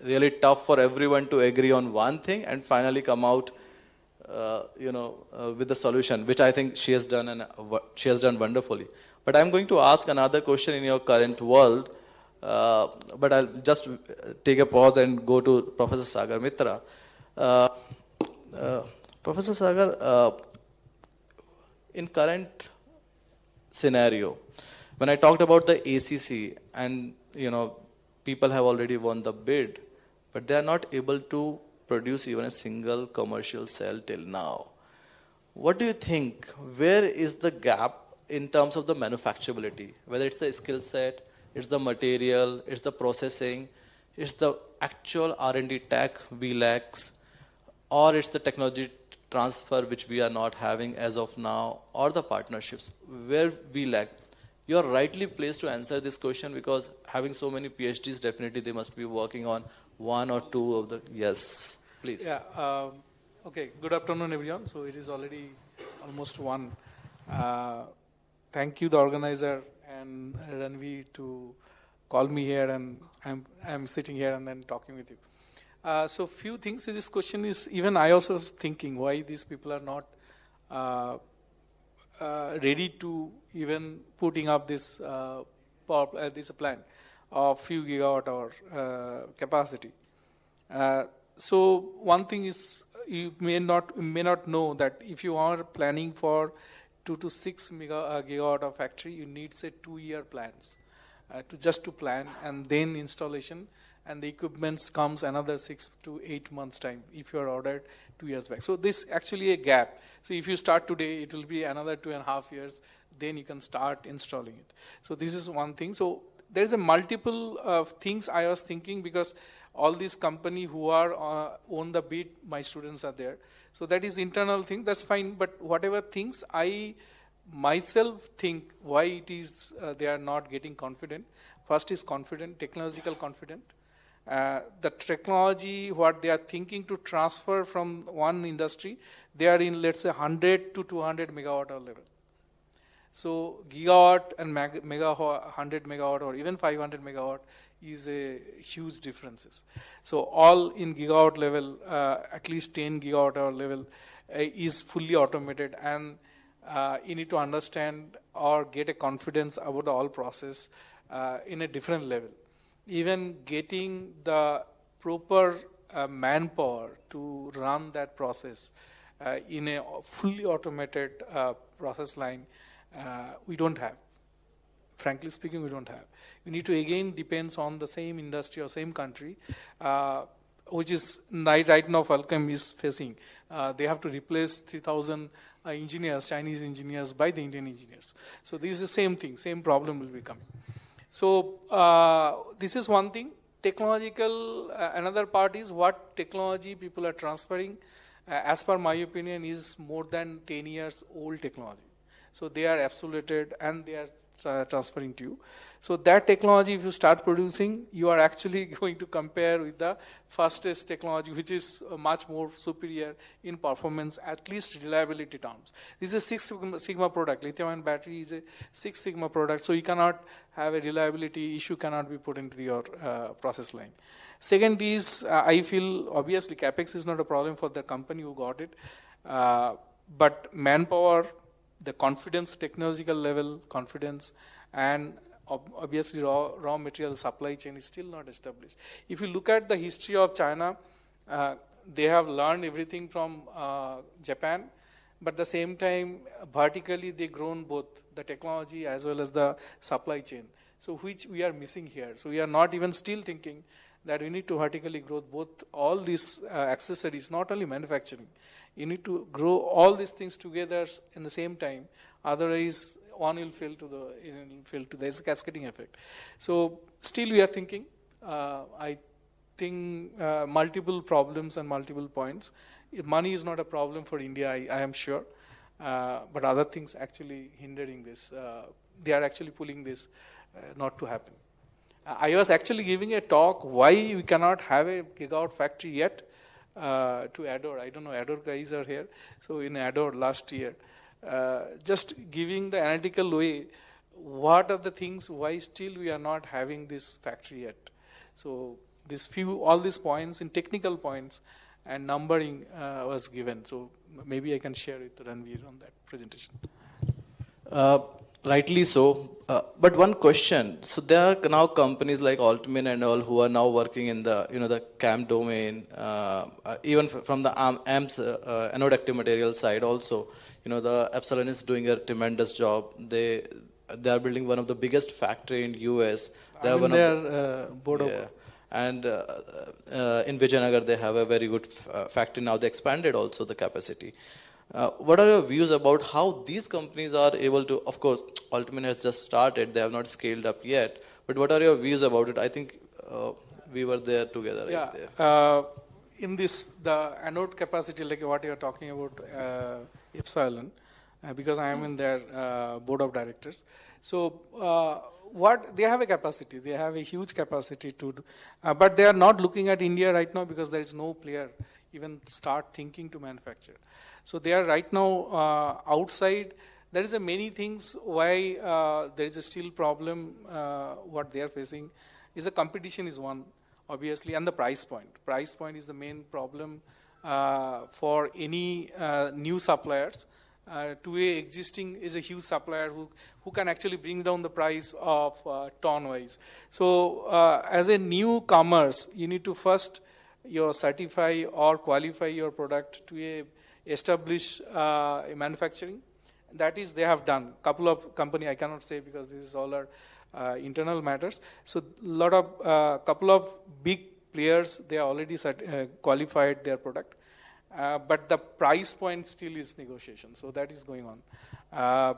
really tough for everyone to agree on one thing and finally come out, with the solution, which I think she has done, and she has done wonderfully. But I'm going to ask another question in your current world, but I'll just take a pause and go to Professor Sagar Mitra. Professor Sagar, in current scenario, when I talked about the ACC and, people have already won the bid, but they are not able to produce even a single commercial cell till now. What do you think? Where is the gap in terms of the manufacturability? Whether it's the skill set, it's the material, it's the processing, it's the actual R&D tech we lacks, or it's the technology transfer which we are not having as of now, or the partnerships where we lack. You're rightly placed to answer this question because having so many PhDs, definitely they must be working on one or two of the, yes, please. Yeah, okay, good afternoon everyone. So it is already almost 1. Thank you the organizer and Ranvi to call me here, and I'm sitting here and then talking with you. So few things in this question is, even I also was thinking why these people are not ready to even putting up this this plant of few gigawatt hour capacity. So one thing is, you may not know that if you are planning for 2 to 6 gigawatt of factory, you need say 2-year plans to plan, and then installation, and the equipment comes another 6 to 8 months time if you are ordered 2 years back. So this actually a gap. So if you start today, it will be another 2.5 years, then you can start installing it. So this is one thing. So there is a multiple of things I was thinking, because all these company who are on the bid, my students are there. So that is internal thing, that's fine. But whatever things I myself think why it is they are not getting confident. First is technological confident. The technology, what they are thinking to transfer from one industry, they are in, let's say, 100 to 200 megawatt hour level. So gigawatt and 100 megawatt or even 500 megawatt is a huge differences. So all in gigawatt level, at least 10 gigawatt hour level is fully automated, and you need to understand or get a confidence about the whole process in a different level. Even getting the proper manpower to run that process in a fully automated process line, we don't have. Frankly speaking, we don't have. We need to again depends on the same industry or same country, which is right now Falcom is facing. They have to replace 3,000 engineers, Chinese engineers, by the Indian engineers. So this is the same thing, same problem will be coming. So this is one thing. Technological, another part is what technology people are transferring. As per my opinion, is more than 10 years old technology. So they are absoluted and they are transferring to you. So that technology, if you start producing, you are actually going to compare with the fastest technology, which is much more superior in performance, at least reliability terms. This is a Six Sigma product. Lithium-ion battery is a Six Sigma product, so you cannot have a reliability issue cannot be put into your process line. Second is, I feel obviously capex is not a problem for the company who got it, but manpower, the confidence, technological level confidence, and obviously raw material supply chain is still not established. If you look at the history of China, they have learned everything from Japan, but at the same time, vertically they grown both the technology as well as the supply chain. So which we are missing here. So we are not even still thinking that we need to vertically grow both all these accessories, not only manufacturing. You need to grow all these things together in the same time. Otherwise, one will fail to there's a cascading effect. So still we are thinking. I think multiple problems and multiple points. Money is not a problem for India, I am sure. But other things actually hindering this. They are actually pulling this not to happen. I was actually giving a talk why we cannot have a gigawatt factory yet. To Adore. I don't know, Adore guys are here. So in Adore last year, just giving the analytical way, what are the things why still we are not having this factory yet. So all these points in technical points and numbering was given. So maybe I can share with Ranveer on that presentation. Rightly so. But one question. So there are now companies like Altman and all who are now working in the the CAM domain, even from the AMS anode active material side also. The Epsilon is doing a tremendous job. They are building one of the biggest factory in US. They are board of. And in Vijayanagar they have a very good factory now. They expanded also the capacity. What are your views about how these companies are able to, of course, Altman has just started, they have not scaled up yet, but what are your views about it? I think we were there together. Yeah. Right there. In this, the anode capacity, like what you are talking about, Epsilon, because I am in their board of directors. So they have a capacity, they have a huge capacity to do, but they are not looking at India right now because there is no player even start thinking to manufacture. So they are right now outside. There is many things why there is a still problem. What they are facing is a competition is one, obviously, and the price point. Price point is the main problem for any new suppliers. To a existing is a huge supplier who can actually bring down the price of ton-wise. So as a newcomers, you need to first certify or qualify your product to a establish manufacturing. That is, they have done. Couple of company, I cannot say because this is all our internal matters. So couple of big players, they are already qualified their product. But the price point still is negotiation. So that is going on.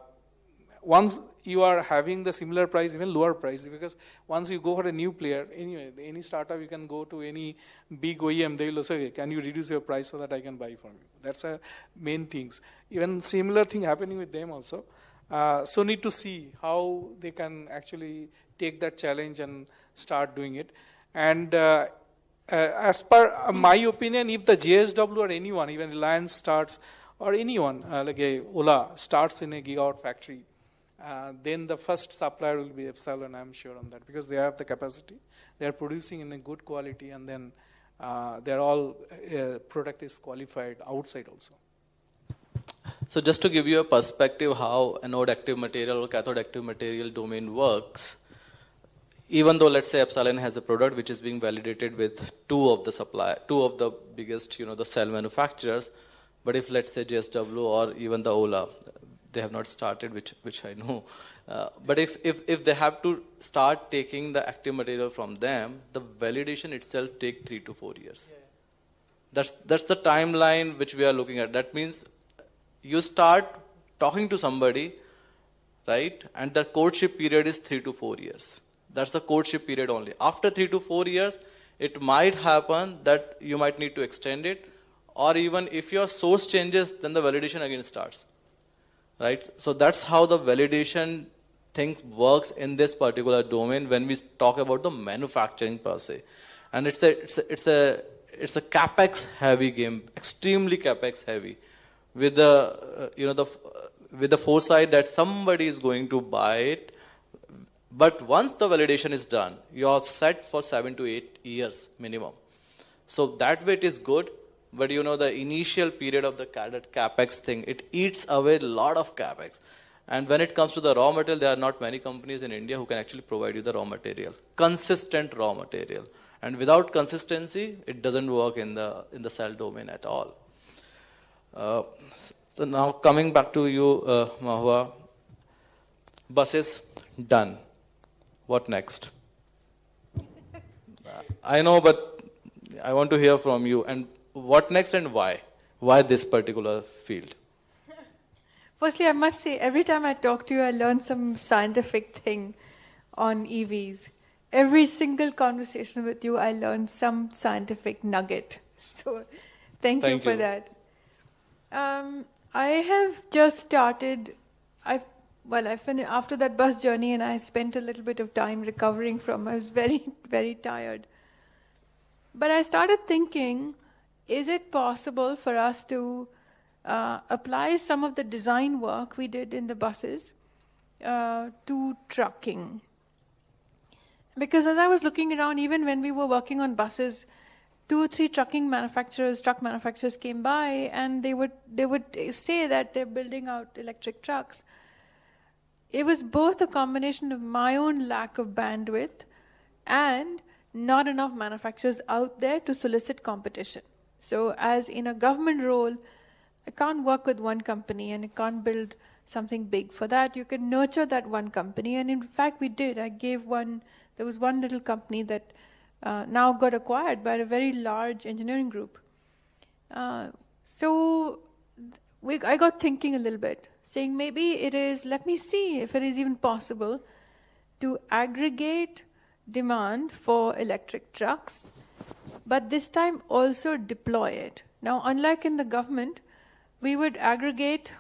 Once you are having the similar price, even lower price, because once you go for a new player, anyway, any startup, you can go to any big OEM, they will say, can you reduce your price so that I can buy from you? That's a main things. Even similar thing happening with them also. So need to see how they can actually take that challenge and start doing it. And as per my opinion, if the JSW or anyone, even Reliance starts, or anyone like a Ola starts in a gigawatt factory, then the first supplier will be Epsilon, I'm sure on that, because they have the capacity. They are producing in a good quality, and then their all product is qualified outside also. So just to give you a perspective how anode active material or cathode active material domain works, even though let's say Epsilon has a product which is being validated with two of the biggest, the cell manufacturers, but if let's say JSW or even the Ola, they have not started, which I know, but if they have to start taking the active material from them, the validation itself takes 3 to 4 years. Yeah. That's the timeline which we are looking at. That means you start talking to somebody, right? And the courtship period is 3 to 4 years. That's the courtship period only. After 3 to 4 years, it might happen that you might need to extend it, or even if your source changes, then the validation again starts, right? So that's how the validation thing works in this particular domain when we talk about the manufacturing per se. And it's a capex heavy game, extremely capex heavy, with the foresight that somebody is going to buy it. But once the validation is done, you are set for 7 to 8 years minimum. So that way it is good. But the initial period of the capex thing, it eats away a lot of capex. And when it comes to the raw material, there are not many companies in India who can actually provide you the raw material, consistent raw material. And without consistency, it doesn't work in the cell domain at all. So now coming back to you, Mahua, buses done. What next? I know, but I want to hear from you. And what next and why? Why this particular field? Firstly, I must say, every time I talk to you, I learn some scientific thing on EVs. Every single conversation with you, I learn some scientific nugget. So thank you for that. I have just started, I finished after that bus journey, and I spent a little bit of time recovering from, I was very, very tired. But I started thinking, is it possible for us to apply some of the design work we did in the buses to trucking? Because as I was looking around, even when we were working on buses, 2 or 3 truck manufacturers came by, and they would say that they're building out electric trucks. It was both a combination of my own lack of bandwidth and not enough manufacturers out there to solicit competition. So as in a government role, I can't work with one company and I can't build something big. For that, you can nurture that one company. And in fact, we did. There was one little company that now got acquired by a very large engineering group. So I got thinking a little bit, saying let me see if it is even possible to aggregate demand for electric trucks, but this time also deploy it. Now, unlike in the government, we would aggregate,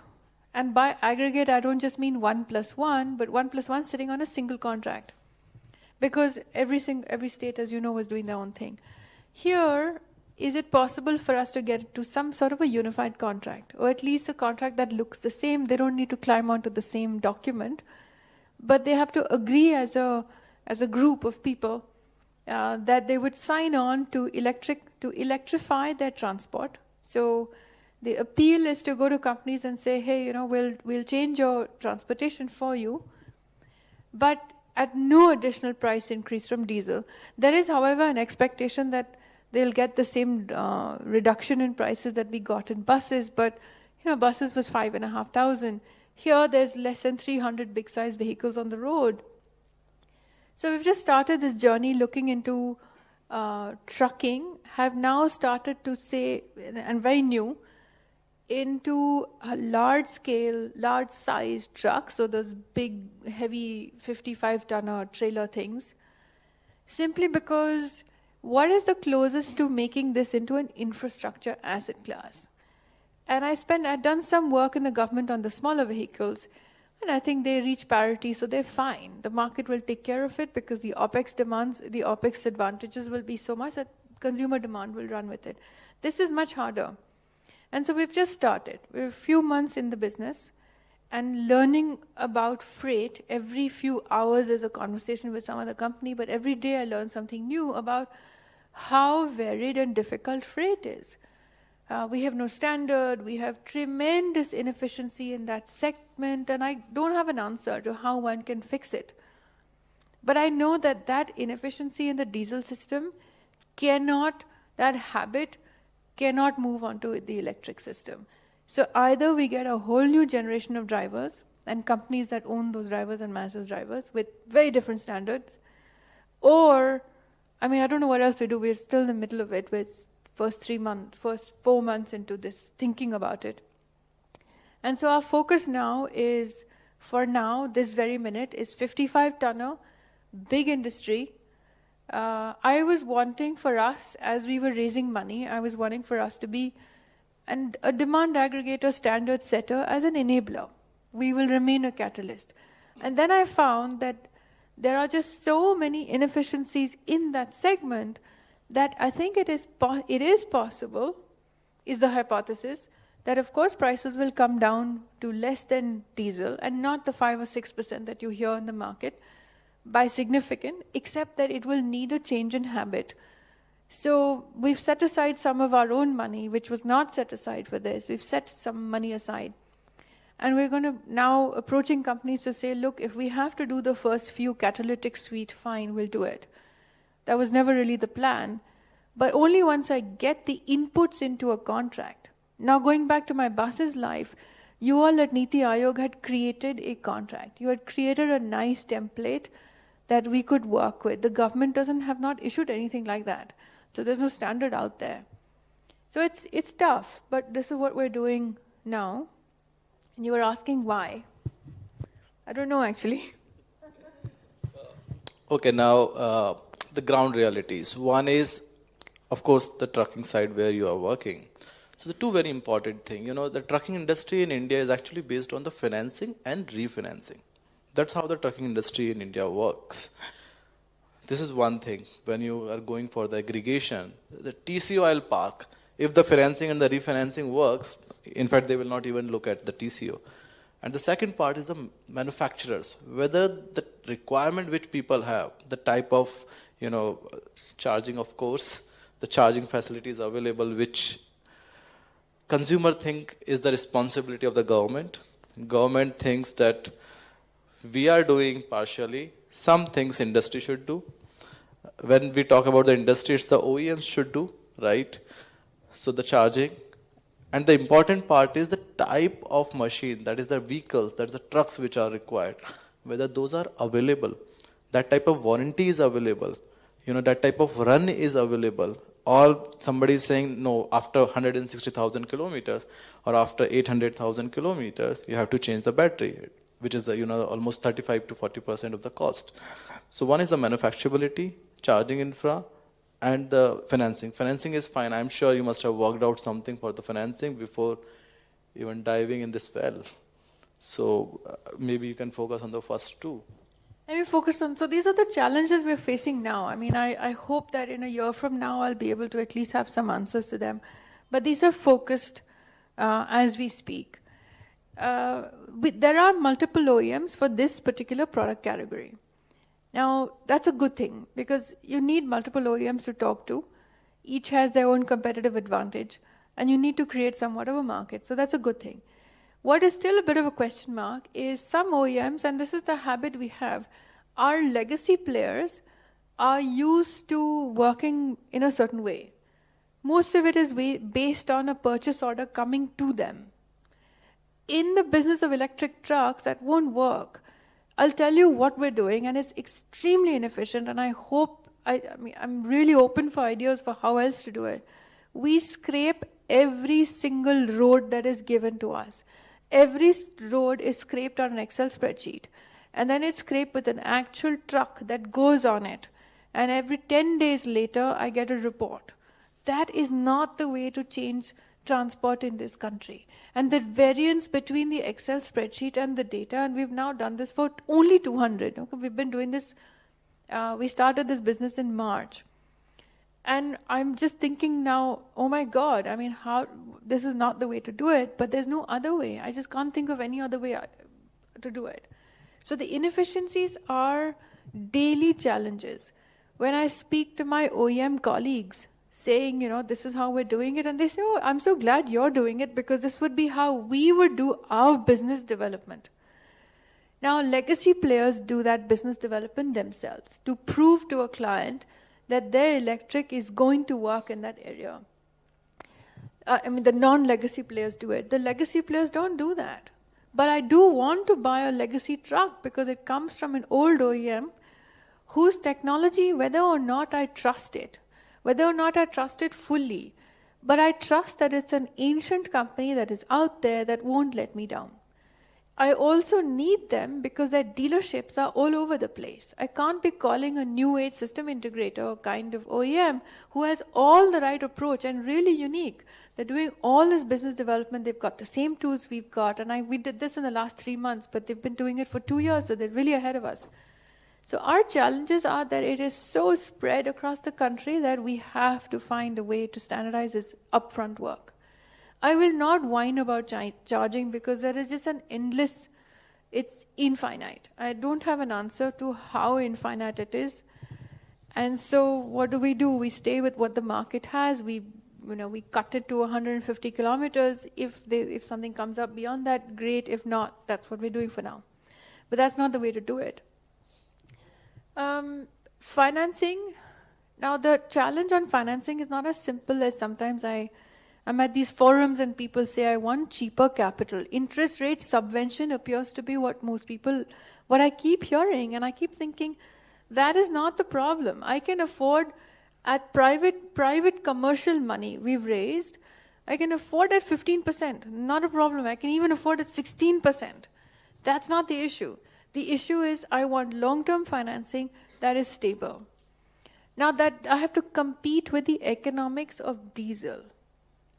and by aggregate, I don't just mean 1+1, but 1+1 sitting on a single contract. Because every state, as you know, was doing their own thing. Here, is it possible for us to get to some sort of a unified contract, or at least a contract that looks the same? They don't need to climb onto the same document, but they have to agree as a group of people that they would sign on to electrify their transport. So the appeal is to go to companies and say, hey, we'll change your transportation for you, but at no additional price increase from diesel. There is, however, an expectation that they'll get the same reduction in prices that we got in buses, but buses was 5,500. Here, there's less than 300 big-size vehicles on the road. So we've just started this journey looking into trucking, have now started to say, and very new, into a large-scale, large-sized trucks, so those big, heavy 55-tonner trailer things, simply because what is the closest to making this into an infrastructure asset class? And I've done some work in the government on the smaller vehicles, and I think they reach parity, so they're fine. The market will take care of it because the OPEX advantages will be so much that Consumer demand will run with it. This is much harder. And so we've just started. We're a few months in the business, and learning about freight. Every few hours is a conversation with some other company, but every day I learn something new about how varied and difficult freight is. We have no standard, we have tremendous inefficiency in that segment, and I don't have an answer to how one can fix it. But I know that that inefficiency in the diesel system that habit cannot move onto the electric system. So either we get a whole new generation of drivers and companies that own those drivers and manage those drivers with very different standards, or, I don't know what else we do. We're still in the middle of it with first 4 months into this, thinking about it. And so our focus now is, for now, this very minute, is 55-tonner, big industry. I was wanting for us, as we were raising money, I was wanting for us to be a demand aggregator, standard setter, as an enabler. We will remain a catalyst. And then I found that there are just so many inefficiencies in that segment that I think it is possible, is the hypothesis, that of course prices will come down to less than diesel and not the 5 or 6% that you hear in the market by significant, except that it will need a change in habit. So we've set aside some of our own money, which was not set aside for this. We've set some money aside. And we're going to now approaching companies to say, look, if we have to do the first few catalytic suite, fine, we'll do it. That was never really the plan. But only once I get the inputs into a contract. Now going back to my bus's life, you all at Niti Aayog had created a contract. You had created a nice template that we could work with. The government have not issued anything like that. So there's no standard out there. So it's tough, but this is what we're doing now. And you were asking why. I don't know, actually. Okay, now the ground realities. One is, of course, the trucking side where you are working. So the two very important things, the trucking industry in India is actually based on the financing and refinancing. That's how the trucking industry in India works. This is one thing. When you are going for the aggregation, the TCO I'll park. If the financing and the refinancing works, in fact, they will not even look at the TCO. And the second part is the manufacturers. Whether the requirement which people have, the type of, charging, of course, the charging facilities available, which consumer think is the responsibility of the government. Government thinks that we are doing partially. Some things industry should do. When we talk about the industry, it's the OEMs should do, right? So the charging. And the important part is the type of machine, that is the vehicles, that is the trucks which are required, whether those are available. That type of warranty is available. That type of run is available. Or somebody is saying, no, after 160,000 kilometers or after 800,000 kilometers, you have to change the battery, which is almost 35 to 40% of the cost. So one is the manufacturability, charging infra, and the financing. Financing is fine. I'm sure you must have worked out something for the financing before even diving in this well. So maybe you can focus on the first two. Maybe focus on, so these are the challenges we're facing now. I hope that in a year from now, I'll be able to at least have some answers to them. But these are focused as we speak. There are multiple OEMs for this particular product category. Now, that's a good thing because you need multiple OEMs to talk to. Each has their own competitive advantage, and you need to create somewhat of a market. So that's a good thing. What is still a bit of a question mark is some OEMs, and this is the habit we have, our legacy players are used to working in a certain way. Most of it is based on a purchase order coming to them. In the business of electric trucks, that won't work. I'll tell you what we're doing, and it's extremely inefficient, and I hope, I'm really open for ideas for how else to do it. We scrape every single road that is given to us. Every road is scraped on an Excel spreadsheet, and then it's scraped with an actual truck that goes on it. And every 10 days later, I get a report. That is not the way to change transport in this country. And the variance between the Excel spreadsheet and the data, and we've now done this for only 200. Okay? We've been doing this, we started this business in March. And I'm just thinking now, oh my God, I mean, this is not the way to do it, but there's no other way. I just can't think of any other way to do it. So the inefficiencies are daily challenges. When I speak to my OEM colleagues saying, this is how we're doing it, and they say, oh, I'm so glad you're doing it because this would be how we would do our business development. Now, legacy players do that business development themselves to prove to a client that their electric is going to work in that area. The non-legacy players do it. The legacy players don't do that. But I do want to buy a legacy truck because it comes from an old OEM whose technology, whether or not I trust it, whether or not I trust it fully, but I trust that it's an ancient company that is out there that won't let me down. I also need them because their dealerships are all over the place. I can't be calling a new age system integrator kind of OEM who has all the right approach and really unique. They're doing all this business development. They've got the same tools we've got. And we did this in the last 3 months, but they've been doing it for 2 years, so they're really ahead of us. So our challenges are that it is so spread across the country that we have to find a way to standardize this upfront work. I will not whine about charging because there is just an endless, it's infinite. I don't have an answer to how infinite it is. And so what do? We stay with what the market has. We cut it to 150 kilometers. If something comes up beyond that, great. If not, that's what we're doing for now. But that's not the way to do it. Financing. Now the challenge on financing is not as simple as sometimes I'm at these forums and people say, I want cheaper capital. Interest rate subvention appears to be what I keep hearing, and I keep thinking, that is not the problem. I can afford at private commercial money we've raised, I can afford at 15%, not a problem. I can even afford at 16%. That's not the issue. The issue is I want long-term financing that is stable. Now that I have to compete with the economics of diesel.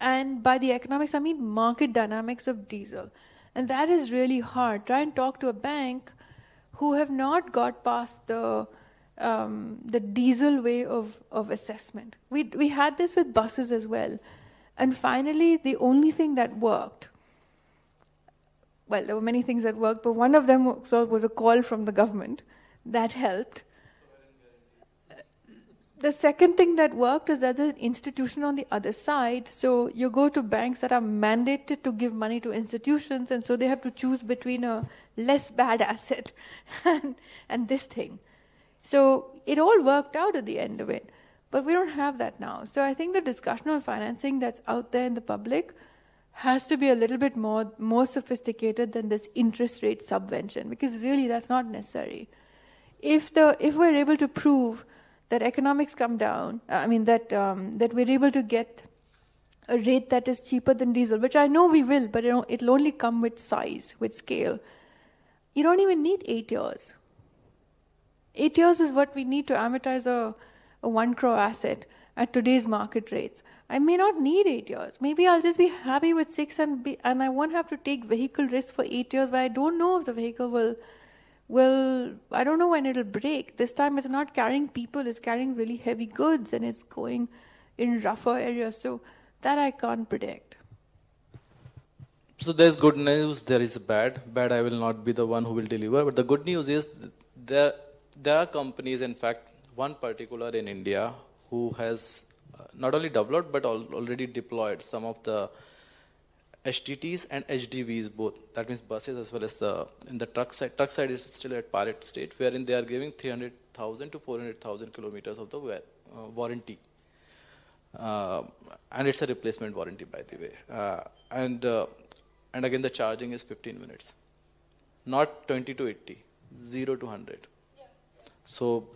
And by the economics, I mean market dynamics of diesel. And that is really hard. Try and talk to a bank who have not got past the diesel way of assessment. We had this with buses as well. And finally, the only thing that worked, well, there were many things that worked, but one of them was a call from the government. That helped. The second thing that worked is that there's an institution on the other side. So you go to banks that are mandated to give money to institutions, and so they have to choose between a less bad asset and this thing. So it all worked out at the end of it. But we don't have that now. So I think the discussion on financing that's out there in the public has to be a little bit more sophisticated than this interest rate subvention, because really that's not necessary. If we're able to prove that economics come down, that we're able to get a rate that is cheaper than diesel, which I know we will, but it'll only come with size, with scale. You don't even need 8 years. 8 years is what we need to amortize a 1 crore asset at today's market rates. I may not need 8 years. Maybe I'll just be happy with 6 and I won't have to take vehicle risk for 8 years, but I don't know if the vehicle will, I don't know when it'll break. This time it's not carrying people, it's carrying really heavy goods and it's going in rougher areas. So that I can't predict. So there's good news, there is bad. Bad, I will not be the one who will deliver. But the good news is there are companies, in fact, one particular in India, who has not only developed but already deployed some of the HTTs and HDVs both. That means buses as well as in the truck side. Truck side is still at pilot state, wherein they are giving 300,000 to 400,000 kilometers of the warranty. And it's a replacement warranty, by the way. And again, the charging is 15 minutes. Not 20 to 80, 0 to 100. Yeah. So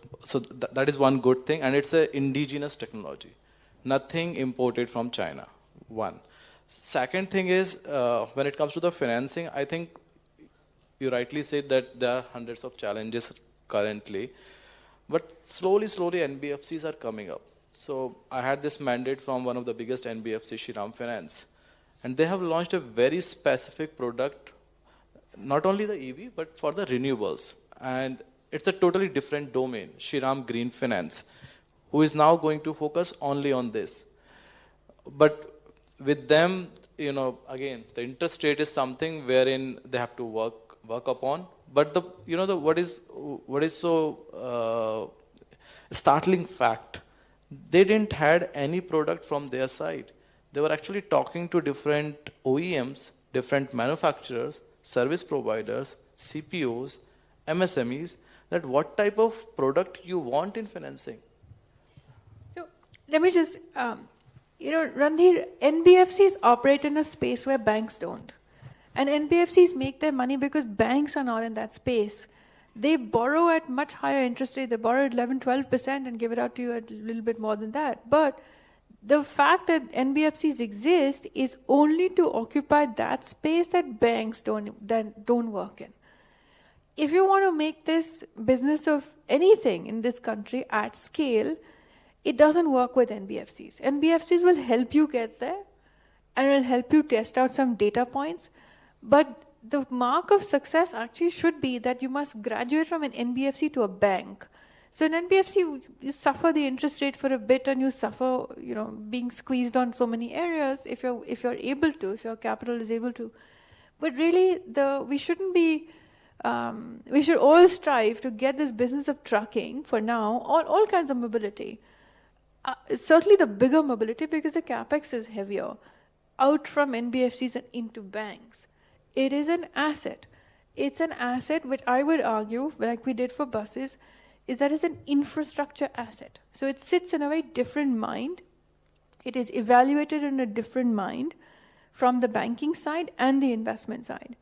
that is one good thing, and it's an indigenous technology. Nothing imported from China, one. Second thing is, when it comes to the financing, I think you rightly said that there are hundreds of challenges currently, but slowly NBFCs are coming up. So I had this mandate from one of the biggest NBFC, Shriram Finance, and they have launched a very specific product, not only the EV, but for the renewables. And it's a totally different domain, Shriram Green Finance, who is now going to focus only on this. But with them, again, the interest rate is something wherein they have to work upon. But what is so startling fact, they didn't had any product from their side. They were actually talking to different OEMs, different manufacturers, service providers, CPOs, MSMEs, that what type of product you want in financing. So let me just, Randhir, NBFCs operate in a space where banks don't. And NBFCs make their money because banks are not in that space. They borrow at much higher interest rate. They borrow at 11, 12% and give it out to you at a little bit more than that. But the fact that NBFCs exist is only to occupy that space that banks don't work in. If you want to make this business of anything in this country at scale, it doesn't work with NBFCs. NBFCs will help you get there and will help you test out some data points. But the mark of success actually should be that you must graduate from an NBFC to a bank. So in NBFC, you suffer the interest rate for a bit and you suffer, being squeezed on so many areas if you're able to, if your capital is able to. But really, we shouldn't be, we should all strive to get this business of trucking for now, all kinds of mobility. Certainly the bigger mobility because the capex is heavier, out from NBFCs and into banks. It is an asset. It's an asset which I would argue, like we did for buses, is that it's an infrastructure asset. So it sits in a very different mind. It is evaluated in a different mind from the banking side and the investment side.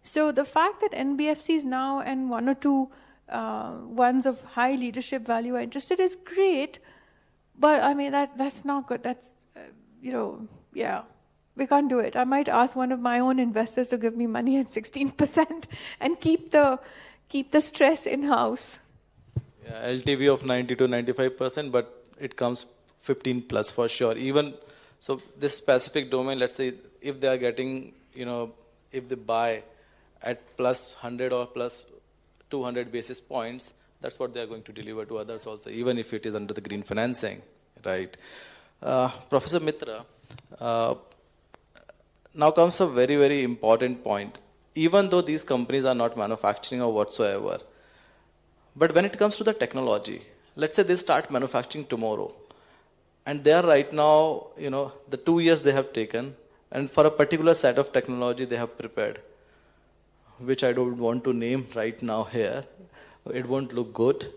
So the fact that NBFCs now and one or two ones of high leadership value are interested is great, but I mean that's not good. That's we can't do it. I might ask one of my own investors to give me money at 16% and keep the stress in house. Yeah, LTV of 90 to 95%, but it comes 15 plus for sure. Even so, this specific domain, let's say if they are getting, if they buy at plus 100 or plus 200 basis points, that's what they are going to deliver to others also, even if it is under the green financing, right? Professor Mitra, now comes a very, very important point. Even though these companies are not manufacturing or whatsoever, but when it comes to the technology, let's say they start manufacturing tomorrow, and they are right now, the 2 years they have taken, and for a particular set of technology they have prepared, which I don't want to name right now here. It won't look good,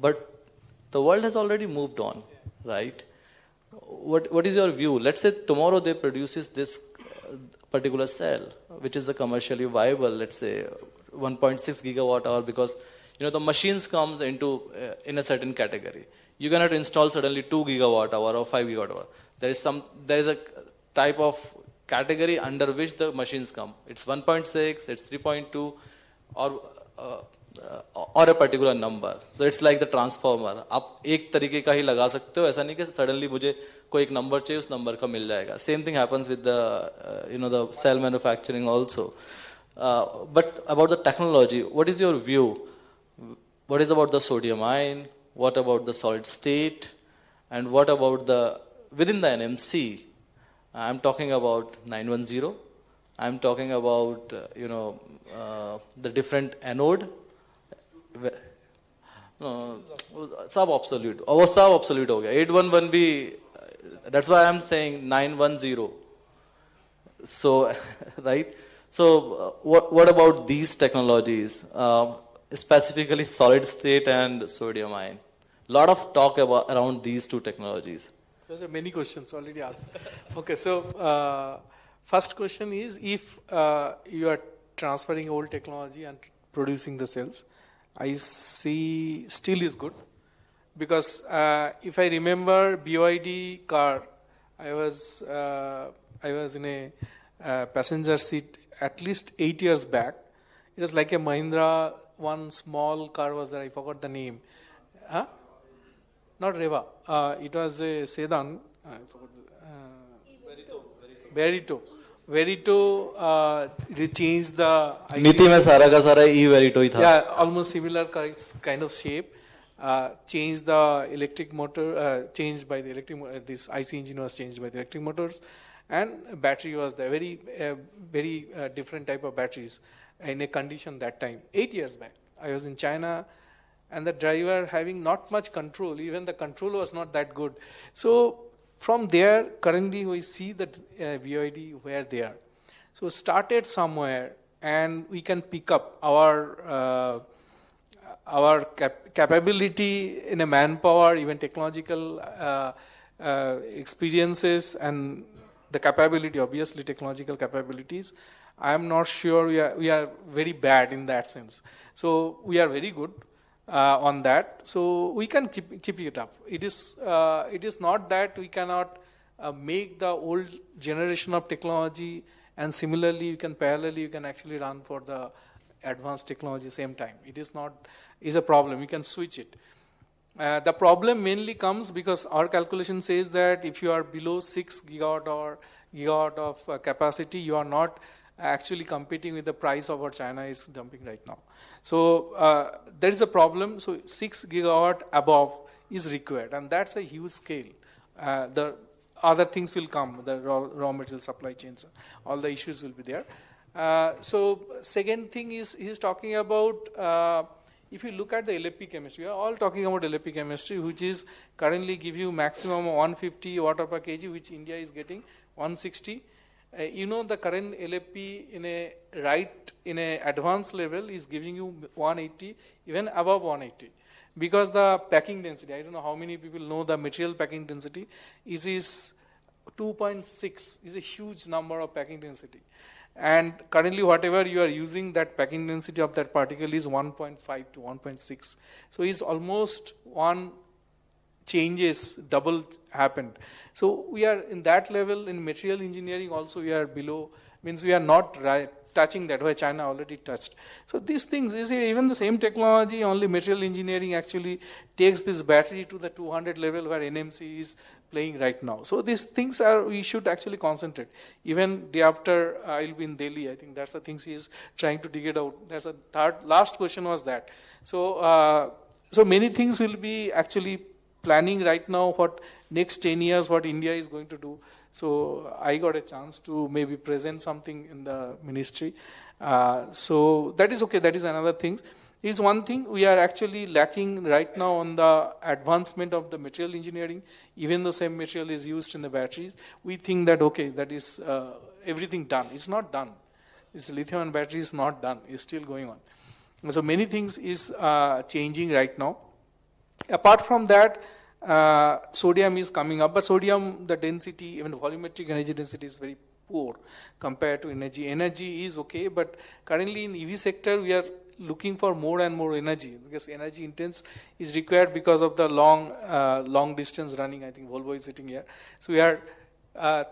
but the world has already moved on, right? What is your view? Let's say tomorrow they produces this particular cell, which is the commercially viable, let's say 1.6 gigawatt hour, because the machines comes into in a certain category. You cannot install suddenly 2 gigawatt hour or 5 gigawatt hour. There is a type of category under which the machines come. It's 1.6, it's 3.2, or a particular number. So it's like the transformer. आप एक तरीके का ही लगा सकते हो, ऐसा नहीं कि suddenly मुझे कोई एक number चाहिए उस number का मिल जाएगा. Same thing happens with the the cell manufacturing also. But about the technology, what is your view? What is about the sodium ion? What about the solid state? And what about within the NMC? I'm talking about 910. I'm talking about the different anode. सब obsolete. वो सब obsolete हो गया. 811 भी. That's why I'm saying 910. So, right? So, what about these technologies? Specifically solid state and sodium ion. Lot of talk around these two technologies. There's many questions already asked. Okay, so first question is, if you are transferring old technology and producing the cells, I see steel is good, because if I remember BYD car, I was in a passenger seat at least 8 years back. It was like a Mahindra, one small car was there, I forgot the name. Huh? Not Reva. It was a sedan. I forgot. Verito. They changed the. नीति में सारा का सारा e-Verito ही था. Yeah, almost similar kind of shape, changed the electric motor, changed by the this IC engine was changed by the electric motors, and battery was the very different type of batteries in a condition that time. 8 years back, I was in China, and the driver having not much control, even the control was not that good. So from there, currently we see that VOID where they are. So started somewhere, and we can pick up our capability in a manpower, even technological experiences, and the capability, obviously technological capabilities. I am not sure we are very bad in that sense. So we are very good on that. So we can keep it up. It is not that we cannot make the old generation of technology, and similarly you can actually run for the advanced technology same time. It is a problem. You can switch it. The problem mainly comes because our calculation says that if you are below 6 gigawatt of capacity, you are not actually competing with the price of what China is dumping right now. So there is a problem. So 6 gigawatt above is required, and that's a huge scale. The other things will come, the raw material supply chains, all the issues will be there. So second thing is he's talking about, if you look at the LFP chemistry, we are all talking about LFP chemistry, which is currently give you maximum 150 watt per kg, which India is getting 160. The current LFP in a advanced level is giving you 180, even above 180. Because the packing density, I don't know how many people know the material packing density, is 2.6, is a huge number of packing density. And currently whatever you are using, that packing density of that particle is 1.5 to 1.6. So it's almost one changes, double happened. So we are in that level. In material engineering also we are below, means we are not touching that, where China already touched. So these things, you see, even the same technology, only material engineering actually takes this battery to the 200 level where NMC is playing right now. So these things we should actually concentrate. Even day after I'll be in Delhi, I think that's the things he is trying to dig it out. That's the last question was that. So many things will be actually planning right now what next 10 years, what India is going to do. So I got a chance to maybe present something in the ministry. So that is okay. That is another thing. Is one thing we are actually lacking right now on the advancement of the material engineering. Even the same material is used in the batteries. We think that, okay, that is everything done. It's not done. This lithium-ion battery is not done. It's still going on. So many things is changing right now. Apart from that, sodium is coming up, but sodium, the density, even volumetric energy density is very poor compared to energy. Energy is okay, but currently in EV sector, we are looking for more and more energy, because energy intense is required because of the long distance running. I think Volvo is sitting here. So we are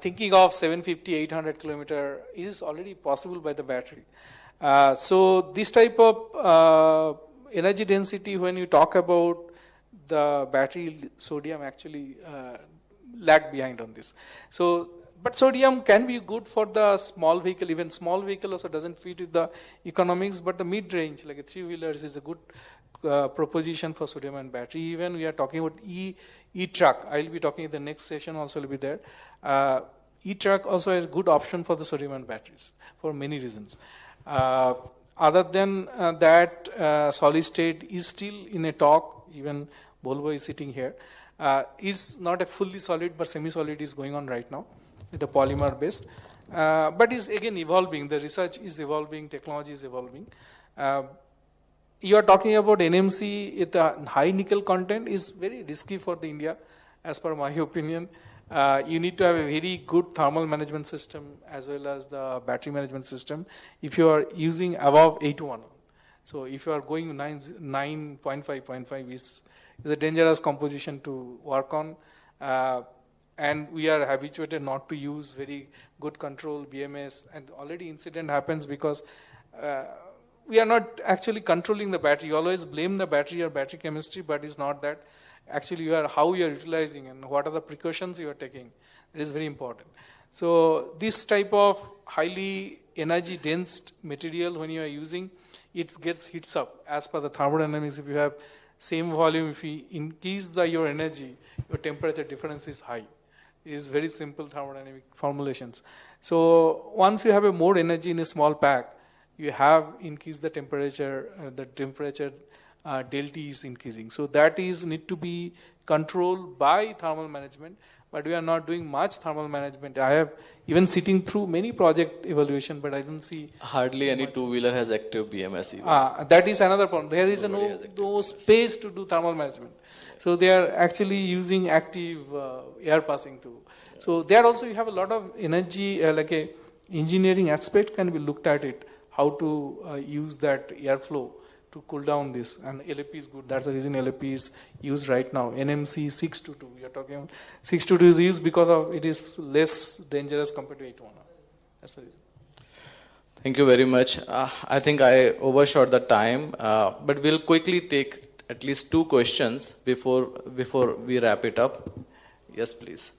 thinking of 750, 800 kilometer is already possible by the battery. So this type of energy density, when you talk about the battery, sodium actually lag behind on this. So, but sodium can be good for the small vehicle. Even small vehicle also doesn't fit with the economics, but the mid-range, like a 3-wheelers, is a good proposition for sodium and battery. Even we are talking about e-truck. I will be talking in the next session also will be there. E-truck also is a good option for the sodium and batteries for many reasons. Other than that, solid state is still in a talk. Even Volvo is sitting here. Is not a fully solid, but semi-solid is going on right now with the polymer based. But is again evolving. The research is evolving, technology is evolving. You are talking about NMC with a high nickel content is very risky for the India, as per my opinion. You need to have a very good thermal management system as well as the battery management system if you are using above 8-1. So if you are going 9.5 is a dangerous composition to work on. And we are habituated not to use very good control, BMS, and already incident happens because we are not actually controlling the battery. You always blame the battery or battery chemistry, but it's not that. Actually, how you are utilizing and what are the precautions you are taking. It is very important. So this type of highly energy dense material, when you are using, it gets heats up. As per the thermodynamics, if you have same volume, if you increase your energy, your temperature difference is high. It is very simple thermodynamic formulations. So once you have a more energy in a small pack, you have increased the temperature delta is increasing. So that is need to be controlled by thermal management, but we are not doing much thermal management. I have even sitting through many project evaluation, but I don't see hardly any two-wheeler has active BMS even. That is another problem. There is no space to do thermal management. So they are actually using active air passing through. So there also you have a lot of energy, like a engineering aspect can be looked at it, how to use that airflow to cool down this. And LAP is good. That's the reason LAP is used right now. NMC 622. We are talking 622 is used because of it is less dangerous compared to 811. That's the reason. Thank you very much. I think I overshot the time, but we'll quickly take at least 2 questions before we wrap it up. Yes, please.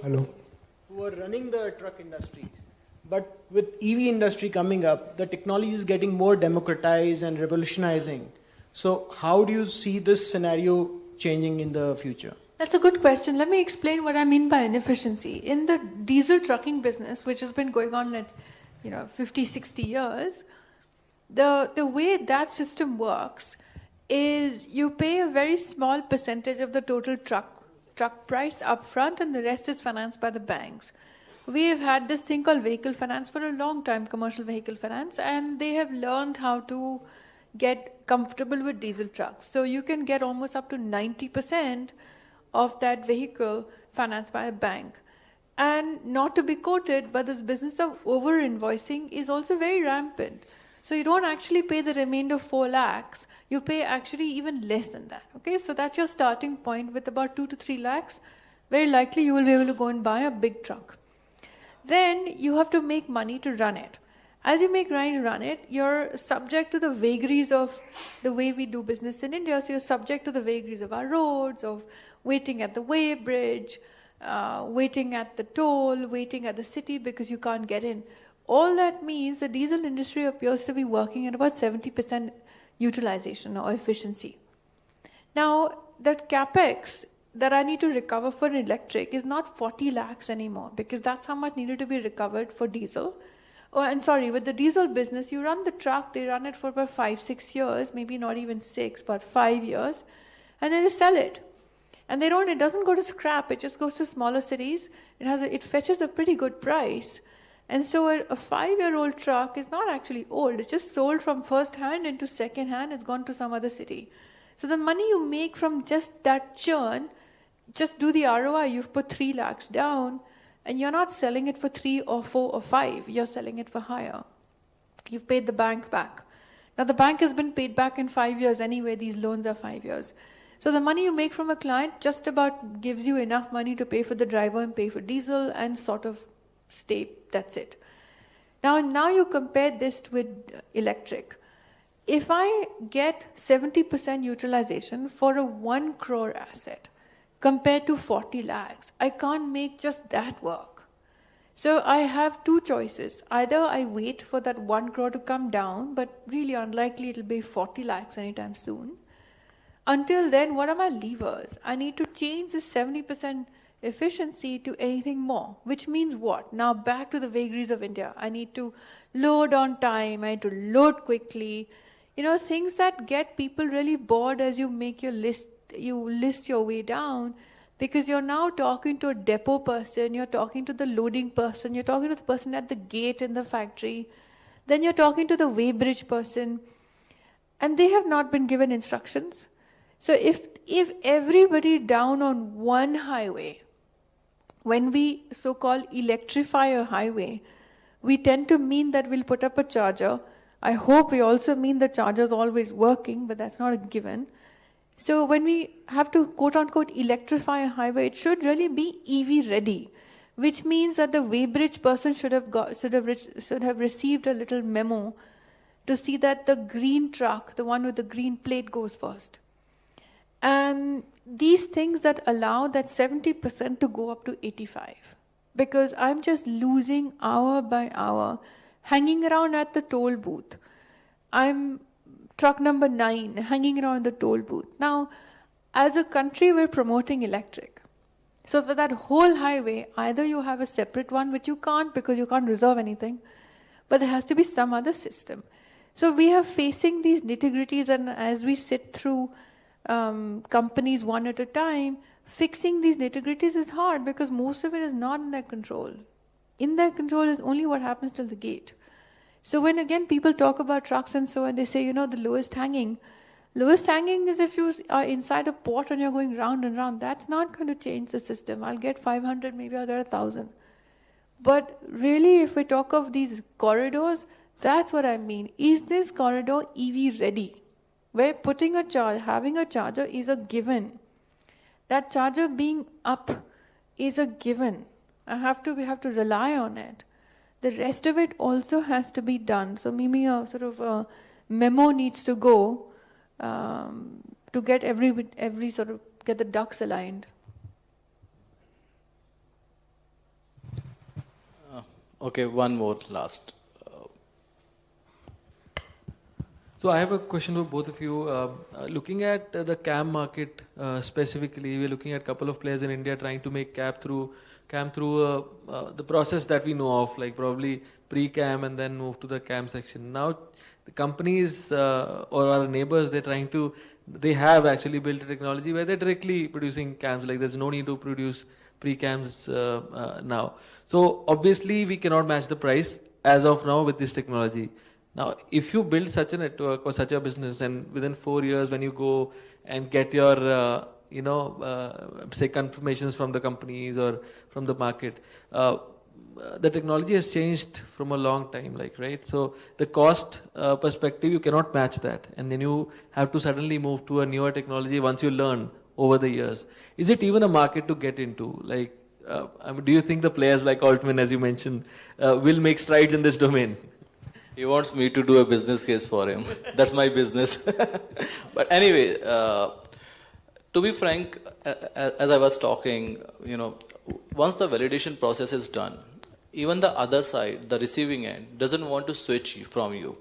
Hello. Who are running the truck industries. But with EV industry coming up, the technology is getting more democratized and revolutionizing. So how do you see this scenario changing in the future? That's a good question. Let me explain what I mean by inefficiency. In the diesel trucking business, which has been going on 50, 60 years, the way that system works is you pay a very small percentage of the total truck price up front, and the rest is financed by the banks. We have had this thing called vehicle finance for a long time, commercial vehicle finance, and they have learned how to get comfortable with diesel trucks. So you can get almost up to 90% of that vehicle financed by a bank. And not to be quoted, but this business of over-invoicing is also very rampant. So you don't actually pay the remainder 4 lakhs, you pay actually even less than that. Okay, so that's your starting point. With about 2 to 3 lakhs, very likely you will be able to go and buy a big truck. Then you have to make money to run it. As you make money to run it, you're subject to the vagaries of the way we do business in India. So you're subject to the vagaries of our roads, of waiting at the weighbridge, waiting at the toll, waiting at the city because you can't get in. All that means the diesel industry appears to be working at about 70% utilization or efficiency. Now, that capex that I need to recover for electric is not 40 lakhs anymore, because that's how much needed to be recovered for diesel. Oh, and sorry, with the diesel business, you run the truck, they run it for about 5-6 years, maybe not even 6, but 5 years, and then they sell it. And it doesn't go to scrap, it just goes to smaller cities. It fetches a pretty good price. And so a 5-year-old truck is not actually old. It's just sold from first hand into second hand. It's gone to some other city. So the money you make from just that churn, just do the ROI. You've put 3 lakhs down, and you're not selling it for 3 or 4 or 5. You're selling it for higher. You've paid the bank back. Now the bank has been paid back in 5 years anyway. These loans are 5 years. So the money you make from a client just about gives you enough money to pay for the driver and pay for diesel and sort of stay. That's it. Now you compare this with electric. If I get 70% utilization for a 1 crore asset compared to 40 lakhs, I can't make just that work. So I have 2 choices. Either I wait for that 1 crore to come down, but really unlikely it'll be 40 lakhs anytime soon. Until then, what are my levers? I need to change this 70% efficiency to anything more, which means what? Now back to the vagaries of India. I need to load on time, I need to load quickly. Things that get people really bored as you make your list, you list your way down, because you're now talking to a depot person, you're talking to the loading person, you're talking to the person at the gate in the factory, then you're talking to the weighbridge person, and they have not been given instructions. So if everybody down on one highway, when we so-called electrify a highway, we tend to mean that we'll put up a charger. I hope we also mean the charger is always working, but that's not a given. So when we have to quote unquote electrify a highway, it should really be EV ready, which means that the weighbridge person should have received a little memo to see that the green truck, the one with the green plate, goes first. And these things that allow that 70% to go up to 85%. Because I'm just losing hour by hour, hanging around at the toll booth. I'm truck number 9, hanging around the toll booth. Now, as a country, we're promoting electric. So for that whole highway, either you have a separate one, which you can't because you can't reserve anything, but there has to be some other system. So we are facing these nitty-gritties, and as we sit through companies one at a time, fixing these nitty-gritties is hard because most of it is not in their control. In their control is only what happens till the gate. So when again people talk about trucks and so on, they say, the lowest hanging is if you are inside a port and you're going round and round. That's not going to change the system. I'll get 500, maybe I'll get 1,000. But really, if we talk of these corridors, that's what I mean. Is this corridor EV ready? Where putting having a charger is a given. That charger being up is a given. We have to rely on it. The rest of it also has to be done. So maybe a sort of a memo needs to go to get every sort of get the ducks aligned. Okay, one more last. So I have a question for both of you. Looking at the CAM market specifically, we're looking at a couple of players in India trying to make CAM through the process that we know of, like probably pre-CAM and then move to the CAM section. Now, the companies or our neighbors, they have actually built a technology where they're directly producing CAMs. Like there's no need to produce pre-CAMs now. So obviously we cannot match the price as of now with this technology. Now, if you build such a network or such a business, and within 4 years when you go and get your, say confirmations from the companies or from the market, the technology has changed from a long time, right? So the cost perspective, you cannot match that. And then you have to suddenly move to a newer technology once you learn over the years. Is it even a market to get into? Do you think the players like Altman, as you mentioned, will make strides in this domain? He wants me to do a business case for him. That's my business. But anyway, to be frank, as I was talking, once the validation process is done, even the other side, the receiving end, doesn't want to switch from you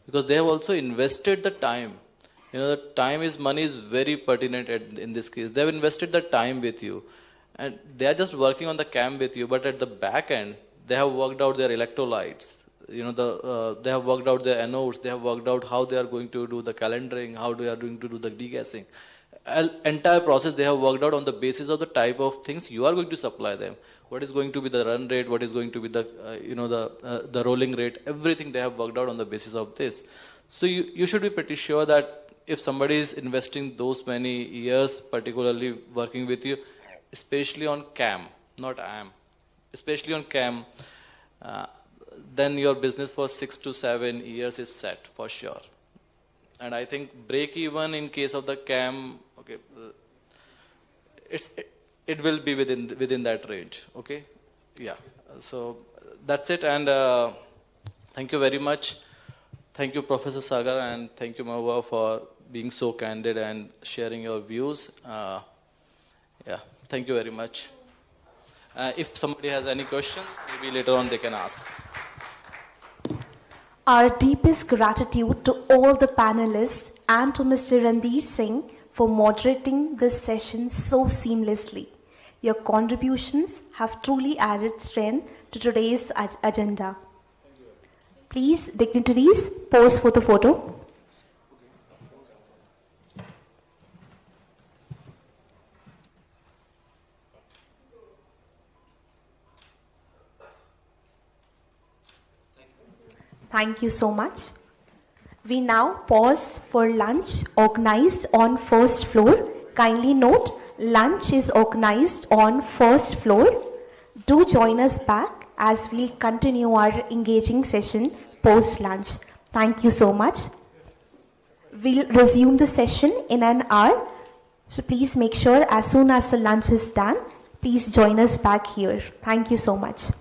because they have also invested the time. The time is money is very pertinent in this case. They have invested the time with you, and they are just working on the CAM with you. But at the back end, they have worked out their electrolytes. They have worked out their anodes, they have worked out how they are going to do the calendaring, how they are going to do the degassing. Entire process they have worked out on the basis of the type of things you are going to supply them. What is going to be the run rate, what is going to be the, the rolling rate, everything they have worked out on the basis of this. So you should be pretty sure that if somebody is investing those many years, particularly working with you, especially on CAM, not AM, especially on CAM, then your business for 6 to 7 years is set for sure. And I think break even in case of the CAM, okay, it will be within that range. Okay, yeah. So that's it. And thank you very much. Thank you, Professor Sagar, and thank you, Mahua, for being so candid and sharing your views. Yeah, thank you very much. If somebody has any question, maybe later on they can ask. Our deepest gratitude to all the panelists and to Mr. Randir Singh for moderating this session so seamlessly. Your contributions have truly added strength to today's agenda. Please, dignitaries, pose for the photo. Thank you so much. We now pause for lunch organized on first floor. Kindly note, lunch is organized on first floor. Do join us back as we'll continue our engaging session post-lunch. Thank you so much. We'll resume the session in an hour. So please make sure as soon as the lunch is done, please join us back here. Thank you so much.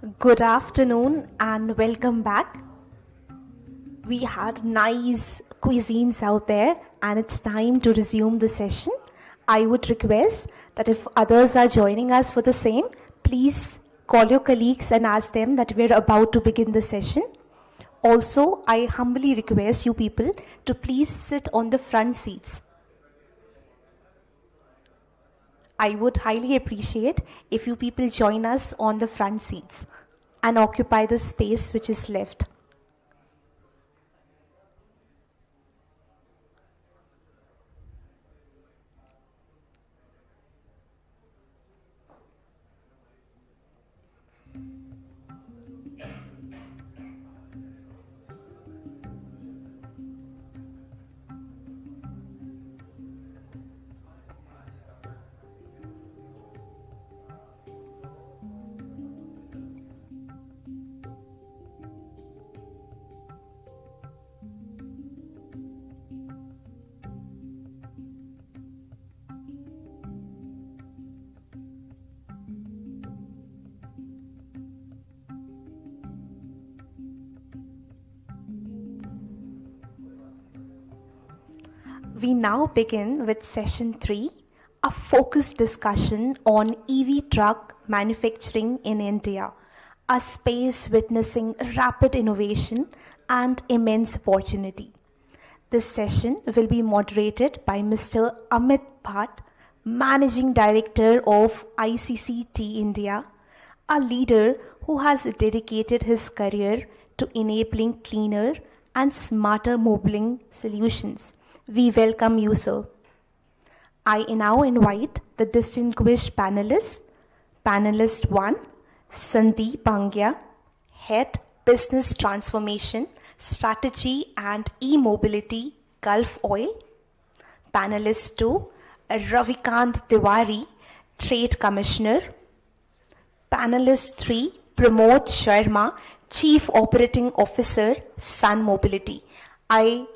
Good afternoon and welcome back. We had nice cuisines out there and it's time to resume the session. I would request that if others are joining us for the same, please call your colleagues and ask them that we're about to begin the session. Also, I humbly request you people to please sit on the front seats. I would highly appreciate if you people join us on the front seats and occupy the space which is left. We now begin with session 3, a focused discussion on EV truck manufacturing in India, a space witnessing rapid innovation and immense opportunity. This session will be moderated by Mr. Amit Bhatt, Managing Director of ICCT India, a leader who has dedicated his career to enabling cleaner and smarter mobility solutions. We welcome you, sir. I now invite the distinguished panelists. Panelist 1, Sandeep Bangya, Head Business Transformation, Strategy and E-Mobility, Gulf Oil. Panelist 2, Ravikant Tiwari, Trade Commissioner. Panelist 3, Pramod Sharma, Chief Operating Officer, Sun Mobility. I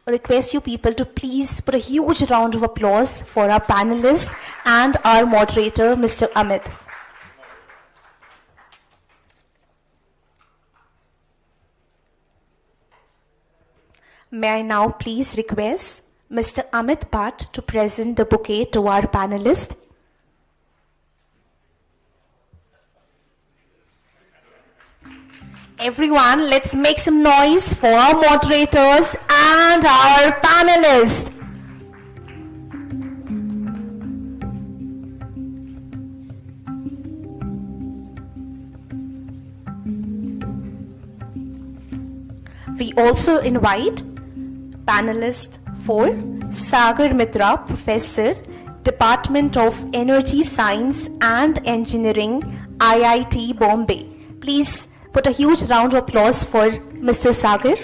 request you people to please put a huge round of applause for our panelists and our moderator, Mr. Amit. May I now please request Mr. Amit Bhatt to present the bouquet to our panelists. Everyone, let's make some noise for our moderators and our panelists. We also invite panelist 4, Sagar Mitra, Professor, Department of Energy Science and Engineering, IIT Bombay. Please put a huge round of applause for Mr. Sagar.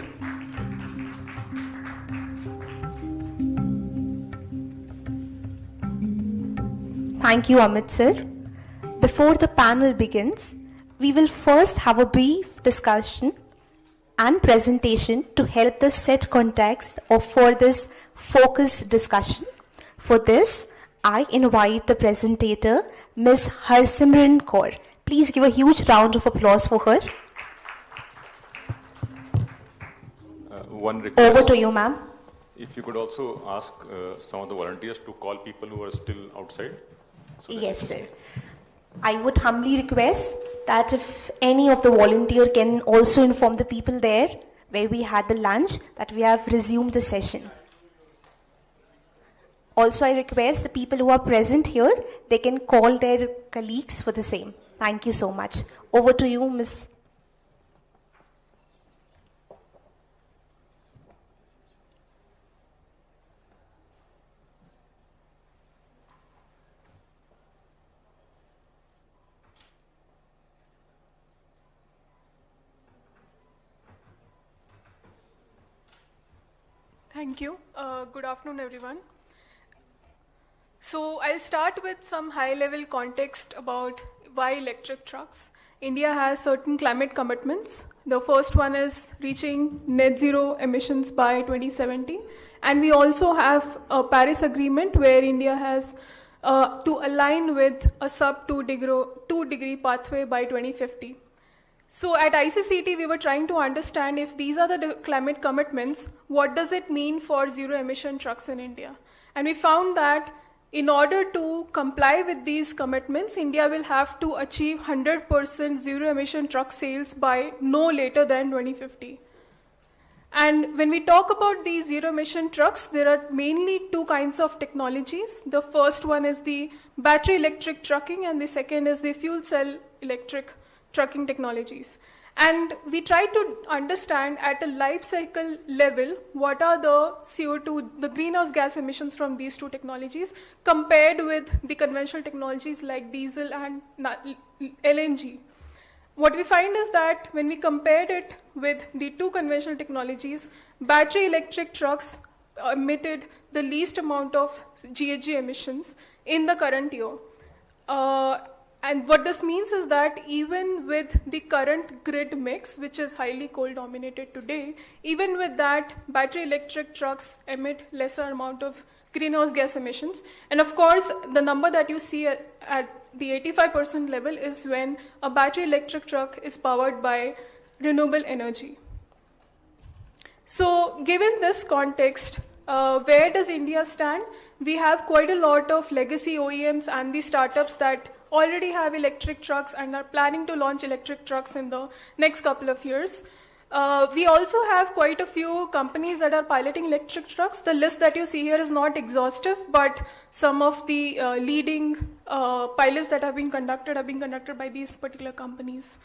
Thank you, Amit sir. Before the panel begins, we will first have a brief discussion and presentation to help the set context for this focused discussion. For this, I invite the presenter, Ms. Harsimran Kaur. Please give a huge round of applause for her. One request. Over to you, ma'am. If you could also ask some of the volunteers to call people who are still outside. Yes, sir. I would humbly request that if any of the volunteer can also inform the people there where we had the lunch that we have resumed the session. Also, I request the people who are present here, they can call their colleagues for the same. Thank you so much. Over to you, Ms. Thank you. Good afternoon, everyone. So I'll start with some high-level context about why electric trucks. India has certain climate commitments. The first one is reaching net zero emissions by 2070. And we also have a Paris Agreement where India has to align with a sub 2 degree pathway by 2050. So at ICCT, we were trying to understand if these are the climate commitments, what does it mean for zero emission trucks in India? And we found that in order to comply with these commitments, India will have to achieve 100% zero emission truck sales by no later than 2050. And when we talk about these zero emission trucks, there are mainly two kinds of technologies. The first one is the battery electric trucking, and the second is the fuel cell electric trucking technologies. And we try to understand at a life cycle level what are the CO2, the greenhouse gas emissions from these two technologies compared with the conventional technologies like diesel and LNG. What we find is that when we compared it with the two conventional technologies, battery electric trucks emitted the least amount of GHG emissions in the current year. And what this means is that even with the current grid mix, which is highly coal dominated today, even with that, battery electric trucks emit lesser amount of greenhouse gas emissions. And of course, the number that you see at the 85% level is when a battery electric truck is powered by renewable energy. So given this context, where does India stand? We have quite a lot of legacy OEMs and the startups that already have electric trucks and are planning to launch electric trucks in the next couple of years. We also have quite a few companies that are piloting electric trucks. The list that you see here is not exhaustive, but some of the leading pilots that have been conducted by these particular companies.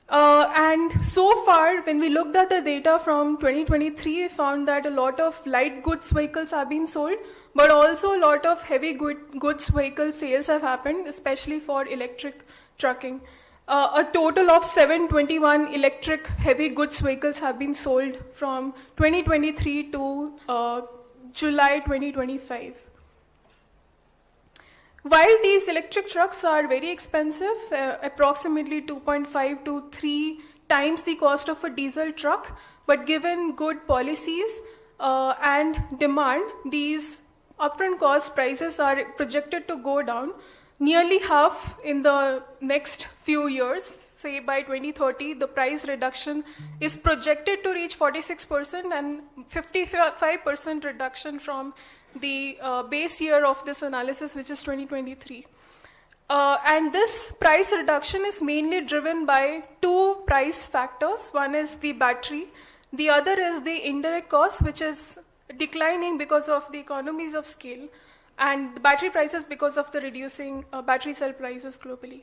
And so far, when we looked at the data from 2023, we found that a lot of light goods vehicles have been sold, but also a lot of heavy goods vehicle sales have happened, especially for electric trucking. A total of 721 electric heavy goods vehicles have been sold from 2023 to July 2025. While these electric trucks are very expensive, approximately 2.5 to 3 times the cost of a diesel truck, but given good policies and demand, these upfront cost prices are projected to go down nearly half in the next few years. Say by 2030, the price reduction is projected to reach 46% and 55% reduction from the base year of this analysis, which is 2023. And this price reduction is mainly driven by two price factors. One is the battery. The other is the indirect cost, which is declining because of the economies of scale, and the battery prices because of the reducing battery cell prices globally.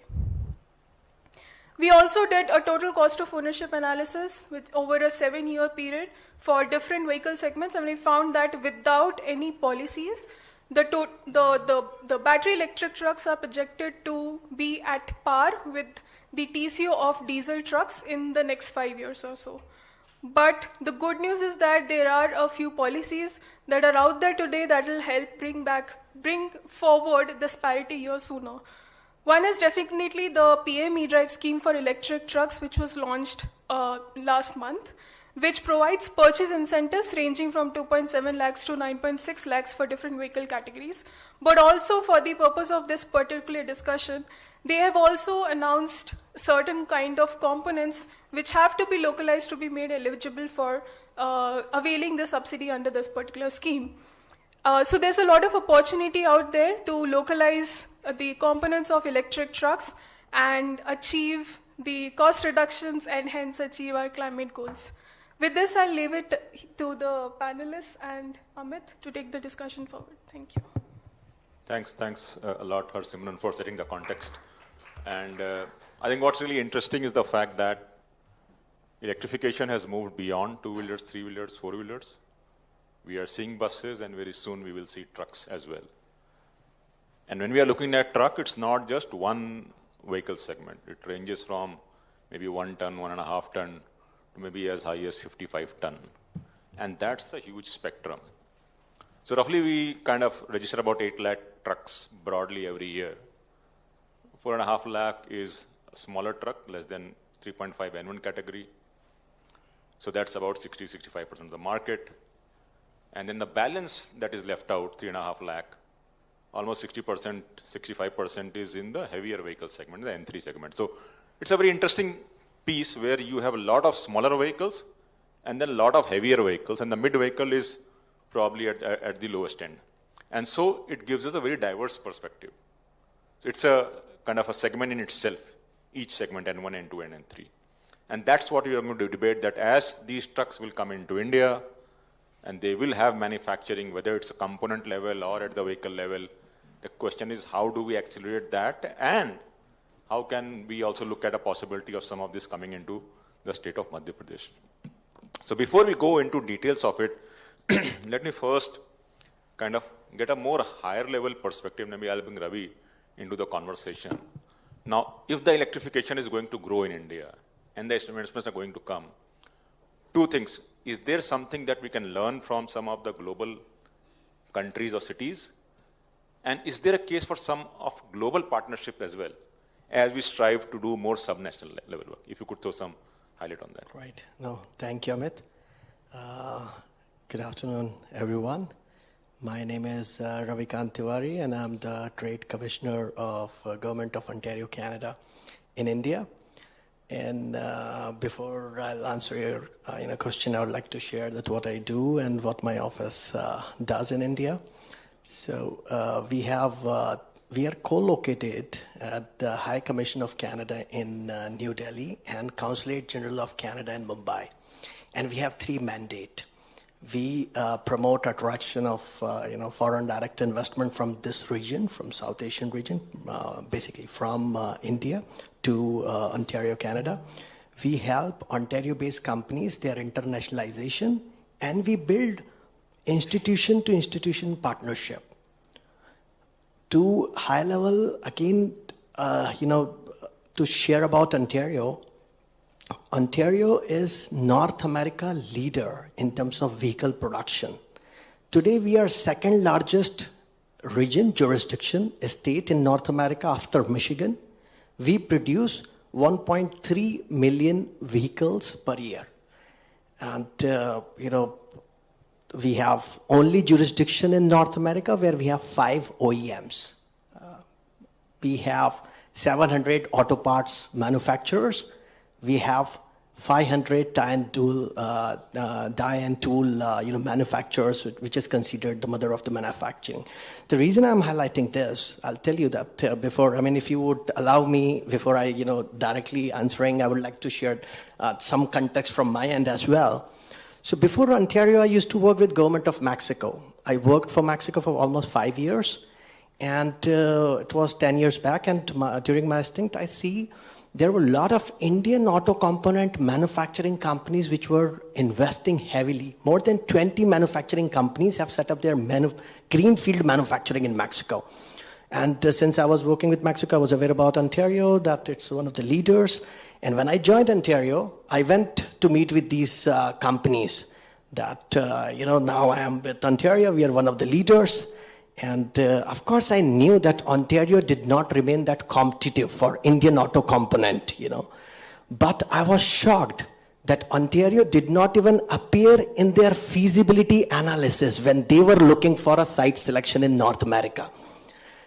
We also did a total cost of ownership analysis over a 7-year period for different vehicle segments, and we found that without any policies, the battery electric trucks are projected to be at par with the TCO of diesel trucks in the next 5 years or so. But the good news is that there are a few policies that are out there today that will help bring forward this parity year sooner. One is definitely the PM E-Drive scheme for electric trucks, which was launched last month, which provides purchase incentives ranging from 2.7 lakhs to 9.6 lakhs for different vehicle categories. But also for the purpose of this particular discussion, they have also announced certain kind of components which have to be localized to be made eligible for availing the subsidy under this particular scheme. So there's a lot of opportunity out there to localize the components of electric trucks and achieve the cost reductions and hence achieve our climate goals. With this, I'll leave it to the panelists and Amit to take the discussion forward. Thank you. Thanks a lot, Harsimran, for setting the context. And I think what's really interesting is the fact that electrification has moved beyond two-wheelers, three-wheelers, four-wheelers. We are seeing buses, and very soon we will see trucks as well. And when we are looking at truck, it's not just one vehicle segment. It ranges from maybe 1 ton, 1.5 ton, to maybe as high as 55 ton. And that's a huge spectrum. So roughly we kind of register about 8 lakh trucks broadly every year. 4.5 lakh is a smaller truck, less than 3.5 N1 category. So that's about 60-65% of the market. And then the balance that is left out, 3.5 lakh, almost 60%, 65% is in the heavier vehicle segment, the N3 segment. So it's a very interesting piece where you have a lot of smaller vehicles and then a lot of heavier vehicles, and the mid vehicle is probably at the lowest end. And so it gives us a very diverse perspective. So it's a kind of a segment in itself, each segment, N1, N2, and N3. And that's what we are going to debate, that as these trucks will come into India, and they will have manufacturing, whether it's a component level or at the vehicle level, the question is how do we accelerate that, and how can we also look at a possibility of some of this coming into the state of Madhya Pradesh. So before we go into details of it, let me first kind of get a more higher level perspective. Maybe I'll bring Ravi into the conversation. Now, if the electrification is going to grow in India and the investments are going to come, two things. Is there something that we can learn from some of the global countries or cities? And is there a case for some of global partnership as well, as we strive to do more subnational level work? If you could throw some highlight on that. Right. No, thank you, Amit. Good afternoon, everyone. My name is Ravikant Tiwari, and I'm the Trade Commissioner of Government of Ontario, Canada, in India. And before I'll answer your question, I would like to share that what I do and what my office does in India. So we are co-located at the High Commission of Canada in New Delhi and Consulate General of Canada in Mumbai. And we have three mandates. We promote attraction of foreign direct investment from this region, from South Asian region, basically from India to Ontario, Canada. We help Ontario-based companies, their internationalization, and we build institution-to-institution partnership. To high level, again, to share about Ontario, Ontario is North America leader in terms of vehicle production. Today, we are second largest region, jurisdiction, state in North America after Michigan. We produce 1.3 million vehicles per year. And, we have only jurisdiction in North America where we have 5 OEMs. We have 700 auto parts manufacturers. We have 500 die and tool manufacturers, which is considered the mother of the manufacturing. The reason I'm highlighting this, I'll tell you that if you would allow me, before I, directly answering, I would like to share some context from my end as well. So before Ontario, I used to work with government of Mexico. I worked for Mexico for almost 5 years, and it was 10 years back. And during my stint, I see there were a lot of Indian auto component manufacturing companies which were investing heavily. More than 20 manufacturing companies have set up their greenfield manufacturing in Mexico. And since I was working with Mexico, I was aware about Ontario, that it's one of the leaders. And when I joined Ontario, I went to meet with these companies that, now I am with Ontario, we are one of the leaders. And of course, I knew that Ontario did not remain that competitive for Indian auto component, But I was shocked that Ontario did not even appear in their feasibility analysis when they were looking for a site selection in North America.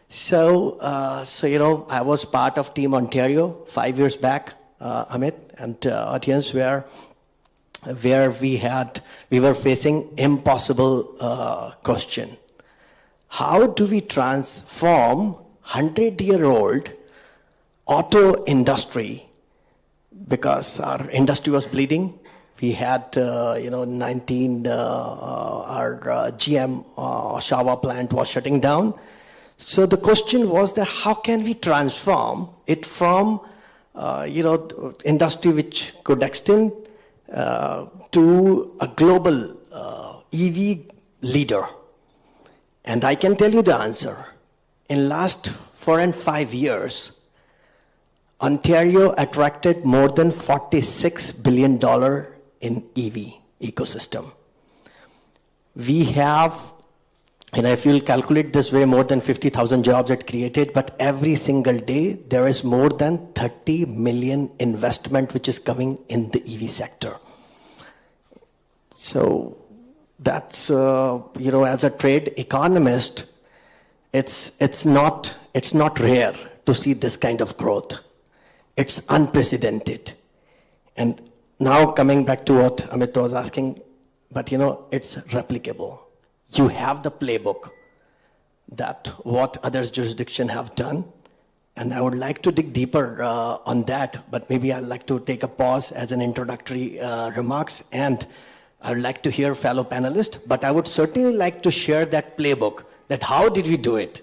So I was part of Team Ontario 5 years back, Amit, and audience where we were facing impossible question. How do we transform 100-year-old auto industry? Because our industry was bleeding. We had, our GM Oshawa plant was shutting down. So the question was that how can we transform it from, industry which could extend to a global EV leader? And I can tell you the answer. In last 4 and 5 years, Ontario attracted more than $46 billion in EV ecosystem. We have, if you'll calculate this way, more than 50,000 jobs it created, but every single day there is more than 30 million investment which is coming in the EV sector. So that's, as a trade economist, it's not rare to see this kind of growth. It's unprecedented. And now coming back to what Amit was asking, but it's replicable. You have the playbook that what other jurisdictions have done. And I would like to dig deeper on that, but maybe I'd like to take a pause as an introductory remarks, and I would like to hear fellow panelists, but I would certainly like to share that playbook, that how did we do it?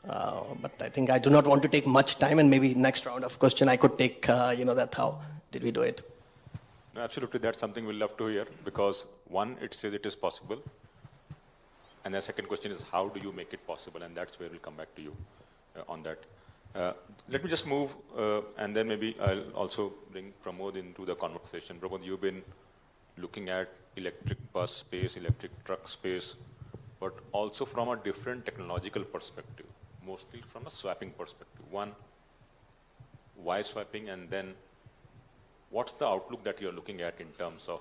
But I think I do not want to take much time, and maybe next round of question I could take, that how did we do it? No, absolutely, that's something we'll love to hear, because one, it says it is possible. And the second question is, how do you make it possible? And that's where we'll come back to you on that. Let me just move, and then maybe I'll also bring Pramod into the conversation. Pramod, you've been looking at electric bus space, electric truck space, but also from a different technological perspective, mostly from a swapping perspective. One, why swapping? And then what's the outlook that you're looking at in terms of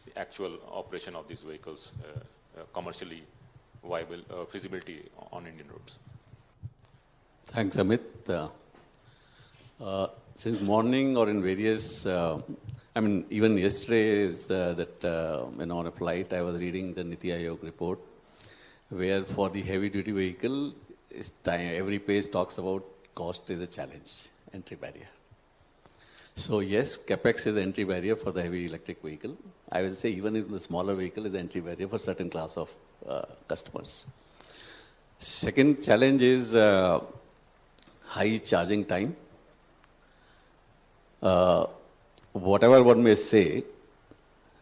the actual operation of these vehicles, commercially viable, feasibility on Indian roads? Thanks, Amit. Since morning or in various, even yesterday is on a flight, I was reading the Niti Aayog report, where for the heavy-duty vehicle, every page talks about cost is a challenge, entry barrier. So yes, CapEx is the entry barrier for the heavy electric vehicle. I will say even if the smaller vehicle is the entry barrier for certain class of customers. Second challenge is high charging time. Whatever one may say,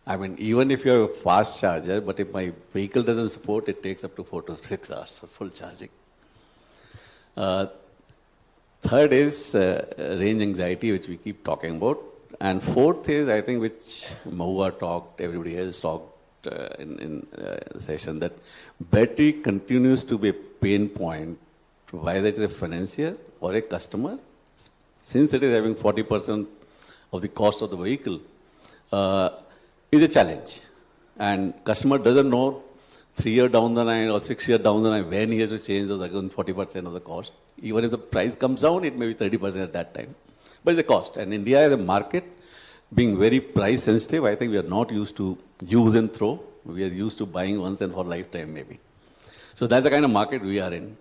even if you have a fast charger, but if my vehicle doesn't support, it takes up to 4 to 6 hours of full charging. Third is range anxiety, which we keep talking about. And fourth is, I think, which Mahua talked, everybody else talked in the session, that battery continues to be a pain point, whether it is a financier or a customer. Since it is having 40% of the cost of the vehicle, is a challenge. And customer doesn't know 3 years down the line or 6 years down the line when he has to change those again 40% of the cost. Even if the price comes down, it may be 30% at that time. But it's a cost. And India as a market, being very price sensitive, I think we are not used to use and throw. We are used to buying once and for lifetime maybe. So that's the kind of market we are in.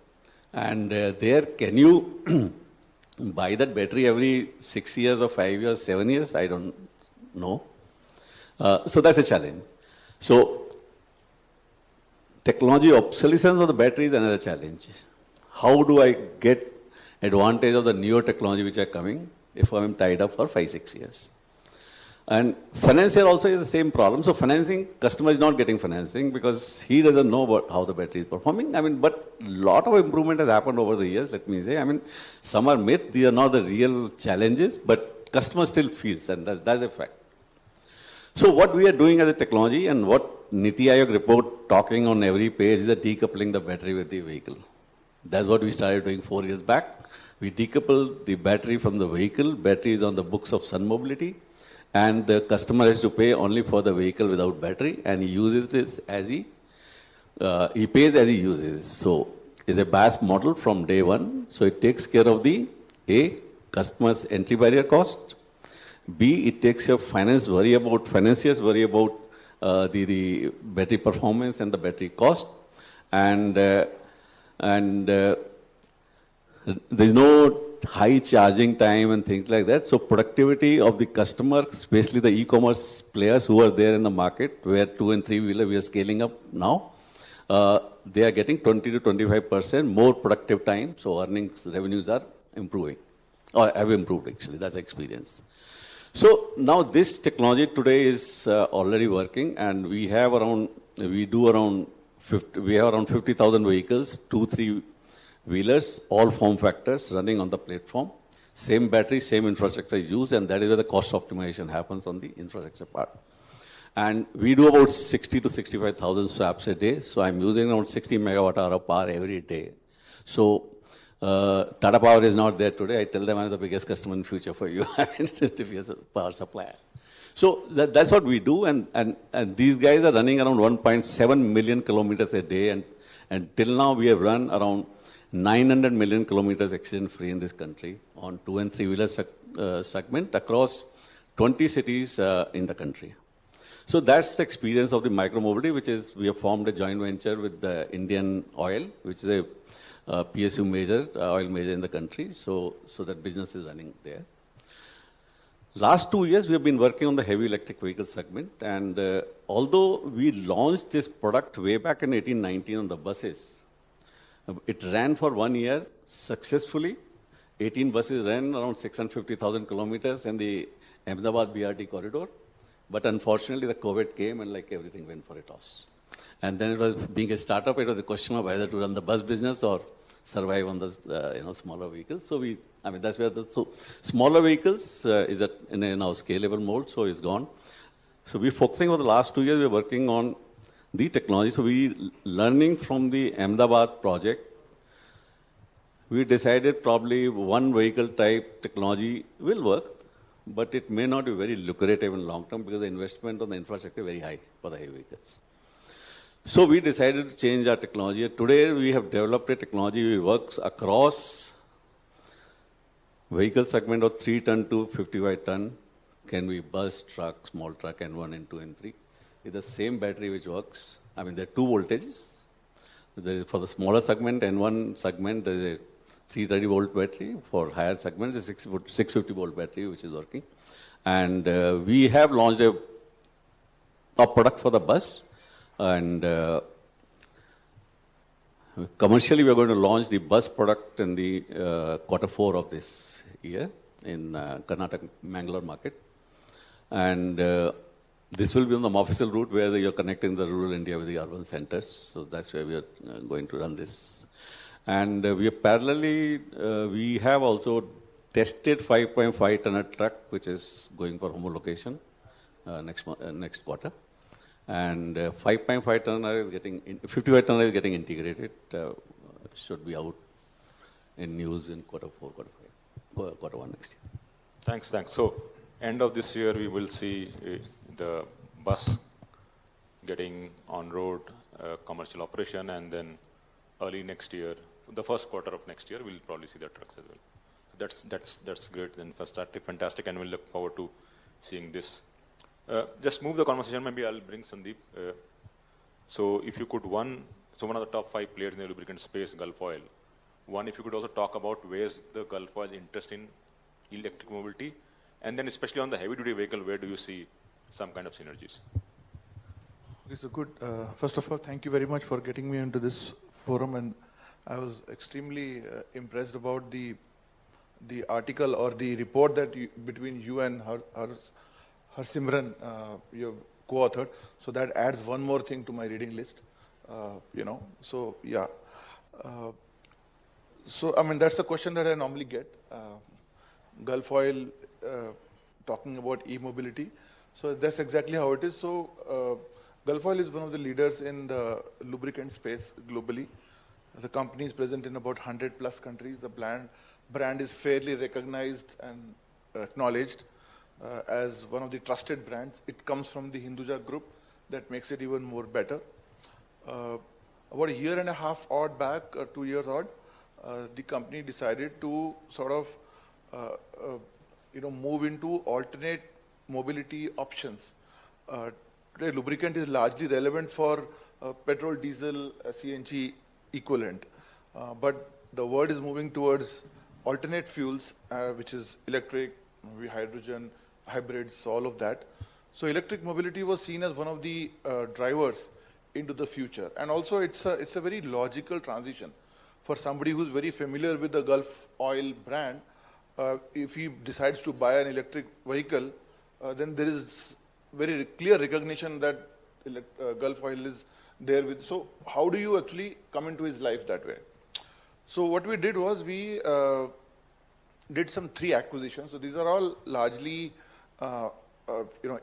And there, can you buy that battery every 6 years or 5 years, 7 years? I don't know. So that's a challenge. So technology obsolescence of the battery is another challenge. How do I get advantage of the newer technology which are coming if I'm tied up for 5-6 years? And financier also is the same problem. So financing, customer is not getting financing because he doesn't know about how the battery is performing. But a lot of improvement has happened over the years, let me say. Some are myth, these are not the real challenges, but customer still feels, and that's a fact. So what we are doing as a technology, and what Niti Aayog report talking on every page, is that decoupling the battery with the vehicle. That's what we started doing 4 years back. We decouple the battery from the vehicle. Battery is on the books of Sun Mobility. And the customer has to pay only for the vehicle without battery, and he uses this as he pays as he uses. So it's a BaaS model from day one. So it takes care of the customer's entry barrier cost. B, it takes your financiers worry about the battery performance and the battery cost. And there's no high charging time and things like that. So productivity of the customer, especially the e-commerce players who are there in the market, where 2 and 3 wheeler we are scaling up now, they are getting 20 to 25% more productive time. So earnings, revenues are improving, or have improved actually. That's experience. So now this technology today is already working, and we have around 50,000 vehicles, 2-3 wheelers, all form factors running on the platform. Same battery, same infrastructure is used, and that is where the cost optimization happens on the infrastructure part. And we do about 60 to 65,000 swaps a day. So I'm using around 60 megawatt hour of power every day. So Tata Power is not there today. I tell them I'm the biggest customer in future for you. If you're a power supplier. So that's what we do. And these guys are running around 1.7 million kilometers a day. And till now we have run around 900 million kilometers accident free in this country on 2 and 3 wheeler segment across 20 cities in the country. So that's the experience of the micromobility, which is we have formed a joint venture with the Indian Oil, which is a PSU major, oil major in the country. So that business is running there. Last 2 years, we have been working on the heavy electric vehicle segment. And although we launched this product way back in 1819 on the buses, it ran for 1 year successfully. 18 buses ran around 650,000 kilometers in the Ahmedabad BRT corridor. But unfortunately, the COVID came and like everything went for a toss. And then it was, being a startup, it was a question of whether to run the bus business or survive on the smaller vehicles. So that's where so smaller vehicles is in a now scalable mode, so it's gone. So we're focusing over the last 2 years, we're working on the technology. So we learning from the Ahmedabad project, we decided probably one vehicle type technology will work, but it may not be very lucrative in long term because the investment on the infrastructure is very high for the heavy vehicles. So we decided to change our technology. Today we have developed a technology which works across vehicle segment of 3 ton to 55 ton, can be bus, truck, small truck, N1, N2, N3. It's the same battery which works. There are 2 voltages. For the smaller segment, N1 segment, there is a 330 volt battery. For higher segment, it's a 650 volt battery which is working. And we have launched a product for the bus. And commercially, we are going to launch the bus product in the Q4 of this year in Karnataka, Mangalore market. And this will be on the official route where you're connecting the rural India with the urban centers. So that's where we are going to run this. And we are parallelly, we have also tested 5.5 tonner truck, which is going for homologation next quarter. And 5.5 tonner is getting, 55 tonner is getting integrated. Should be out in news in Q4, Q1 next year. Thanks. So end of this year, we will see the bus getting on road commercial operation, and then early next year, the first quarter of next year, we'll probably see the trucks as well. That's great. Then fantastic, and we'll look forward to seeing this. Just move the conversation. Maybe I'll bring Sandeep. So if you could one of the top 5 players in the lubricant space, Gulf Oil. One, if you could also talk about where's the Gulf Oil interest in electric mobility, and then especially on the heavy duty vehicle, where do you see some kind of synergies? Okay, so good. First of all, thank you very much for getting me into this forum, and I was extremely impressed about the article or the report that between you and Harsimran you have co-authored. So that adds one more thing to my reading list. So yeah. That's a question that I normally get. Gulf Oil talking about e-mobility. So that's exactly how it is. So Gulf Oil is one of the leaders in the lubricant space globally. The company is present in about 100 plus countries. The brand is fairly recognized and acknowledged as one of the trusted brands. It comes from the Hinduja group. That makes it even more better. About a year and a half odd back, 2 years odd, the company decided to sort of move into alternate mobility options. Today, lubricant is largely relevant for petrol, diesel, CNG equivalent. But the world is moving towards alternate fuels, which is electric, hydrogen, hybrids, all of that. So electric mobility was seen as one of the drivers into the future. And also it's a very logical transition. For somebody who's very familiar with the Gulf Oil brand, if he decides to buy an electric vehicle, then there is very clear recognition that Gulf Oil is there with. So how do you actually come into his life that way? So what we did was we did some 3 acquisitions. So these are all largely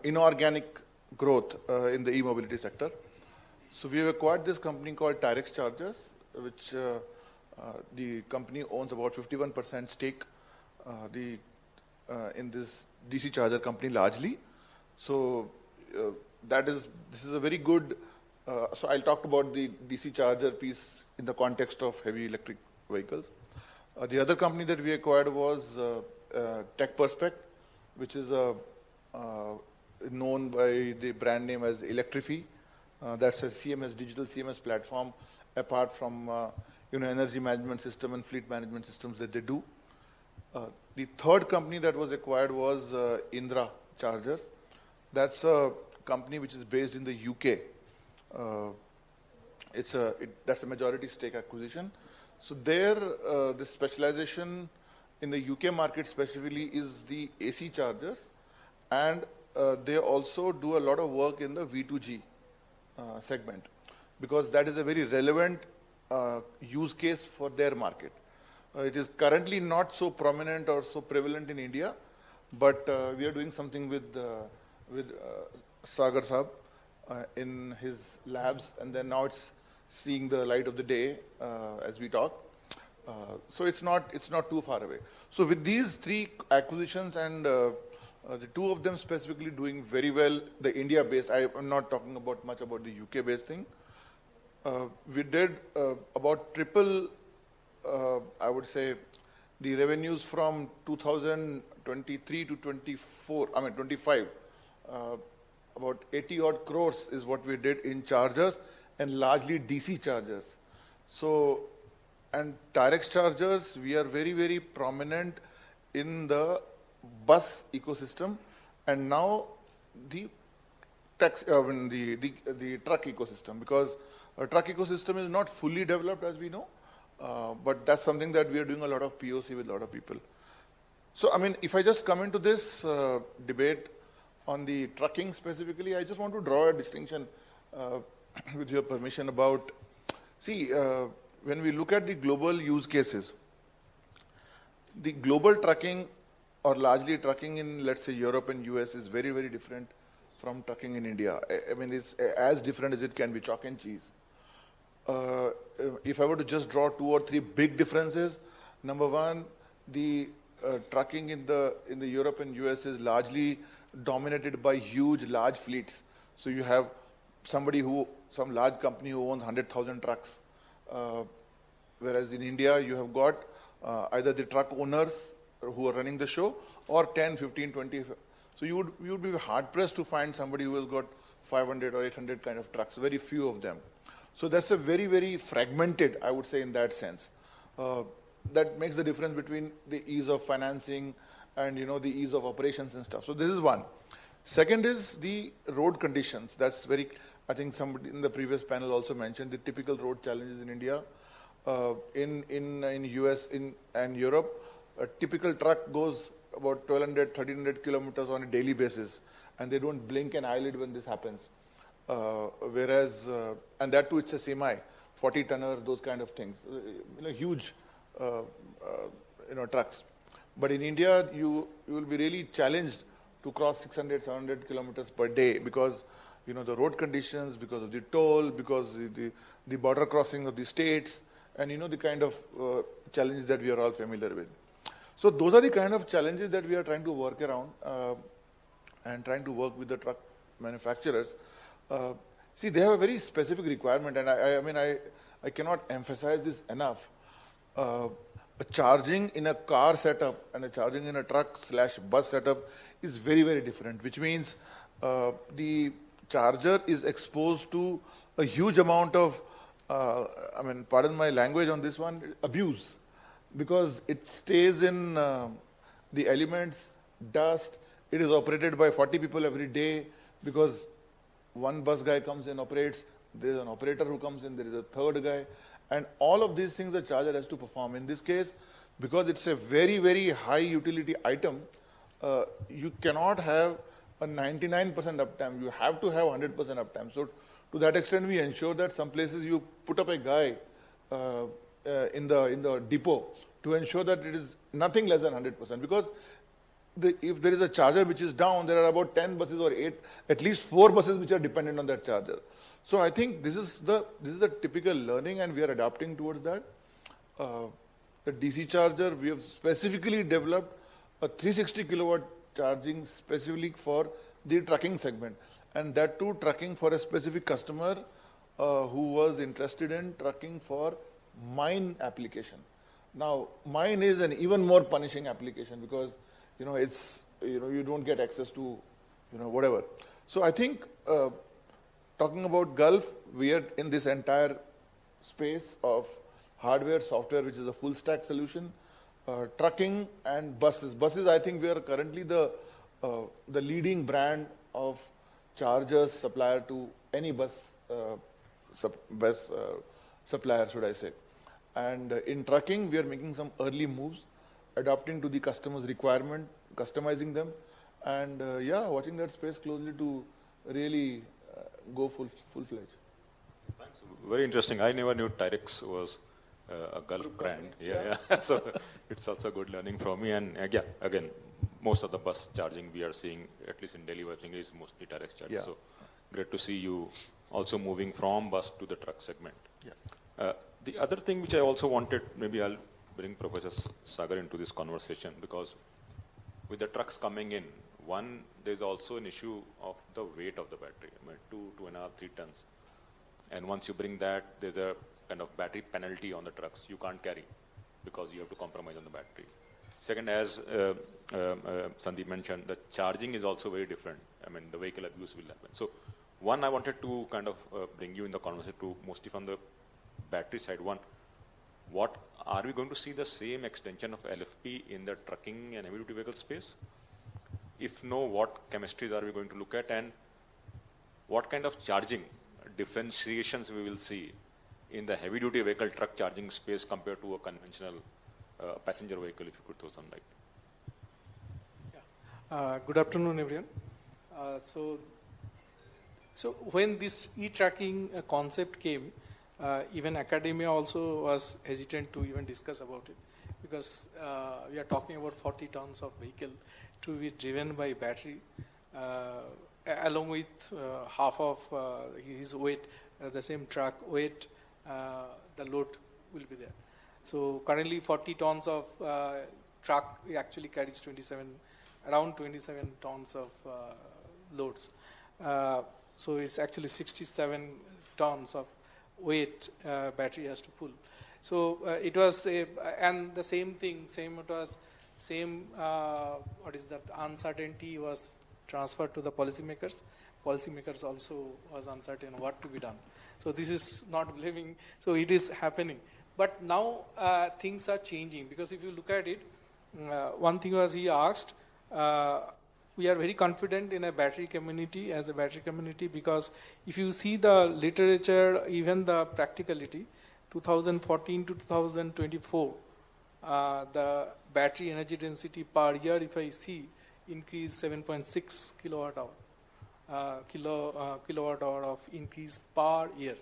inorganic growth in the e-mobility sector. So we have acquired this company called Tyrex Chargers, which the company owns about 51% stake in this DC charger company largely. So this is a very good. So I'll talk about the DC charger piece in the context of heavy electric vehicles. The other company that we acquired was Tech Perspect, which is known by the brand name as Electrify. That's a CMS, digital CMS platform, apart from energy management system and fleet management systems that they do. The third company that was acquired was Indra Chargers. That's a company which is based in the UK. That's a majority stake acquisition. So there, the specialization in the UK market specifically is the AC chargers, and they also do a lot of work in the V2G segment, because that is a very relevant use case for their market. It is currently not so prominent or so prevalent in India, but we are doing something with Sagar Sahab in his labs, and then now it's seeing the light of the day as we talk. So it's not too far away. So with these three acquisitions, and the two of them specifically doing very well, the India-based, I'm not talking much about the UK-based thing. We did about triple, I would say, the revenues from 2023 to 25. About 80 odd crores is what we did in chargers, and largely DC chargers. So, and Tyrex chargers, we are very, very prominent in the bus ecosystem, and now the truck ecosystem, because a truck ecosystem is not fully developed, as we know, but that's something that we are doing a lot of POC with a lot of people. So, I mean, if I just come into this debate on the trucking specifically, I just want to draw a distinction with your permission about, see, when we look at the global use cases, the global trucking, or largely trucking in, let's say, Europe and US is very, very different from trucking in India. I mean, it's as different as it can be, chalk and cheese. If I were to just draw 2 or 3 big differences, number one, the trucking in the Europe and US is largely dominated by huge, large fleets. So you have some large company who owns 100,000 trucks. Whereas in India, you have got either the truck owners who are running the show, or 10, 15, 20. So you would be hard pressed to find somebody who has got 500 or 800 kind of trucks, very few of them. So that's a very, very fragmented, I would say, in that sense. That makes the difference between the ease of financing and, the ease of operations and stuff. So this is one. Second is the road conditions. That's very, I think somebody in the previous panel also mentioned the typical road challenges in India. In US and Europe, a typical truck goes about 1,200, 1,300 kilometers on a daily basis, and they don't blink an eyelid when this happens. Whereas, and that too, it's a semi, 40-tonner, those kind of things, huge, trucks. But in India, you will be really challenged to cross 600, 700 kilometers per day, because, the road conditions, because of the toll, because the border crossing of the states, and, the kind of challenges that we are all familiar with. So those are the kind of challenges that we are trying to work around and trying to work with the truck manufacturers. See, they have a very specific requirement, and I cannot emphasize this enough. A charging in a car setup and a charging in a truck/bus setup is very, very different, which means the charger is exposed to a huge amount of, pardon my language on this one, abuse, because it stays in the elements, dust. It is operated by 40 people every day, because one bus guy comes in, operates, there's an operator who comes in, there is a third guy, and all of these things the charger has to perform. In this case, because it's a very, very high utility item, you cannot have a 99% uptime. You have to have 100% uptime. So to that extent, we ensure that some places you put up a guy in the depot to ensure that it is nothing less than 100%. Because if there is a charger which is down, there are about 10 buses or 8, at least 4 buses which are dependent on that charger. So I think this is the typical learning, and we are adapting towards that. The DC charger, we have specifically developed a 360 kilowatt charging specifically for the trucking segment, and that too trucking for a specific customer who was interested in trucking for mine application. Now, mine is an even more punishing application because, it's, you don't get access to, whatever. So I think, talking about Gulf, we are in this entire space of hardware, software, which is a full stack solution, trucking and buses. Buses, I think we are currently the leading brand of chargers supplier to any bus supplier, should I say. And in trucking, we are making some early moves, adapting to the customer's requirement, customizing them, and watching that space closely to really go full-fledged. Thanks. Very interesting. I never knew Tyrex was a Gulf brand. Yeah. So it's also good learning from me. And again, most of the bus charging we are seeing, at least in Delhi, I think is mostly Tyrex charging. So great to see you also moving from bus to the truck segment. Yeah. The other thing which I also wanted, maybe I'll bring Professor Sagar into this conversation, because with the trucks coming in, one, there's also an issue of the weight of the battery. 2.5, 3 tons. And once you bring that, there's a kind of battery penalty on the trucks. You can't carry because you have to compromise on the battery. Second, as Sandeep mentioned, the charging is also very different. The vehicle abuse will happen. So one, I wanted to kind of bring you in the conversation to mostly from the battery side. One, what are we going to see the same extension of LFP in the trucking and heavy-duty vehicle space? If no, what chemistries are we going to look at, and what kind of charging differentiations we will see in the heavy-duty vehicle truck charging space compared to a conventional passenger vehicle, if you could throw some light. Good afternoon, everyone. So when this e-tracking concept came, even academia also was hesitant to even discuss about it, because we are talking about 40 tons of vehicle to be driven by battery, along with half of his weight, the same truck weight, the load will be there. So currently 40 tons of truck actually carries around 27 tons of loads. So it's actually 67 tons of weight battery has to pull. So it was, and the same thing, what is that, uncertainty was transferred to the policymakers. Policymakers also was uncertain what to be done. So this is not believing, so it is happening. But now things are changing, because if you look at it, one thing was he asked, we are very confident in a battery community, because if you see the literature, even the practicality, 2014 to 2024, the battery energy density per year, if I see, increased 7.6 kilowatt hour of increase per year.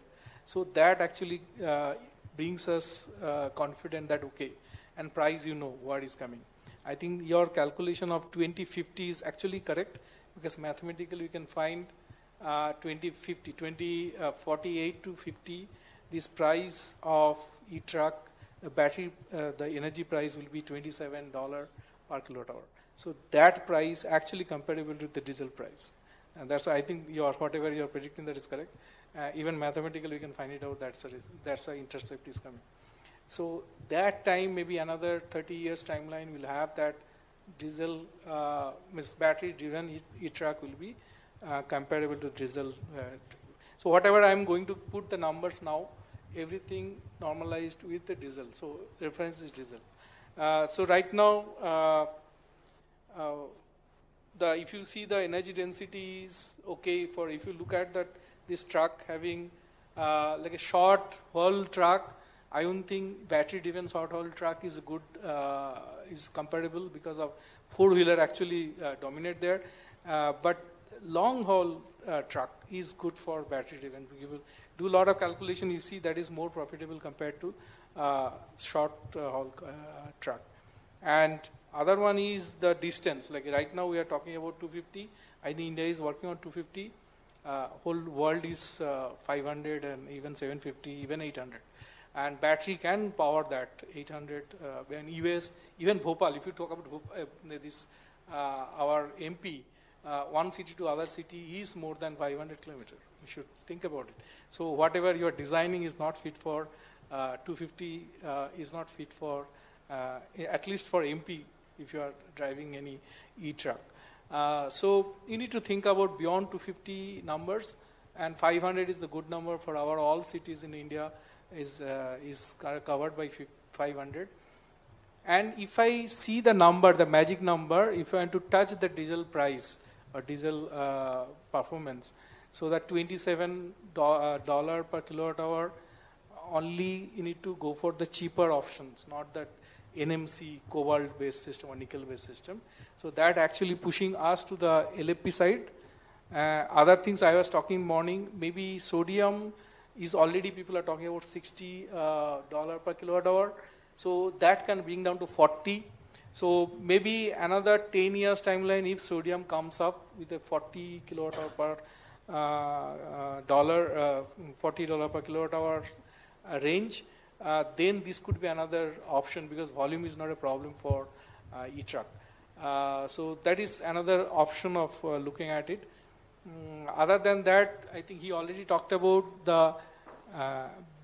So that actually brings us confident that okay, and price, what is coming. I think your calculation of 2050 is actually correct, because mathematically we can find 48 to 50, this price of e-truck, battery, the energy price will be $27 per kilowatt hour. So that price actually comparable to the diesel price. And that's why I think whatever you're predicting, that is correct. Even mathematically we can find it out, that's a intercept is coming. So that time, maybe another 30 years timeline, will have that diesel, battery driven e-truck will be comparable to diesel. So whatever I'm going to put the numbers now, everything normalized with the diesel. So reference is diesel. So right now, if you see the energy density is okay for, if you look at that, this truck having like a short haul truck, I don't think battery-driven short-haul truck is good, is comparable, because of four-wheeler actually dominate there. But long-haul truck is good for battery-driven. You will do a lot of calculation. You see that is more profitable compared to short-haul truck. And other one is the distance. Like right now we are talking about 250. I think India is working on 250. Whole world is 500 and even 750, even 800. And battery can power that 800. When US, even Bhopal, if you talk about our MP, one city to other city is more than 500 kilometers. You should think about it. So whatever you are designing is not fit for 250, is not fit for at least for MP, if you are driving any e-truck. So you need to think about beyond 250 numbers, and 500 is the good number for our all cities in India is covered by 500. And if I see the number, the magic number, if I want to touch the diesel price or diesel performance, so that $27 per kilowatt hour, only you need to go for the cheaper options, not that NMC cobalt-based system or nickel-based system. So that actually pushing us to the LFP side. Other things I was talking morning, maybe sodium is already people are talking about $60 per kilowatt hour. So that can bring down to 40. So maybe another 10 years timeline, if sodium comes up with a 40 kilowatt hour per $40 per kilowatt hour range, then this could be another option because volume is not a problem for e-truck. So that is another option of looking at it. Other than that, I think he already talked about the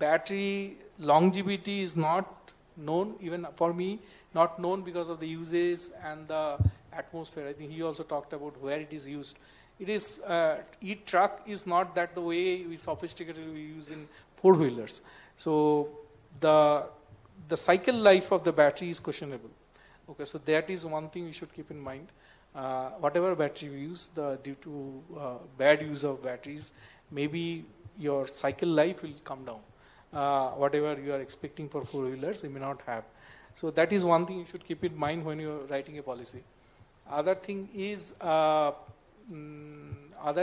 battery longevity is not known, even for me, not known because of the uses and the atmosphere. I think he also talked about where it is used. It is, e-truck is not that the way we sophisticatedly we use in four-wheelers. So the cycle life of the battery is questionable. Okay, so that is one thing you should keep in mind. Whatever battery we use, due to bad use of batteries, maybe your cycle life will come down. Whatever you are expecting for four-wheelers, you may not have. So that is one thing you should keep in mind when you are writing a policy. Other thing is other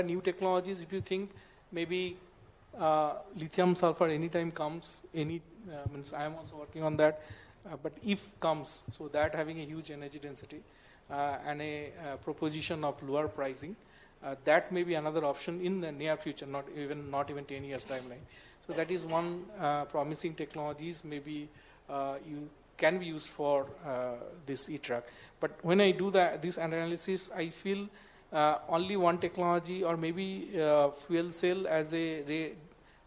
new technologies. If you think maybe lithium sulfur anytime comes, means I am also working on that. But if comes, so that having a huge energy density and a proposition of lower pricing, that may be another option in the near future, not even 10 years timeline. So that is one promising technologies maybe you can be used for this e-truck. But when I do this analysis, I feel only one technology or maybe fuel cell as a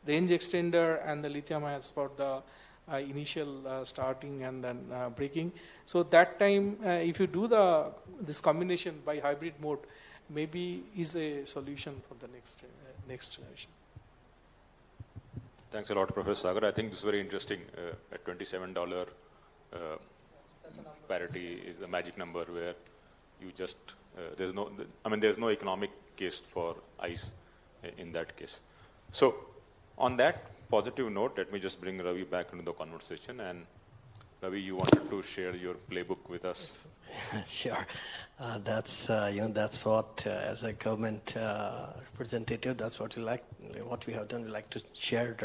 range extender and the lithium as for the initial starting and then braking. So that time, if you do this combination by hybrid mode, maybe is a solution for the next generation. Thanks a lot, Professor Sagar. I think this is very interesting. At $27 parity is the magic number where you just there's no economic case for ICE in that case. So on that positive note, let me just bring Ravi back into the conversation. And Ravi, you wanted to share your playbook with us. Sure. That's what, as a government representative, that's what what we have done. We like to share.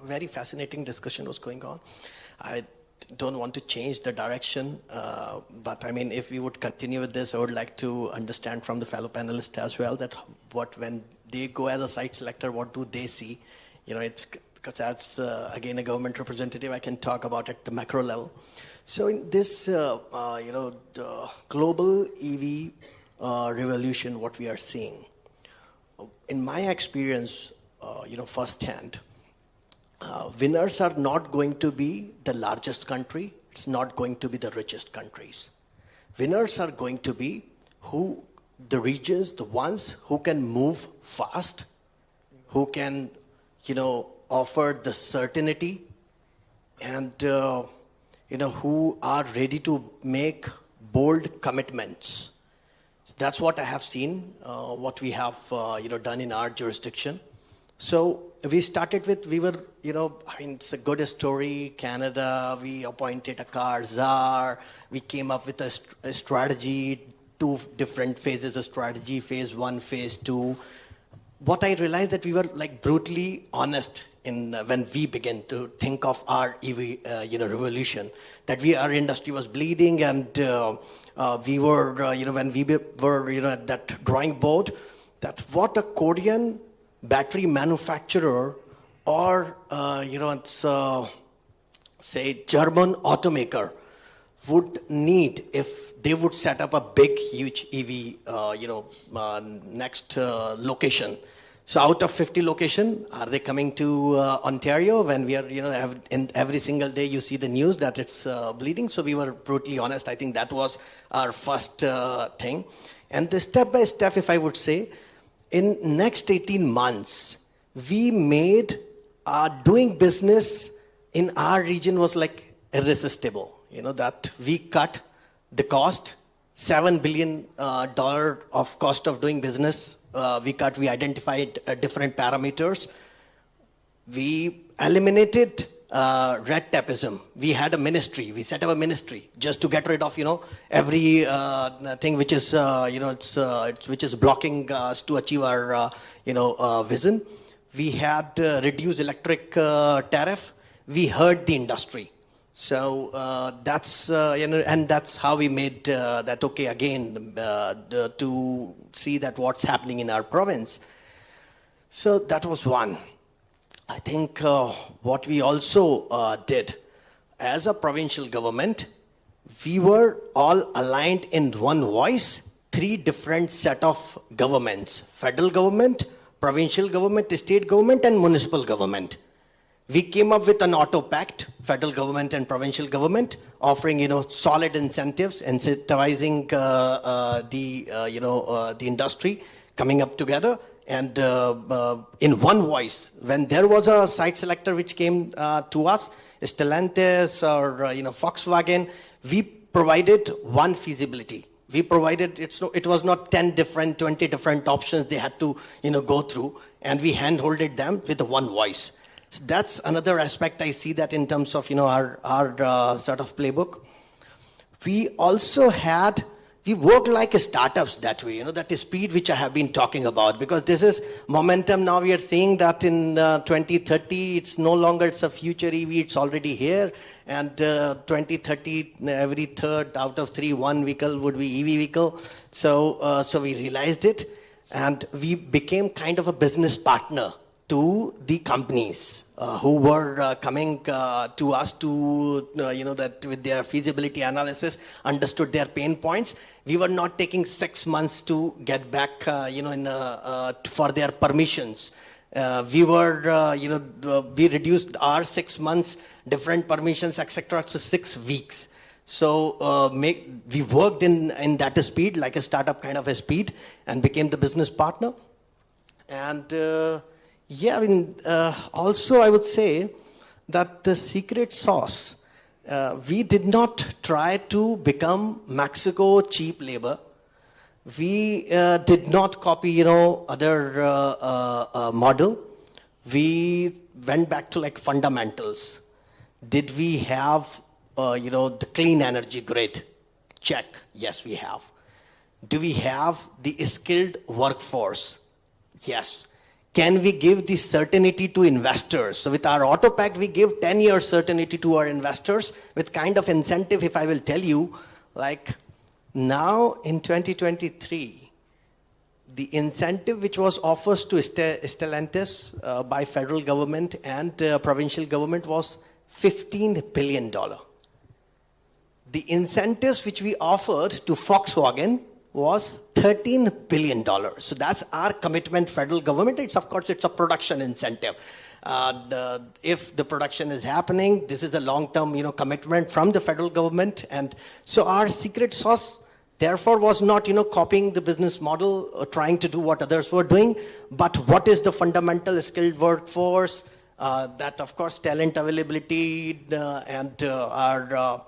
Very fascinating discussion was going on. I don't want to change the direction, but I mean, if we would continue with this, I would like to understand from the fellow panelists as well that when they go as a site selector, what do they see? It's because as again a government representative, I can talk about at the macro level. So in this, the global EV revolution, what we are seeing, in my experience, firsthand, winners are not going to be the largest country. It's not going to be the richest countries. Winners are going to be the regions, the ones who can move fast, who can, offer the certainty, and who are ready to make bold commitments. That's what I have seen, what we have, done in our jurisdiction. So we started with, it's a good story, Canada, we appointed a car czar, we came up with a strategy, 2 different phases of strategy, phase 1, phase 2. What I realized that we were brutally honest when we began to think of our EV, revolution, that our industry was bleeding, and we were, when we were, at that drawing board, that what a Korean battery manufacturer or, say, German automaker would need if they would set up a big, huge EV, next location. So out of 50 locations, are they coming to Ontario when we are, every single day you see the news that it's bleeding? So we were brutally honest. I think that was our first thing. And the step by step, if I would say, in next 18 months, we made doing business in our region was like irresistible. That we cut the cost, $7 billion of cost of doing business. We identified different parameters. We eliminated red tapeism. We had a ministry. We set up a ministry just to get rid of, every thing which is, which is blocking us to achieve our, vision. We had reduced electric tariff. We heard the industry. So that's, and that's how we made that okay again to see that what's happening in our province. So that was one. I think what we also did as a provincial government, we were all aligned in one voice, 3 different set of governments: federal government, provincial government, state government, and municipal government. We came up with an auto pact, federal government and provincial government, offering solid incentives, incentivizing the industry, coming up together, and in one voice. When there was a site selector which came to us, Stellantis or Volkswagen, we provided one feasibility. We provided it was not 10 different, 20 different options they had to go through, and we handholded them with one voice. So that's another aspect I see that in terms of our sort of playbook. We also we work like startups that way, that is speed which I have been talking about, because this is momentum. Now we are seeing that in 2030 it's no longer it's a future EV, it's already here, and 2030 every third out of 3 one vehicle would be EV vehicle. So we realized it, and we became kind of a business partner to the companies who were coming to us to, that with their feasibility analysis, understood their pain points. We were not taking 6 months to get back, for their permissions. We reduced our 6 months, different permissions, etc., to 6 weeks. So we worked in that speed, like a startup kind of a speed, and became the business partner. And also I would say that the secret sauce, we did not try to become Mexico cheap labor. We did not copy, other model. We went back to like fundamentals. Did we have, the clean energy grid? Check. Yes, we have. Do we have the skilled workforce? Yes. Can we give the certainty to investors? So with our auto pact, we give 10-year certainty to our investors with kind of incentive, if I will tell you, like now in 2023, the incentive which was offered to Stellantis by federal government and provincial government was $15 billion. The incentives which we offered to Volkswagen was $13 billion. So that's our commitment, federal government. It's of course, it's a production incentive. If the production is happening, this is a long-term, commitment from the federal government. And so our secret sauce, therefore, was not, copying the business model or trying to do what others were doing, but what is the fundamental skilled workforce, that, of course, talent availability and our,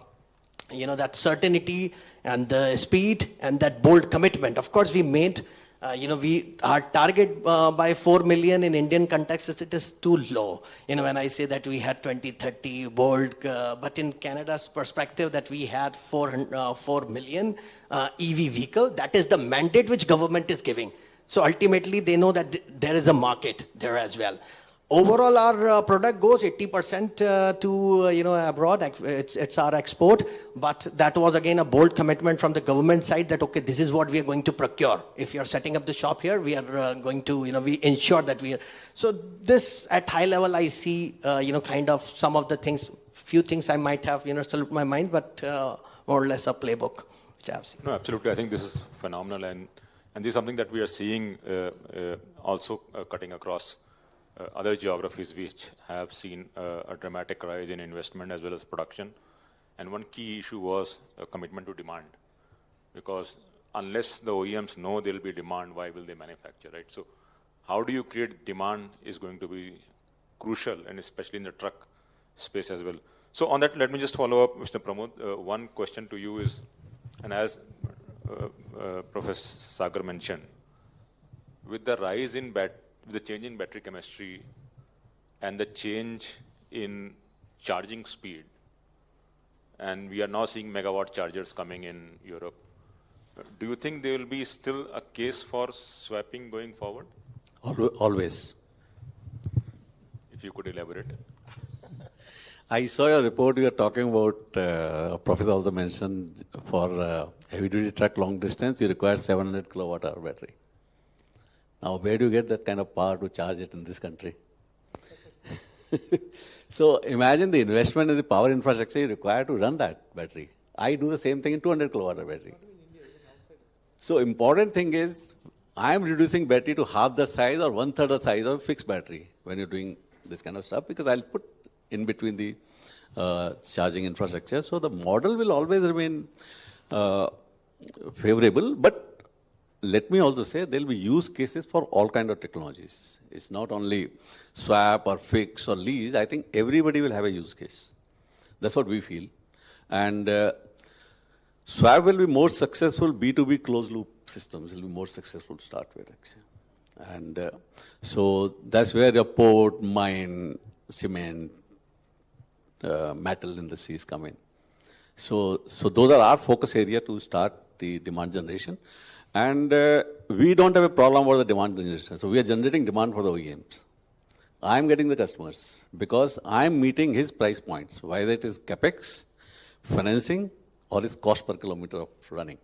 that certainty and the speed and that bold commitment. Of course, we made, our target by 4 million in Indian context, it is too low. When I say that we had 2030 bold, but in Canada's perspective that we had 4 million EV vehicle, that is the mandate which government is giving. So ultimately, they know that there is a market there as well. Overall, our product goes 80% to abroad. It's our export, but that was again a bold commitment from the government side that okay, this is what we are going to procure. If you are setting up the shop here, we are going to we ensure that we are. So this at high level, I see kind of some of the things. Few things I might have slipped my mind, but more or less a playbook which I have seen. No, absolutely. I think this is phenomenal, and And this is something that we are seeing also cutting across other geographies which have seen a dramatic rise in investment as well as production. And one key issue was a commitment to demand. Because unless the OEMs know there will be demand, why will they manufacture, right? So how do you create demand is going to be crucial, and especially in the truck space as well. So on that, let me just follow up, Mr. Pramod. One question to you is, and as Professor Sagar mentioned, with the rise in the change in battery chemistry and the change in charging speed, and we are now seeing megawatt chargers coming in Europe, do you think there will be still a case for swapping going forward? Always. If you could elaborate. I saw your report. You are talking about, Professor also mentioned, for heavy-duty truck long distance, you require 700 kilowatt-hour battery. Now, where do you get that kind of power to charge it in this country? So imagine the investment in the power infrastructure you require to run that battery. I do the same thing in 200 kilowatt-hour battery. So important thing is, I am reducing battery to half the size or one-third the size of fixed battery when you're doing this kind of stuff, because I'll put in between the charging infrastructure. So the model will always remain favorable, but let me also say there will be use cases for all kinds of technologies. It's not only swap or fix or lease. I think everybody will have a use case. That's what we feel. And swap will be more successful, B2B closed loop systems will be more successful to start with, actually. And so that's where your port, mine, cement, metal industries come in. So those are our focus area to start the demand generation. And we don't have a problem about the demand generation. So we are generating demand for the OEMs. I'm getting the customers because I'm meeting his price points, whether it is capex, financing, or his cost per kilometer of running.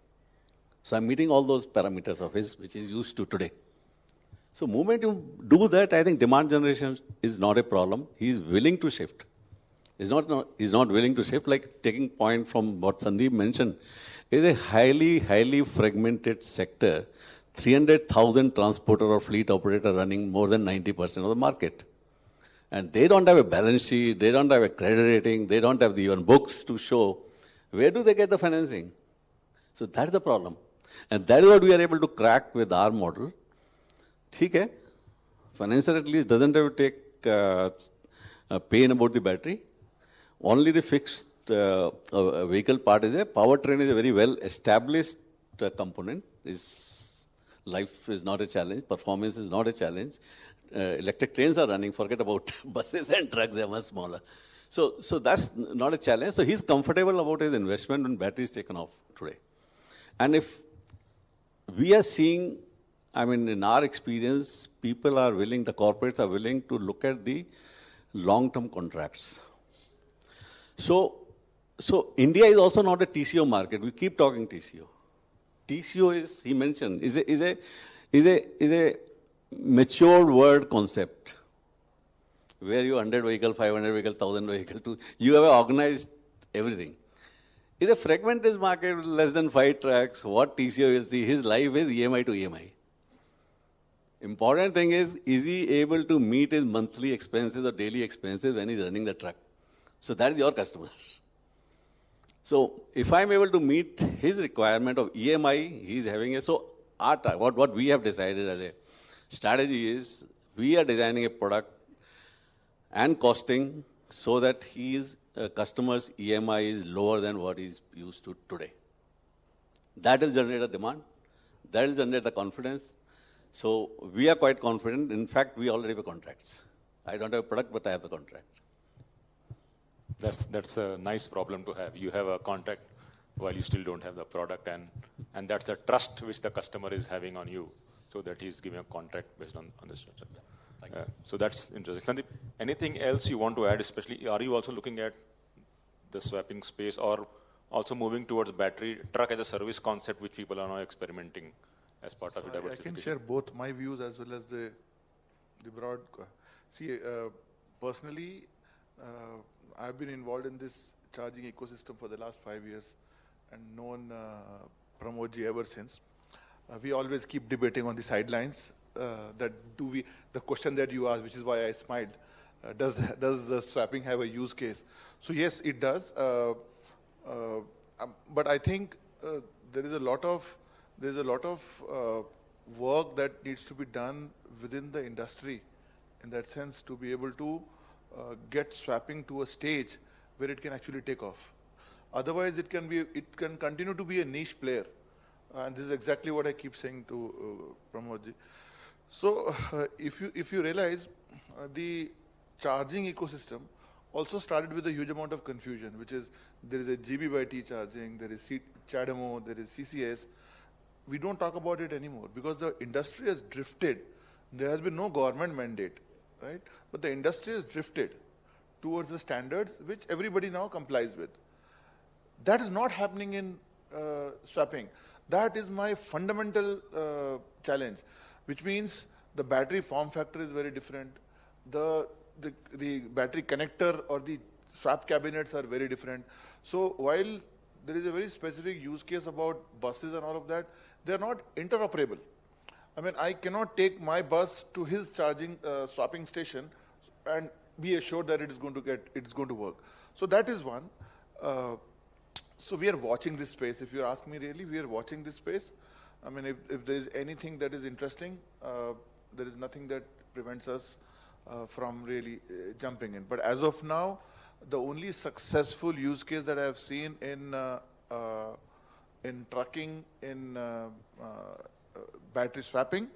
So I'm meeting all those parameters of his, which is used to today. So moment you do that, I think demand generation is not a problem. He is willing to shift. He's not willing to shift. Like taking point from what Sandeep mentioned, is a highly fragmented sector. 300,000 transporter or fleet operator running more than 90% of the market. And they don't have a balance sheet, they don't have a credit rating, they don't have even books to show. Where do they get the financing? So that's the problem. And that is what we are able to crack with our model. Okay, financer at least doesn't have to take pain about the battery. Only the fixed vehicle part is there. Powertrain is a very well established component. Life is not a challenge. Performance is not a challenge. Electric trains are running. Forget about buses and trucks. They are much smaller. So that's not a challenge. So he's comfortable about his investment when battery is taken off today. And if we are seeing, I mean, in our experience, people are willing, the corporates are willing to look at the long-term contracts. So India is also not a TCO market. We keep talking TCO. TCO is, he mentioned, is a mature word concept where you 100 vehicle, 500 vehicle, 1,000 vehicle, you have organized everything. It's a fragmented market with less than 5 tracks. What TCO will see? His life is EMI to EMI. Important thing is he able to meet his monthly expenses or daily expenses when he's running the truck? So that is your customer. So if I'm able to meet his requirement of EMI, he's having a, so what we have decided as a strategy is we are designing a product and costing so that his customer's EMI is lower than what he's used to today. That will generate a demand. That will generate the confidence. So we are quite confident. In fact, we already have contracts. I don't have a product, but I have a contract. That's a nice problem to have. You have a contract while you still don't have the product, and that's a trust which the customer is having on you, so that he's giving a contract based on this structure. So that's interesting. Sandeep, anything else you want to add? Especially, are you also looking at the swapping space, or also moving towards battery truck as a service concept, which people are now experimenting as part of diversification? I can share both my views as well as the broad. See, personally, I've been involved in this charging ecosystem for the last 5 years and known Pramodji ever since. we always keep debating on the sidelines. That do we? The question that you asked, which is why I smiled, does the swapping have a use case? So yes, it does. But I think there is a lot of work that needs to be done within the industry, in that sense, to be able to get swapping to a stage where it can actually take off. Otherwise, it can continue to be a niche player, and this is exactly what I keep saying to Pramodji. So, if you realize, the charging ecosystem also started with a huge amount of confusion, which is there is a GB by T charging, there is CHAdeMO, there is CCS. We don't talk about it anymore because the industry has drifted. There has been no government mandate, right? But the industry has drifted towards the standards which everybody now complies with. That is not happening in swapping. That is my fundamental challenge, which means the battery form factor is very different. The battery connector or the swap cabinets are very different. So while there is a very specific use case about buses and all of that, they are not interoperable. I mean, I cannot take my bus to his charging swapping station and be assured that it is going to work. So that is one. So we are watching this space. If you ask me really, we are watching this space. I mean, if there is anything that is interesting, there is nothing that prevents us from really jumping in. But as of now, the only successful use case that I have seen in trucking, in battery swapping,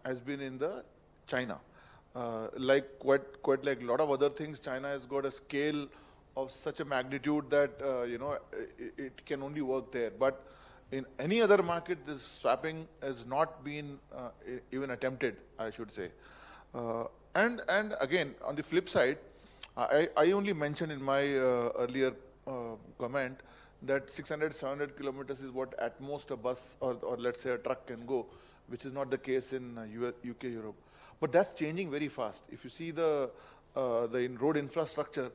has been in the China. Like quite like a lot of other things, China has got a scale of such a magnitude that it can only work there. But in any other market, this swapping has not been even attempted, I should say. And again, on the flip side, I only mentioned in my earlier comment that 600, 700 kilometers is what at most a bus or let's say a truck can go, which is not the case in UK, Europe. But that's changing very fast. If you see the road infrastructure,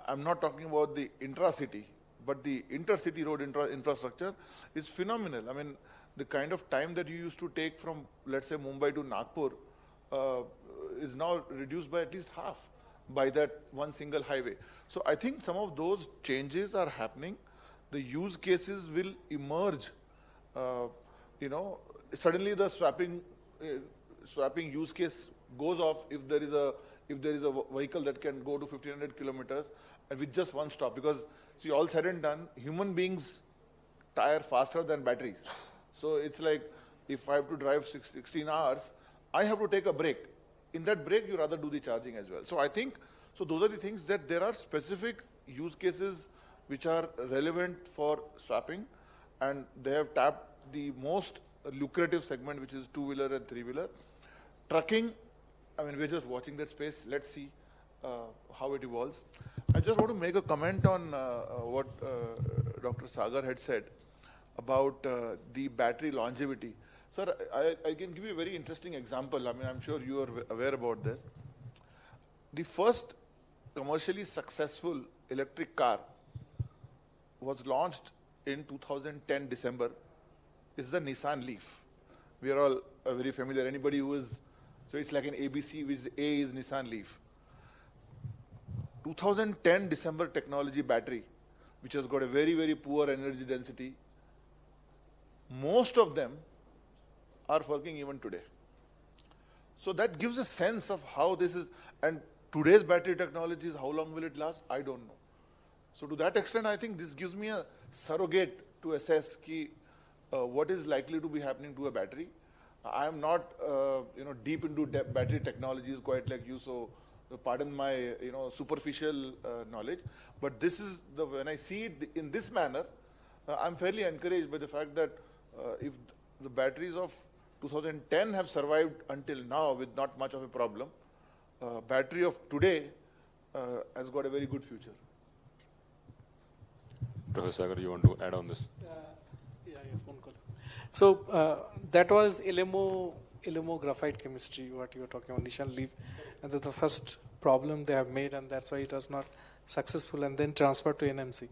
I'm not talking about the intra-city, but the intercity road infrastructure is phenomenal. I mean, the kind of time that you used to take from, let's say, Mumbai to Nagpur is now reduced by at least half by that one single highway. So I think some of those changes are happening. The use cases will emerge. Suddenly the swapping use case goes off if there is a vehicle that can go to 1500 kilometers and with just one stop. Because see, all said and done, human beings tire faster than batteries. So it's like if I have to drive 16 hours, I have to take a break. In that break, you rather do the charging as well. So I think, those are the things that there are specific use cases which are relevant for swapping, and they have tapped the most lucrative segment, which is two-wheeler and three-wheeler. Trucking, I mean, we're just watching that space. Let's see how it evolves. I just want to make a comment on what Dr. Sagar had said about the battery longevity. Sir, I can give you a very interesting example. I mean, I'm sure you are aware about this. The first commercially successful electric car was launched in 2010 December. It's the Nissan Leaf. We are all very familiar. Anybody who is, so it's like an ABC, which A is Nissan Leaf. 2010 December technology battery, which has got a very, very poor energy density. Most of them are working even today. So that gives a sense of how this is, and today's battery technologies, how long will it last? I don't know. So to that extent, I think this gives me a surrogate to assess what is likely to be happening to a battery. I am not deep into battery technologies quite like you, so pardon my superficial knowledge. But this is when I see it in this manner, I'm fairly encouraged by the fact that if the batteries of 2010 have survived until now with not much of a problem, battery of today has got a very good future. Professor Sagar, you want to add on this? Phone call. So that was LMO graphite chemistry, what you were talking about, Nissan Leaf. And that's the first problem they have made, and that's why it was not successful and then transferred to NMC.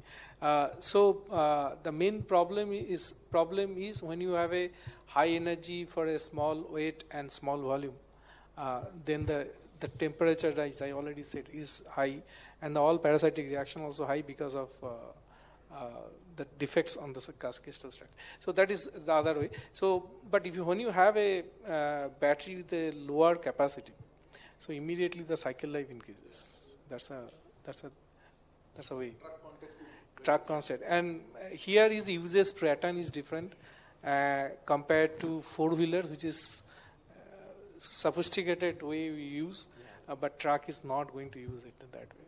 The main problem is when you have a high energy for a small weight and small volume, then the temperature, as I already said, is high, and all parasitic reaction also high because of the defects on the crystal structure. So that is the other way. So, but when you have a battery with a lower capacity, so immediately the cycle life increases. That's a way. Truck concept. And here is the usage pattern is different compared to four-wheeler, which is sophisticated way we use, but truck is not going to use it in that way.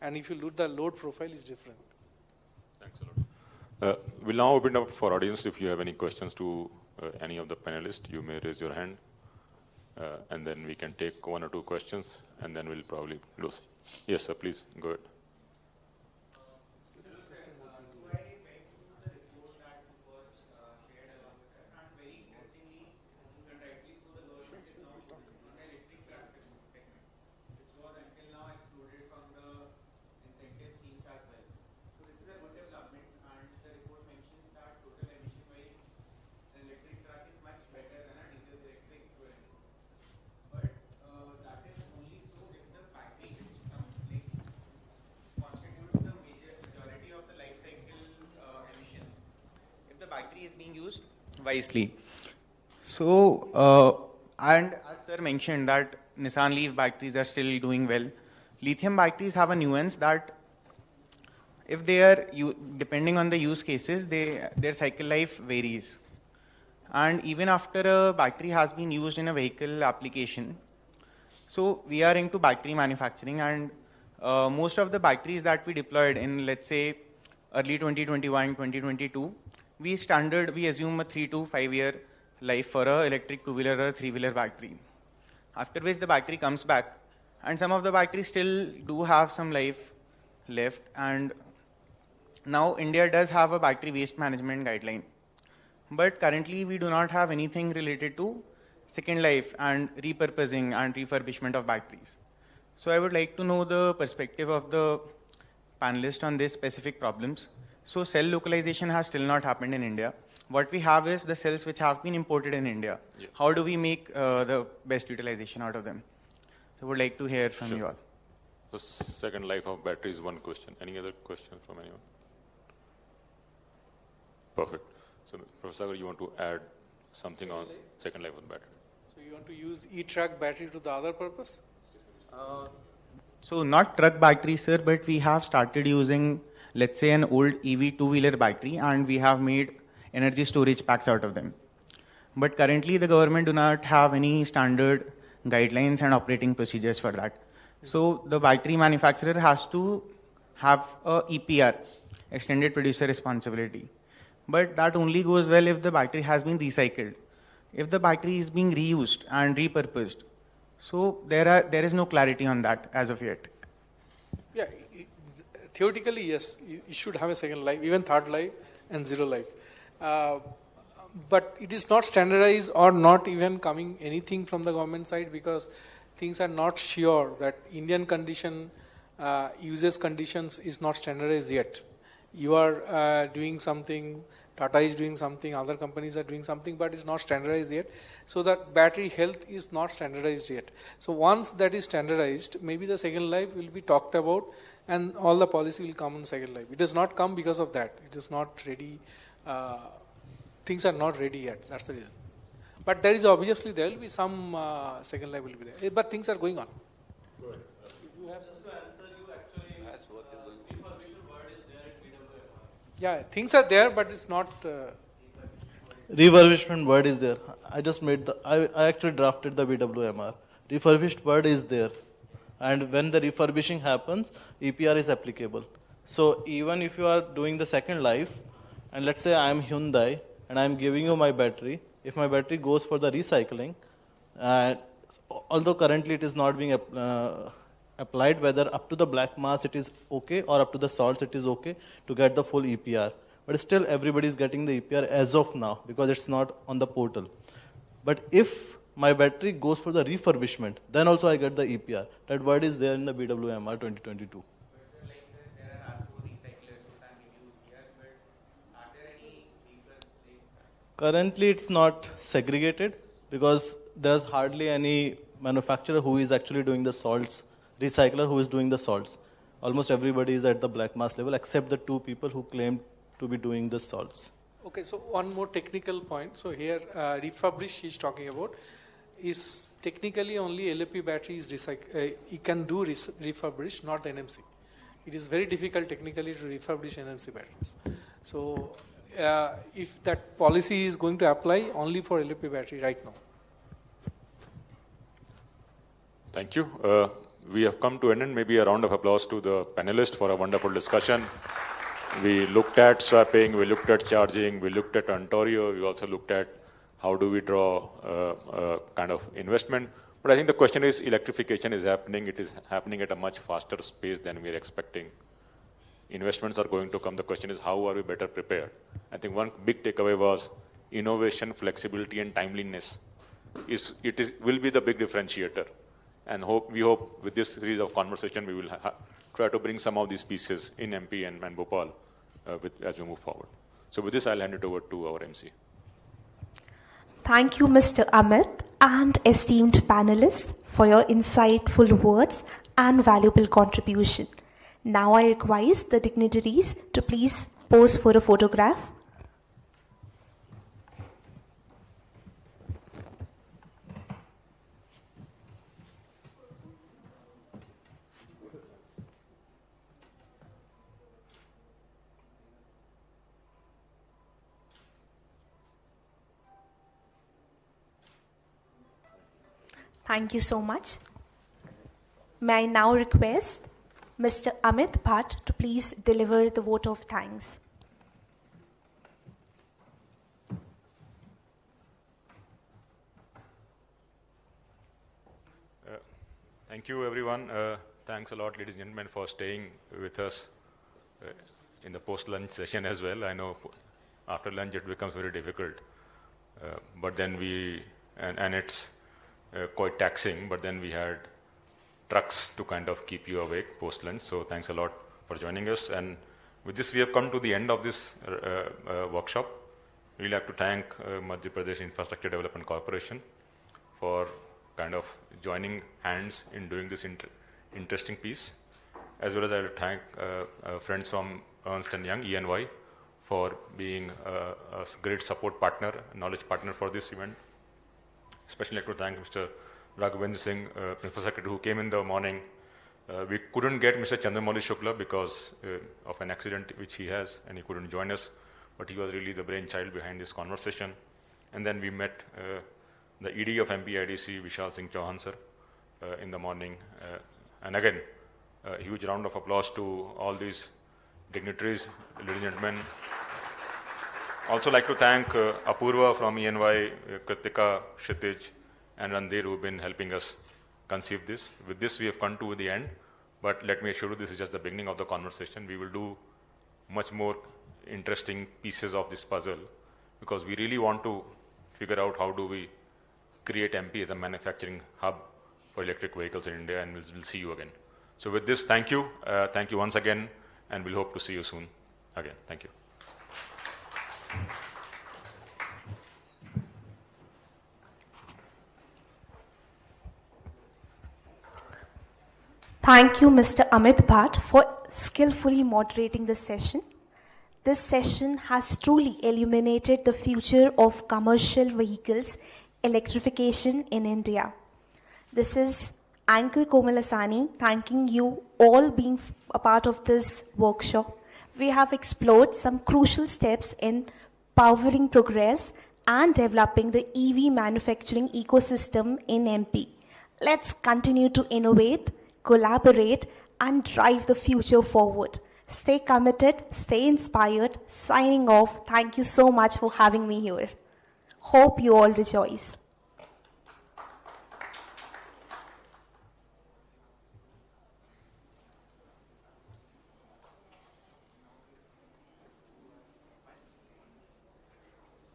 And if you look, the load profile is different. Thanks a lot. We'll now open up for audience. If you have any questions to any of the panelists, you may raise your hand, and then we can take one or two questions, and then we'll probably close. Yes, sir, please, go ahead. Wisely. So, and as sir mentioned that Nissan Leaf batteries are still doing well. Lithium batteries have a nuance that if they are, depending on the use cases, their cycle life varies. And even after a battery has been used in a vehicle application, so we are into battery manufacturing, and most of the batteries that we deployed in, let's say, early 2021, 2022, we assume a 3 to 5 year life for a electric two-wheeler or three-wheeler battery. After which the battery comes back, and some of the batteries still do have some life left. And now India does have a battery waste management guideline, but currently we do not have anything related to second life and repurposing and refurbishment of batteries. So I would like to know the perspective of the panelist on these specific problems. So cell localization has still not happened in India. What we have is the cells which have been imported in India. Yeah. How do we make the best utilization out of them? So I would like to hear from you all. The second life of battery is one question. Any other questions from anyone? Perfect. So Professor Sagar, you want to add something on second life of the battery? So you want to use e-truck battery to the other purpose? So not truck battery, sir, but we have started using, let's say, an old EV two-wheeler battery, and we have made energy storage packs out of them. But currently the government do not have any standard guidelines and operating procedures for that. So the battery manufacturer has to have a EPR, extended producer responsibility. But that only goes well if the battery has been recycled. If the battery is being reused and repurposed, so there is no clarity on that as of yet. Yeah, theoretically, yes, you should have a second life, even third life and zero life. But it is not standardized or not even coming anything from the government side, because things are not sure that Indian condition, users conditions is not standardized yet. You are doing something, Tata is doing something, other companies are doing something, but it's not standardized yet. So that battery health is not standardized yet. So once that is standardized, maybe the second life will be talked about and all the policy will come on second life. It does not come because of that. It is not ready. Things are not ready yet. That's the reason. But there is obviously, there will be some second life will be there. But things are going on. Go ahead. You have just to answer, you actually, refurbishment word is there at BWMR. Yeah, things are there, but it's not. Refurbishment word is there. I just made I actually drafted the BWMR. Refurbished word is there. And when the refurbishing happens, EPR is applicable. So even if you are doing the second life, and let's say I am Hyundai, and I am giving you my battery, if my battery goes for the recycling, although currently it is not being applied, whether up to the black mass it is okay or up to the salts it is okay to get the full EPR. But still everybody is getting the EPR as of now because it's not on the portal. But if my battery goes for the refurbishment, then also I get the EPR. That word is there in the BWMR 2022. Like Currently, it's not segregated because there's hardly any manufacturer who is actually doing the salts, recycler who is doing the salts. Almost everybody is at the black mass level except the two people who claim to be doing the salts. Okay, so one more technical point. So here, refurbish he's talking about is technically only LFP battery is you can do refurbish, not the NMC. It is very difficult technically to refurbish NMC batteries. So if that policy is going to apply only for LFP battery right now. Thank you. We have come to an end. Maybe a round of applause to the panelists for a wonderful discussion. We looked at swapping, we looked at charging, we looked at Ontario, we also looked at how do we draw kind of investment. But I think the question is electrification is happening. It is happening at a much faster pace than we are expecting. Investments are going to come. The question is how are we better prepared? I think one big takeaway was innovation, flexibility and timeliness will be the big differentiator. And we hope with this series of conversation we will try to bring some of these pieces in MP and Bhopal as we move forward. So with this, I'll hand it over to our MC. Thank you, Mr. Amit and esteemed panelists for your insightful words and valuable contribution. Now I request the dignitaries to please pose for a photograph. Thank you so much. May I now request Mr. Amit Bhatt to please deliver the vote of thanks. Thank you, everyone. Thanks a lot, ladies and gentlemen, for staying with us in the post-lunch session as well. I know after lunch it becomes very difficult, but then and it's quite taxing, but then we had trucks to kind of keep you awake post-lunch. So thanks a lot for joining us. And with this, we have come to the end of this workshop. We'd like to thank Madhya Pradesh Infrastructure Development Corporation for kind of joining hands in doing this interesting piece. As well as I will thank friends from Ernst & Young, EY, for being a great support partner, knowledge partner for this event. Especially like to thank Mr. Raghavendra Singh, Principal Secretary, who came in the morning. We couldn't get Mr. Chandramouli Shukla because of an accident which he has, and he couldn't join us. But he was really the brainchild behind this conversation. And then we met the ED of MPIDC, Vishal Singh Chauhan sir, in the morning. And again, a huge round of applause to all these dignitaries, ladies and gentlemen. Also like to thank Apurva from EY, Kritika, Kshitij, and Randhir who have been helping us conceive this. With this, we have come to the end, but let me assure you this is just the beginning of the conversation. We will do much more interesting pieces of this puzzle because we really want to figure out how do we create MP as a manufacturing hub for electric vehicles in India, and we'll see you again. So with this, thank you. Thank you once again, and we'll hope to see you soon again. Thank you. Thank you, Mr. Amit Bhatt, for skillfully moderating the session. This session has truly illuminated the future of commercial vehicles electrification in India. This is Anchor Komalasani thanking you all being a part of this workshop. We have explored some crucial steps in powering progress and developing the EV manufacturing ecosystem in MP. Let's continue to innovate, collaborate, and drive the future forward. Stay committed, stay inspired. Signing off. Thank you so much for having me here. Hope you all rejoice.